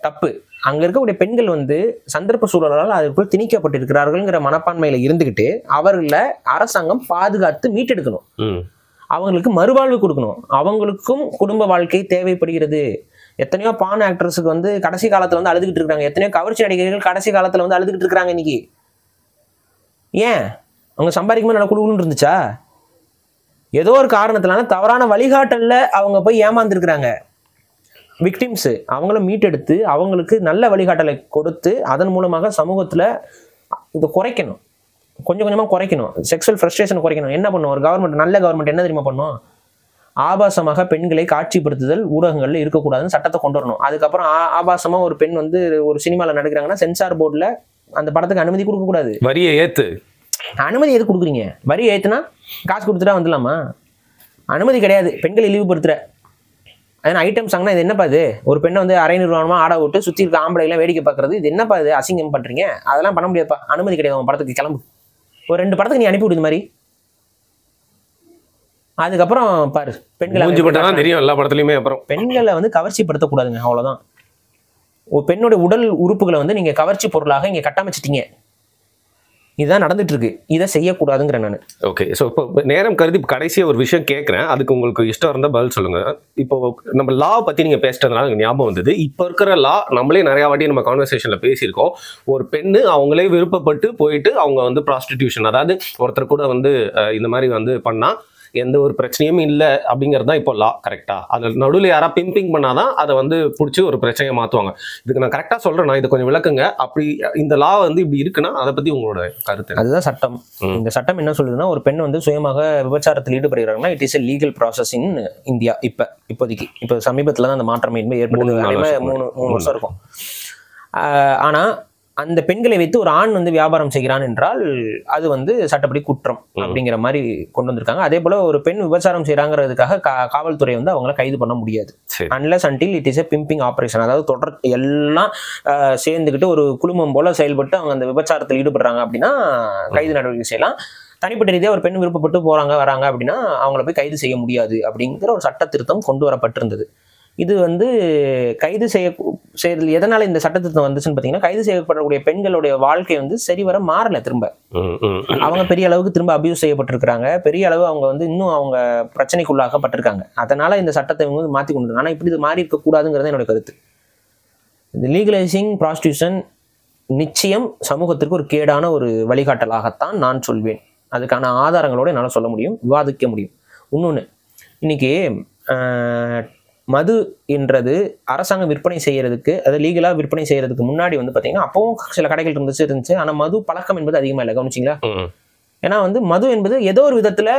தப்பு. அங்கே இருக்கக்கூடிய பெண்கள் வந்து சந்தர்ப்ப சூழலால் அதுக்குள் திணிக்கப்பட்டிருக்கிறார்கள்ங்கிற மனப்பான்மையில் இருந்துக்கிட்டு அவர்களை அரசாங்கம் பாதுகாத்து மீட்டெடுக்கணும். அவங்களுக்கு மறுவாழ்வு கொடுக்கணும். அவங்களுக்கும் குடும்ப வாழ்க்கை தேவைப்படுகிறது. எத்தனையோ பான் ஆக்டர்ஸுக்கு வந்து கடைசி காலத்துல வந்து அழுதுகிட்டு இருக்காங்க. எத்தனையோ கவர்ச்சி நடிகர்கள் கடைசி காலத்துல வந்து அழுதுகிட்டு இருக்காங்க இன்னைக்கு. ஏன்? அவங்க சம்பாதிக்கும் போது நல்லா குழுன்னு இருந்துச்சா? ஏதோ ஒரு காரணத்தினால தவறான வழிகாட்டல்ல அவங்க போய் ஏமாந்துருக்குறாங்க. விக்டிம்ஸ் அவங்கள மீட்டெடுத்து அவங்களுக்கு நல்ல வழிகாட்டலை கொடுத்து அதன் மூலமாக சமூகத்துல இதை குறைக்கணும். கொஞ்சம் கொஞ்சமா குறைக்கணும். செக்ஷுவல் ஃப்ரஸ்ட்ரேஷன் குறைக்கணும். என்ன பண்ணும் ஒரு கவர்மெண்ட்? நல்ல கவர்மெண்ட் என்ன தெரியுமா பண்ணும்? ஆபாசமாக பெண்களை காட்சிப்படுத்துதல் ஊடகங்கள்ல இருக்கக்கூடாதுன்னு சட்டத்தை கொண்டு வரணும். அதுக்கப்புறம் ஆபாசமா ஒரு பெண் வந்து ஒரு சினிமாவில் நடிக்கிறாங்கன்னா சென்சார் போர்டில் அந்த படத்துக்கு அனுமதி கொடுக்கக்கூடாது. வரியை ஏத்து. அனுமதி எது கொடுக்குறீங்க? வரி ஏத்துனா காசு கொடுத்துட்டா வந்துடலாமா? அனுமதி கிடையாது. பெண்களை இழிவுபடுத்துற அதனால் ஐட்டம் சாங்னா இது என்னப்பா இது? ஒரு பெண்ணை வந்து அரை நிர்வாணமாக ஆட விட்டு சுற்றி இருக்க ஆம்பளைலாம் வேடிக்கை பார்க்குறது, இது என்னப்பா இது? அசிங்கம் பண்ணுறீங்க. அதெல்லாம் பண்ண முடியாதுப்பா. அனுமதி கிடையாது. உன் படத்துக்கு கிளம்பு. ஒரு 2 படத்துக்கு நீ அனுப்பி விடு மாதிரி. அதுக்கப்புறம் பாரு பெண்களை தெரியும் எல்லா படத்துலையுமே. அப்புறம் பெண்களை வந்து கவர்ச்சிப்படுத்தக்கூடாதுங்க, அவ்வளோதான். ஒரு பெண்ணுடைய உடல் உறுப்புகளை வந்து நீங்கள் கவர்ச்சி பொருளாக இங்கே கட்டமைச்சிட்டீங்க. இதுதான் நடந்துட்டு இருக்கு. இதை செய்யக்கூடாதுங்கிற நான். ஓகே, ஸோ இப்போ நேரம் கருதி கடைசியாக ஒரு விஷயம் கேட்குறேன். அதுக்கு உங்களுக்கு இஷ்டம் இருந்தால் பதில் சொல்லுங்க. இப்போ நம்ம லா பற்றி நீங்கள் பேசிட்டதுனால எனக்கு ஞாபகம் வந்தது. இப்போ இருக்கிற லா நம்மளே நிறையா வாட்டி நம்ம கான்வர்சேஷனில் பேசியிருக்கோம். ஒரு பெண்ணு அவங்களே விருப்பப்பட்டு போயிட்டு அவங்க வந்து ப்ராஸ்டிடியூஷன், அதாவது ஒருத்தர் கூட வந்து இந்த மாதிரி வந்து பண்ணால் எந்த ஒரு பிரச்சனையும் இல்லை அப்படிங்கிறது தான் இப்போ லா. கரெக்டாக அதில் நடுவில் யாராவது பிம்பிங் பண்ணாதான் அதை வந்து பிடிச்சி ஒரு பிரச்சனையை மாற்றுவாங்க. இதுக்கு நான் கரெக்டாக சொல்கிறேன். நான் இதை கொஞ்சம் விளக்குங்க. அப்படி இந்த லா வந்து இப்படி இருக்குன்னா அதை பற்றி உங்களோட கருத்து? அதுதான் சட்டம். இந்த சட்டம் என்ன சொல்லுதுன்னா, ஒரு பெண் வந்து சுயமாக விபச்சாரத்தில் ஈடுபடுகிறாங்கன்னா it is a legal process in India. இப்போதைக்கு இப்போ சமீபத்தில் தான் அந்த மாற்றம் ஏற்பட்டது. 3 வருஷம் இருக்கும். ஆனால் அந்த பெண்களை வைத்து ஒரு ஆண் வந்து வியாபாரம் செய்கிறான் என்றால் அது வந்து சட்டப்படி குற்றம் அப்படிங்கிற மாதிரி கொண்டு வந்திருக்காங்க. அதே போல ஒரு பெண் விபச்சாரம் செய்யறாங்கிறதுக்காக காவல்துறை வந்து அவங்கள கைது பண்ண முடியாது. Unless until it is a pimping operation. அதாவது தொடர் எல்லாம் சேர்ந்துக்கிட்டு ஒரு குழுமம் போல செயல்பட்டு அவங்க அந்த விபச்சாரத்தில் ஈடுபடுறாங்க அப்படின்னா கைது நடவடிக்கை செய்யலாம். தனிப்பட்ட ரீதியாக ஒரு பெண் விருப்பப்பட்டு போறாங்க வராங்க அப்படின்னா அவங்கள போய் கைது செய்ய முடியாது அப்படிங்கிற ஒரு சட்ட திருத்தம் கொண்டு வரப்பட்டிருந்தது. இது வந்து கைது செய்யறது எதனால இந்த சட்ட திருத்தம் வந்துச்சுன்னு பார்த்தீங்கன்னா, கைது செய்யப்படக்கூடிய பெண்களுடைய வாழ்க்கை வந்து சரிவர மாறல. திரும்ப அவங்க பெரிய அளவுக்கு திரும்ப அபியூஸ் செய்யப்பட்டிருக்கிறாங்க, பெரிய அளவு அவங்க வந்து இன்னும் அவங்க பிரச்சனைக்குள்ளாக்கப்பட்டிருக்காங்க. அதனால இந்த சட்டத்தை இவங்க மாற்றி கொண்டு வந்தாங்க. ஆனால் இப்படி இது மாறி இருக்கக்கூடாதுங்கிறது என்னோட கருத்து. இந்த லீகலைசிங் ப்ராஸ்டியூஷன் நிச்சயம் சமூகத்திற்கு ஒரு கேடான ஒரு வழிகாட்டலாகத்தான் நான் சொல்வேன். அதுக்கான ஆதாரங்களோடு என்னால் சொல்ல முடியும், விவாதிக்க முடியும். இன்னொன்று, இன்னைக்கு மது என்றது அரசாங்கம் விற்பனை செய்யறதுக்கு, அதாவது லீகலாக விற்பனை செய்யறதுக்கு முன்னாடி வந்து பார்த்தீங்கன்னா அப்பவும் சில கடைகள் இருந்துச்சு. ஆனால் மது பழக்கம் என்பது அதிகமாக இல்லை. கவனிச்சிங்களா? ஏன்னா வந்து மது என்பது ஏதோ ஒரு விதத்துல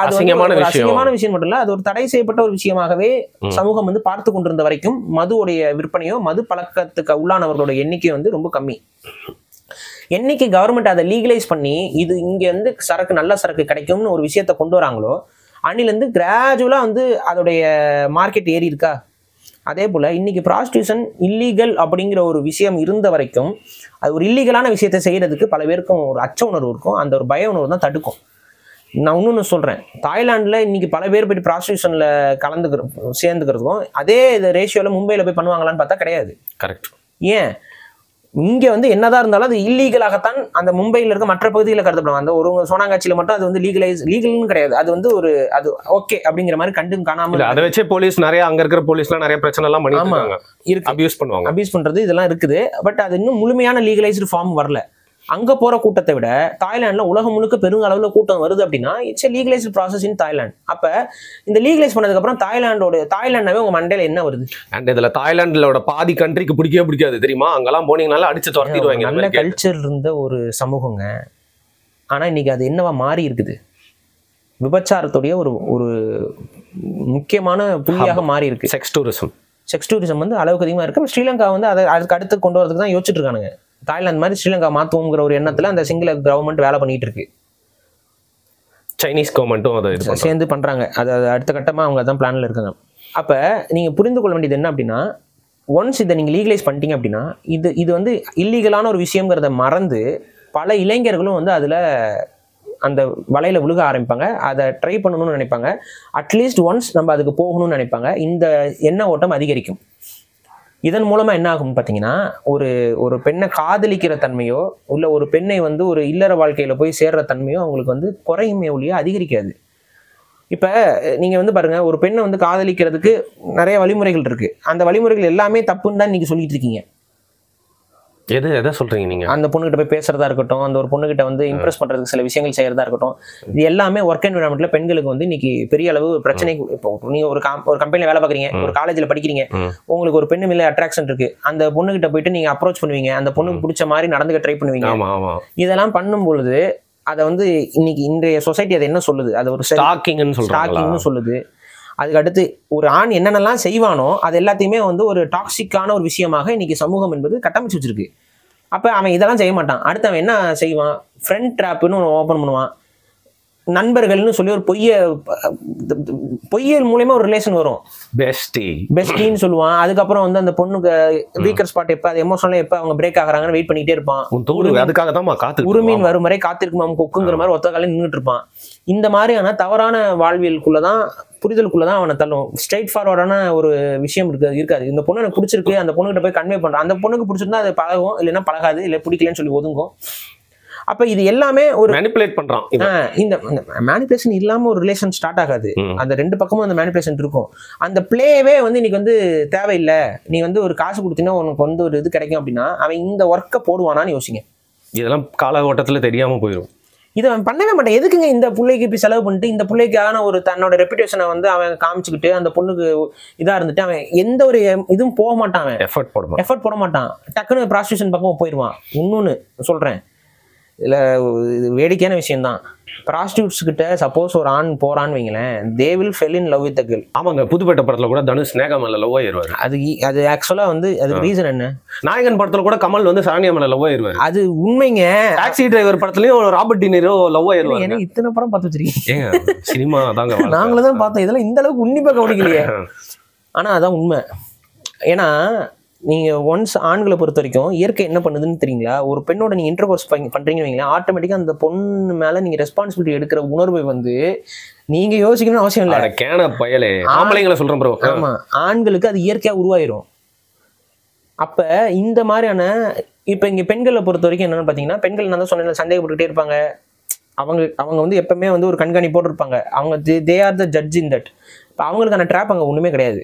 அது அசிங்கமான விஷயம் மட்டும் இல்ல, அது ஒரு தடை செய்யப்பட்ட ஒரு விஷயமாகவே சமூகம் வந்து பார்த்து கொண்டிருந்த வரைக்கும் மதுவுடைய விற்பனையோ மது பழக்கத்துக்கு உள்ளானவர்களோட எண்ணிக்கை வந்து ரொம்ப கம்மி. என்னைக்கு கவர்மெண்ட் அதை லீகலைஸ் பண்ணி இது இங்க வந்து சரக்கு நல்ல சரக்கு கிடைக்கும்னு ஒரு விஷயத்த கொண்டு வராங்களோ அன்னிலேருந்து கிராஜுவலா வந்து அதோடைய மார்க்கெட் ஏறி இருக்கா. அதே போல் இன்னைக்கு ப்ராஸ்டியூஷன் இல்லீகல் அப்படிங்கிற ஒரு விஷயம் இருந்த வரைக்கும் அது ஒரு இல்லீகலான விஷயத்தை செய்கிறதுக்கு பல பேருக்கும் ஒரு அச்ச உணர்வு இருக்கும். அந்த ஒரு பய உணர்வு தான் தடுக்கும். நான் இன்னொன்று சொல்கிறேன், தாய்லாண்டில் இன்னைக்கு பல பேர் போய்ட்டு ப்ராஸ்டியூஷனில் சேர்ந்துக்கிறதுக்கும் அதே ரேஷியோவில் மும்பையில் போய் பண்ணுவாங்களான்னு பார்த்தா கிடையாது. கரெக்ட். ஏன் இங்கே வந்து என்னதான் இருந்தாலும் அது இல்லீகலாகத்தான் அந்த மும்பையில் இருக்க மற்ற பகுதிகளில் கருதப்படும். அந்த ஒரு சோனாங்காட்சியில் மட்டும் அது வந்து லீகல்னு கிடையாது. அது வந்து ஒரு அது ஓகே அப்படிங்கிற மாதிரி கண்டும் காணாமல் அதை வச்சே போலீஸ் நிறைய அங்கே இருக்கிற போலீஸ்லாம் நிறைய பிரச்சனை எல்லாம் பண்ணிருக்காங்க, அபியூஸ் பண்ணுவாங்க, அபியூஸ் பண்ணுறது இதெல்லாம் இருக்குது. பட் அது இன்னும் முழுமையான லீகலைஸ்டு ஃபார்ம் வரல. அங்கே போகிற கூட்டத்தை விட தாய்லாண்டில் உலகம் முழுக்க பெரும் அளவில் கூட்டம் வருது அப்படின்னா it's a legalised process in Thailand. அப்போ இந்த லீகலைஸ் பண்ணதுக்கப்புறம் தாய்லாண்டாவே உங்கள் மண்டையில் என்ன வருது? அண்ட் இதில் தாய்லாண்டோட பாதி கண்ட்ரிக்கு பிடிக்கவே பிடிக்காது தெரியுமா? அங்கெல்லாம் போனீங்கனால அடிச்சு துரத்திடுவாங்க. நல்ல கல்ச்சர் இருந்த ஒரு சமூகங்க. ஆனால் இன்னைக்கு அது என்னவா மாறி இருக்குது? விபச்சாரத்துடைய ஒரு ஒரு முக்கியமான புள்ளியாக மாறி இருக்கு. செக்ஸ் டூரிசம் வந்து அளவுக்கு அதிகமாக இருக்கு. ஸ்ரீலங்கா வந்து அதை அதுக்கு அடுத்து கொண்டு வரதுக்கு தான் யோசிச்சுட்டு இருக்கானுங்க. தாய்லாந்து மாதிரி ஸ்ரீலங்கா மாற்றுவோங்கிற ஒரு எண்ணத்தில் அந்த சிங்கள கவர்மெண்ட் வேலை பண்ணிட்டு இருக்கு. சைனீஸ் கவர்மெண்ட்டும் அதை சேர்ந்து பண்ணுறாங்க. அது அடுத்த கட்டமாக அவங்க தான் பிளானில் இருக்காங்க. அப்போ நீங்கள் புரிந்து கொள்ள வேண்டியது என்ன அப்படின்னா, ஒன்ஸ் இதை நீங்கள் லீகலைஸ் பண்ணிட்டீங்க அப்படின்னா இது வந்து இல்லீகலான ஒரு விஷயங்கிறத மறந்து பல இளைஞர்களும் வந்து அதில் அந்த வலையில் விழுக ஆரம்பிப்பாங்க. அதை ட்ரை பண்ணணும்னு நினைப்பாங்க. அட்லீஸ்ட் ஒன்ஸ் நம்ம அதுக்கு போகணும்னு நினைப்பாங்க. இந்த எண்ண ஓட்டம் அதிகரிக்கும். இதன் மூலமாக என்ன ஆகும்னு பார்த்தீங்கன்னா, ஒரு பெண்ணை காதலிக்கிற தன்மையோ இல்லை ஒரு பெண்ணை வந்து ஒரு இல்லற வாழ்க்கையில் போய் சேர்ற தன்மையோ அவங்களுக்கு வந்து குறையுமே ஒழிய அதிகரிக்காது. இப்போ நீங்கள் வந்து பாருங்கள், ஒரு பெண்ணை வந்து காதலிக்கிறதுக்கு நிறைய வழிமுறைகள் இருக்குது. அந்த வழிமுறைகள் எல்லாமே தப்புன்னு தான் நீங்கள் சொல்லிட்டு இருக்கீங்க. எதை சொல்றீங்க நீங்க? அந்த பொண்ணுகிட்ட போய் பேசுறதா இருக்கட்டும், அந்த ஒரு பொண்ணுகிட்ட வந்து இம்ப்ரெஸ் பண்றதுக்கு சில விஷயங்கள் செய்யறதா இருக்கட்டும், இது எல்லாமே ஒர்க் என்விரான்மெண்ட்ல பெண்களுக்கு வந்து இன்னைக்கு பெரிய அளவு பிரச்சனை. இப்போ நீங்க ஒரு கம்பெனில வேலை பார்க்குறீங்க, ஒரு காலேஜ்ல படிக்கிறீங்க, உங்களுக்கு ஒரு பெண்ணு மேல அட்ராக்ஷன் இருக்கு, அந்த பொண்ணுகிட்ட போயிட்டு நீங்க அப்ரோச் பண்ணுவீங்க, அந்த பொண்ணுக்கு பிடிச்ச மாதிரி நடந்துக்க ட்ரை பண்ணுவீங்க. இதெல்லாம் பண்ணும் பொழுது அதை வந்து இன்னைக்கு இன்றைய சொசைட்டி அதை என்ன சொல்லுது? அது ஒரு ஸ்டாக்கிங்னு சொல்லுது. அதுக்கு அடுத்து ஒரு ஆண் என்னென்னலாம் செய்வானோ அது எல்லாத்தையுமே வந்து ஒரு டாக்ஸிக்கான ஒரு விஷயமாக இன்னைக்கு சமூகம் என்பது கட்டமைச்சு வச்சிருக்கு. அப்போ அவன் இதெல்லாம் செய்ய மாட்டான். அடுத்து அவன் என்ன செய்வான்? ஃப்ரெண்ட் ட்ராப்னு ஒன்று ஓப்பன் பண்ணுவான். நண்பர்கள்னு சொல்லி ஒரு பொய்யல் மூலயமா ஒரு ரிலேஷன் வரும். பெஸ்டின்னு சொல்லுவான். அதுக்கப்புறம் வந்து அந்த பொண்ணுக்கு வீக்கர் ஸ்பாட் எப்போ, அது எமோஷனலாக எப்போ அவங்க பிரேக் ஆகுறாங்கன்னு வெயிட் பண்ணிட்டே இருப்பான். அதுக்காக தான் உரிமையின் வரும் வரை காத்திருக்குமா கொக்குங்கிற மாதிரி ஒத்த காலையில் நின்றுட்டு இருப்பான். இந்த மாதிரியான தவறான வாழ்வியலுக்குள்ளதான் புரிதலுக்குள்ளதான் அவனை தள்ளும். ஸ்ட்ரைட் ஃபார்வர்டான ஒரு விஷயம் இருக்காது. இந்த பொண்ணு எனக்கு பிடிச்சிருக்கு, அந்த பொண்ணுகிட்ட போய் கன்வே பண்றான். அந்த பொண்ணுக்கு பிடிச்சிருந்தா அது பழகும், இல்லைன்னா பழகாது, இல்லை பிடிக்கலன்னு சொல்லி ஒதுங்கும். அப்ப இது எல்லாமே ஒரு மேனிபுலேட் பண்றான். இந்த மேனிபுலேஷன் இல்லாம ஒரு ரிலேஷன் ஸ்டார்ட் ஆகாது. அந்த ரெண்டு பக்கமும் அந்த மேனிபுலேஷன் இருக்கும். அந்த பிளேவே வந்து இன்னைக்கு வந்து தேவையில்லை. நீ வந்து ஒரு காசு கொடுத்தீங்கன்னா உனக்கு வந்து ஒரு இது கிடைக்கும் அப்படின்னா அவன் இந்த ஒர்க்கை போடுவானான்னு யோசிங்க. இதெல்லாம் கால ஓட்டத்துல தெரியாம போயிடும். இதை அவன் பண்ணவே மாட்டான். எதுக்குங்க இந்த பிள்ளைக்கு இப்படி செலவு பண்ணிட்டு இந்த பிள்ளைக்கான ஒரு தன்னோட ரெப்புடேஷனை வந்து அவன் காமிச்சுக்கிட்டு அந்த பொண்ணுக்கு இதா இருந்துட்டு அவன் எந்த ஒரு இதுவும் போக மாட்டான். அவன் எஃபர்ட் போட மாட்டான். டக்குன்னு ப்ராஸ்டியூஷன் பக்கம் போயிடுவான். இன்னொன்னு சொல்றேன், இல்லை இது வேடிக்கையான விஷயம்தான். ப்ராஸ்டியூட்ஸ் கிட்ட சப்போஸ் ஒரு ஆண் போறான்னு வைங்களேன், they will fell in love with the girl. ஆமாங்க, புதுப்பேட்டை படத்துல கூட தனுஷ் ஸ்னேகா மேல லவ் ஆயிருவாரு. அது ஆக்சுவலா வந்து அதுக்கு ரீசன் என்ன? நாயகன் படத்துல கூட கமல் வந்து சரண்யா மேல லவ் ஆயிருவாரு. அது உண்மைங்க. டாக்ஸி டிரைவர் படத்துலயும் ராபர்ட் டி நீரோ லவ் ஆயிருவாரு. ஏன்னா இத்தனை படம் பார்த்து வச்சிருக்கீங்க. சினிமா தாங்க, நாங்களும் தான் பார்த்தோம். இதெல்லாம் இந்த அளவுக்கு உன்னிப்பா கவனிக்கலையே. ஆனா அதான் உண்மை. ஏன்னா நீங்க ஒன்ஸ் ஆண்களை பொறுத்த வரைக்கும் இயற்கை என்ன பண்ணுதுன்னு தெரியுங்களா? ஒரு பெண்ணோட நீங்க இன்டர்கோர்ஸ் பண்றீங்கன்னு வைங்களேன், ஆட்டோமேட்டிக்கா அந்த பொண்ணு மேல நீங்க ரெஸ்பான்சிபிலிட்டி எடுக்கிற உணர்வை வந்து நீங்க யோசிக்கணும்னு அவசியம் இல்லை. கேன பயலே ஆம்பளைங்களை சொல்றேன் ப்ரோ. ஆமா, ஆண்களுக்கு அது இயற்கையா உருவாயிரும். அப்ப இந்த மாதிரியான இப்ப இங்க பெண்களை பொறுத்த வரைக்கும் என்னன்னு பாத்தீங்கன்னா, பெண்கள் நான் தான் சொன்னேன் சந்தேகப்பட்டுக்கிட்டே இருப்பாங்க. அவங்க வந்து எப்பவுமே வந்து ஒரு கண்காணிப்போடு இருப்பாங்க. அவங்க they are the judge in that. இப்போ அவங்களுக்கான ட்ராப் அங்கே ஒன்றுமே கிடையாது.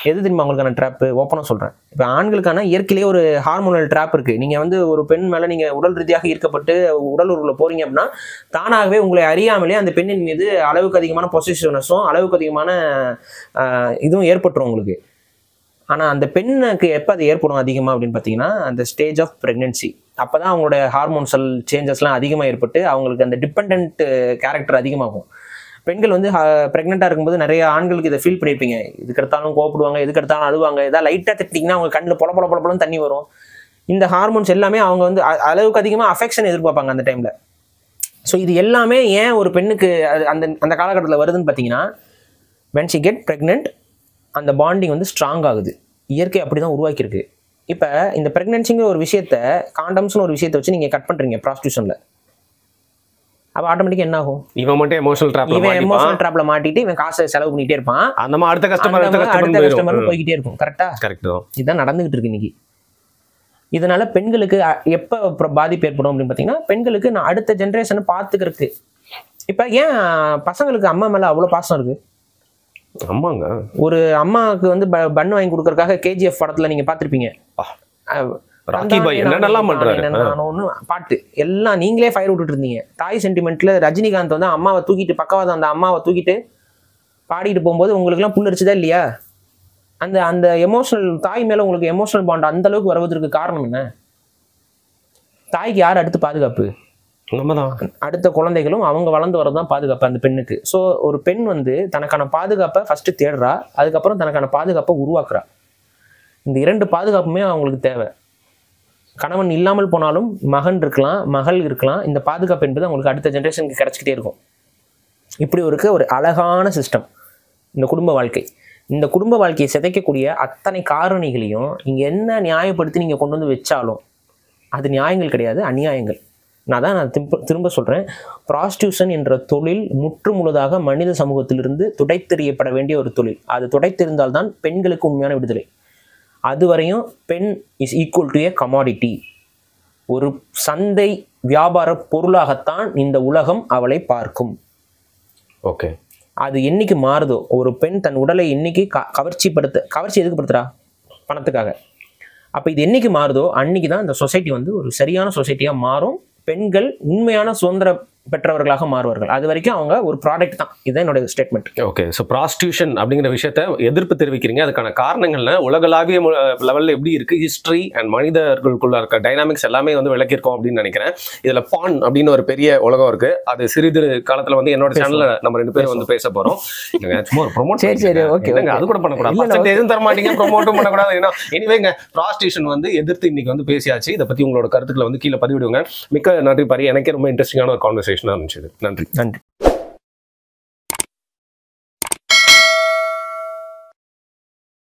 எது தெரியுமா அவங்களுக்கான ட்ராப்பு? ஓப்பனாக சொல்கிறேன். இப்போ ஆண்களுக்கான இயற்கையிலேயே ஒரு ஹார்மோனல் ட்ராப் இருக்குது. நீங்கள் வந்து ஒரு பெண் மேலே நீங்கள் உடல் ரீதியாக ஈர்க்கப்பட்டு உடல் உருவில் போகிறீங்க அப்படின்னா, தானாகவே உங்களை அறியாமலே அந்த பெண்ணின் மீது அளவுக்கு அதிகமான பொசிஷனஸும் அளவுக்கு அதிகமான இதுவும் ஏற்பட்டுரும் உங்களுக்கு. ஆனால் அந்த பெண்ணுக்கு எப்போ அது ஏற்படும் அதிகமாக அப்படின்னு பார்த்தீங்கன்னா, அந்த ஸ்டேஜ் ஆஃப் ப்ரெக்னென்சி. அப்போ தான் அவங்களோட ஹார்மோன்சல் சேஞ்சஸ்லாம் அதிகமாக ஏற்பட்டு அவங்களுக்கு அந்த டிபெண்ட் கேரக்டர் அதிகமாகும். பெண்கள் வந்து ப்ரெக்னெண்ட்டாக இருக்கும்போது நிறைய ஆண்களுக்கு இதை ஃபீல் பண்ணியிருப்பீங்க. இதுக்கெடுத்தாலும் கோவப்படுவாங்க, எதுக்கெடுத்தாலும் அழுவாங்க. ஏதாவது லைட்டாக திட்டிங்கன்னா அவங்க கண்ணில் பொல தண்ணி வரும். இந்த ஹார்மோன்ஸ் எல்லாமே அவங்க வந்து அளவுக்கு அதிகமாக அஃபெக்ஷன் எதிர்பார்ப்பாங்க அந்த டைமில். ஸோ இது எல்லாமே ஏன் ஒரு பெண்ணுக்கு அந்த அந்த காலகட்டத்தில் வருதுன்னு பார்த்தீங்கன்னா, when she get pregnant அந்த பாண்டிங் வந்து ஸ்ட்ராங் ஆகுது. இயற்கை அப்படி தான் உருவாக்கியிருக்கு. இப்போ இந்த ப்ரெக்னென்சிங்கிற ஒரு விஷயத்த, காண்டம்ஸ்னு ஒரு விஷயத்தை வச்சு நீங்கள் கட் பண்ணுறீங்க ப்ராஸ்டியூஷனில். அப்போ ஆட்டோமேட்டிக்காக என்ன ஆகும்? இவன் மட்டும் எமோஷனல் ட்ராப்ல மாட்டிட்டு இவன் காசை செலவு பண்ணிட்டே இருப்பான். அந்த மாதிரி அடுத்த கஸ்டமர் போய்கிட்டே இருக்கும். கரெக்டா? கரெக்ட் தான். இதுதான் நடந்துகிட்டு இருக்கு இன்னைக்கு. இதனால பெண்களுக்கு எப்போ பாதிப்பு ஏற்படும் அப்படின்னு பார்த்தீங்கன்னா, பெண்களுக்கு நான் அடுத்த ஜென்ரேஷனை பார்த்துக்கிறதுக்கு. இப்போ ஏன் பசங்களுக்கு அம்மா மேலே அவ்வளோ பாசம் இருக்கு? ஆமாங்க. ஒரு அம்மாவுக்கு வந்து பண்ணு வாங்கி கொடுக்கறதுக்காக KGF படத்துல நீங்க பார்த்திருப்பீங்க. ராக்கி பாய் என்னென்னலாம் பண்றாரு, பாட்டு எல்லாம் நீங்களே ஃபயர் விட்டுட்டு இருந்தீங்க. தாய் சென்டிமெண்ட்ல ரஜினிகாந்த் வந்து அம்மாவை தூக்கிட்டு பக்கவாத அந்த அம்மாவை தூக்கிட்டு பாடிட்டு போகும்போது உங்களுக்கு எல்லாம் புல்லரிச்சுதா இல்லையா? அந்த அந்த எமோஷனல் தாய் மேல உங்களுக்கு எமோஷனல் பாண்ட் அந்த அளவுக்கு வருவதற்கு காரணம் என்ன? தாய்க்கு யார் அடுத்து பாதுகாப்பு? அடுத்த குழந்தைகளும் அவங்க வளர்ந்து வரதான் பாதுகாப்பு அந்த பெண்ணுக்கு. ஸோ ஒரு பெண் வந்து தனக்கான பாதுகாப்பை ஃபர்ஸ்ட் தேடுறா, அதுக்கப்புறம் தனக்கான பாதுகாப்பை உருவாக்குறா. இந்த 2 பாதுகாப்புமே அவங்களுக்கு தேவை. கணவன் இல்லாமல் போனாலும் மகன் இருக்கலாம், மகள் இருக்கலாம். இந்த பாதுகாப்பு என்பது அவங்களுக்கு அடுத்த ஜென்ரேஷனுக்கு கிடைச்சிக்கிட்டே இருக்கும். இப்படி ஒரு அழகான சிஸ்டம் இந்த குடும்ப வாழ்க்கை. இந்த குடும்ப வாழ்க்கையை சிதைக்கக்கூடிய அத்தனை காரணிகளையும் இங்கே என்ன நியாயப்படுத்தி நீங்கள் கொண்டு வந்து வச்சாலும் அது நியாயங்கள் கிடையாது, அநியாயங்கள். நான் திரும்ப சொல்கிறேன், ப்ராஸ்டியூஷன் என்ற தொழில் முற்று முழுதாக மனித சமூகத்திலிருந்து துடைத்தெறியப்பட வேண்டிய ஒரு தொழில். அது துடைத்தெறிந்தால்தான் பெண்களுக்கு உண்மையான விடுதலை. அதுவரையும் பெண் is equal to A commodity. ஒரு சந்தை வியாபார பொருளாகத்தான் இந்த உலகம் அவளை பார்க்கும். ஓகே, அது என்னைக்கு மாறுதோ, ஒரு பெண் தன் உடலை என்னைக்கு கவர்ச்சி எதுக்கு படுத்துறா? பணத்துக்காக. அப்போ இது என்னைக்கு மாறுதோ அன்னைக்கு தான் இந்த சொசைட்டி வந்து ஒரு சரியான சொசைட்டியாக மாறும். பெண்கள் உண்மையான சுதந்திர பெற்றவர்களாக மாறுவார்கள். அது வரைக்கும் அவங்க ஒரு ப்ராடக்ட் தான். இதுதான் என்னோட ஸ்டேட்மெண்ட். ஓகே, ஸோ ப்ராஸ்டியூஷன் அப்படிங்கிற விஷயத்த எதிர்ப்பு தெரிவிக்கிறீங்க. அதுக்கான காரணங்கள்ல உலகளாவிய லெவலில் எப்படி இருக்கு, ஹிஸ்ட்ரி அண்ட் மனிதர்களுக்குள்ள இருக்க டைனாமிக்ஸ் எல்லாமே வந்து விளக்கியிருக்கோம் அப்படின்னு நினைக்கிறேன். இதுல பான் அப்படின்னு ஒரு பெரிய உலகம் இருக்கு. அது சிறிது காலத்துல வந்து என்னோட சேனல்ல நம்ம 2 பேரும் வந்து பேச போறோம். சும்மா ஒரு ப்ரொமோட். சரி, ஓகே, அது கூட பண்ணக்கூடாது, எதுவும் தர மாட்டீங்க, ப்ரொமோட்டும் பண்ணக்கூடாது. ஏன்னா எனிவேங்க, ப்ராஸ்டியூஷன் வந்து எதிர்த்து இன்னைக்கு வந்து பேசியாச்சு. இதை பத்தி உங்களோட கருத்துக்களை வந்து கீழே பதிவிடுங்க. மிக்க நன்றி பாரி. எனக்கே ரொம்ப இன்ட்ரெஸ்டிங்கான ஒரு கான்வர்சேஷனா இருந்துச்சு. நன்றி.